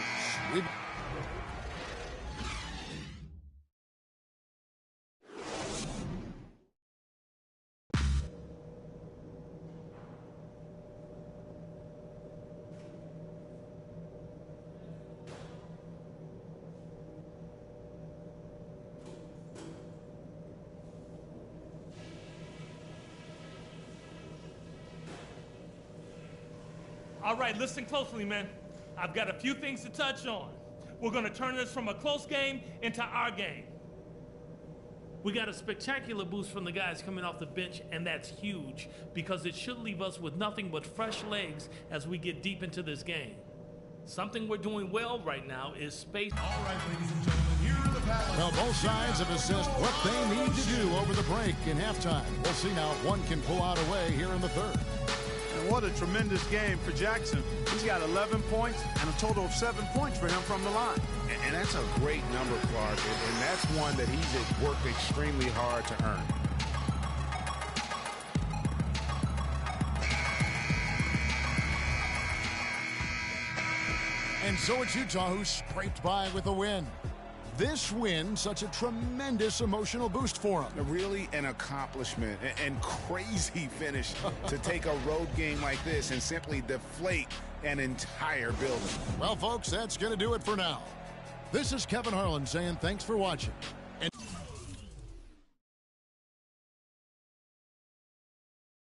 E: All right, listen closely, man. I've got a few things to touch on. We're going to turn this from a close game into our game. We got a spectacular boost from the guys coming off the bench, and that's huge because it should leave us with nothing but fresh legs as we get deep into this game. Something we're doing well right now is space.
N: All right, ladies and gentlemen, here are the Palace.
T: Well, both sides have assessed what they need to do over the break in halftime. We'll see now if one can pull out a way here in the third.
F: And what a tremendous game for Jackson. He's got 11 points and a total of 7 points for him from the line.
H: And that's a great number, Clark, and that's one that he's worked extremely hard to earn.
T: And so it's Utah who scraped by with a win. This win, such a tremendous emotional boost for them.
H: Really an accomplishment and crazy finish to take a road game like this and simply deflate an entire building.
T: Well, folks, that's going to do it for now. This is Kevin Harlan saying thanks for watching.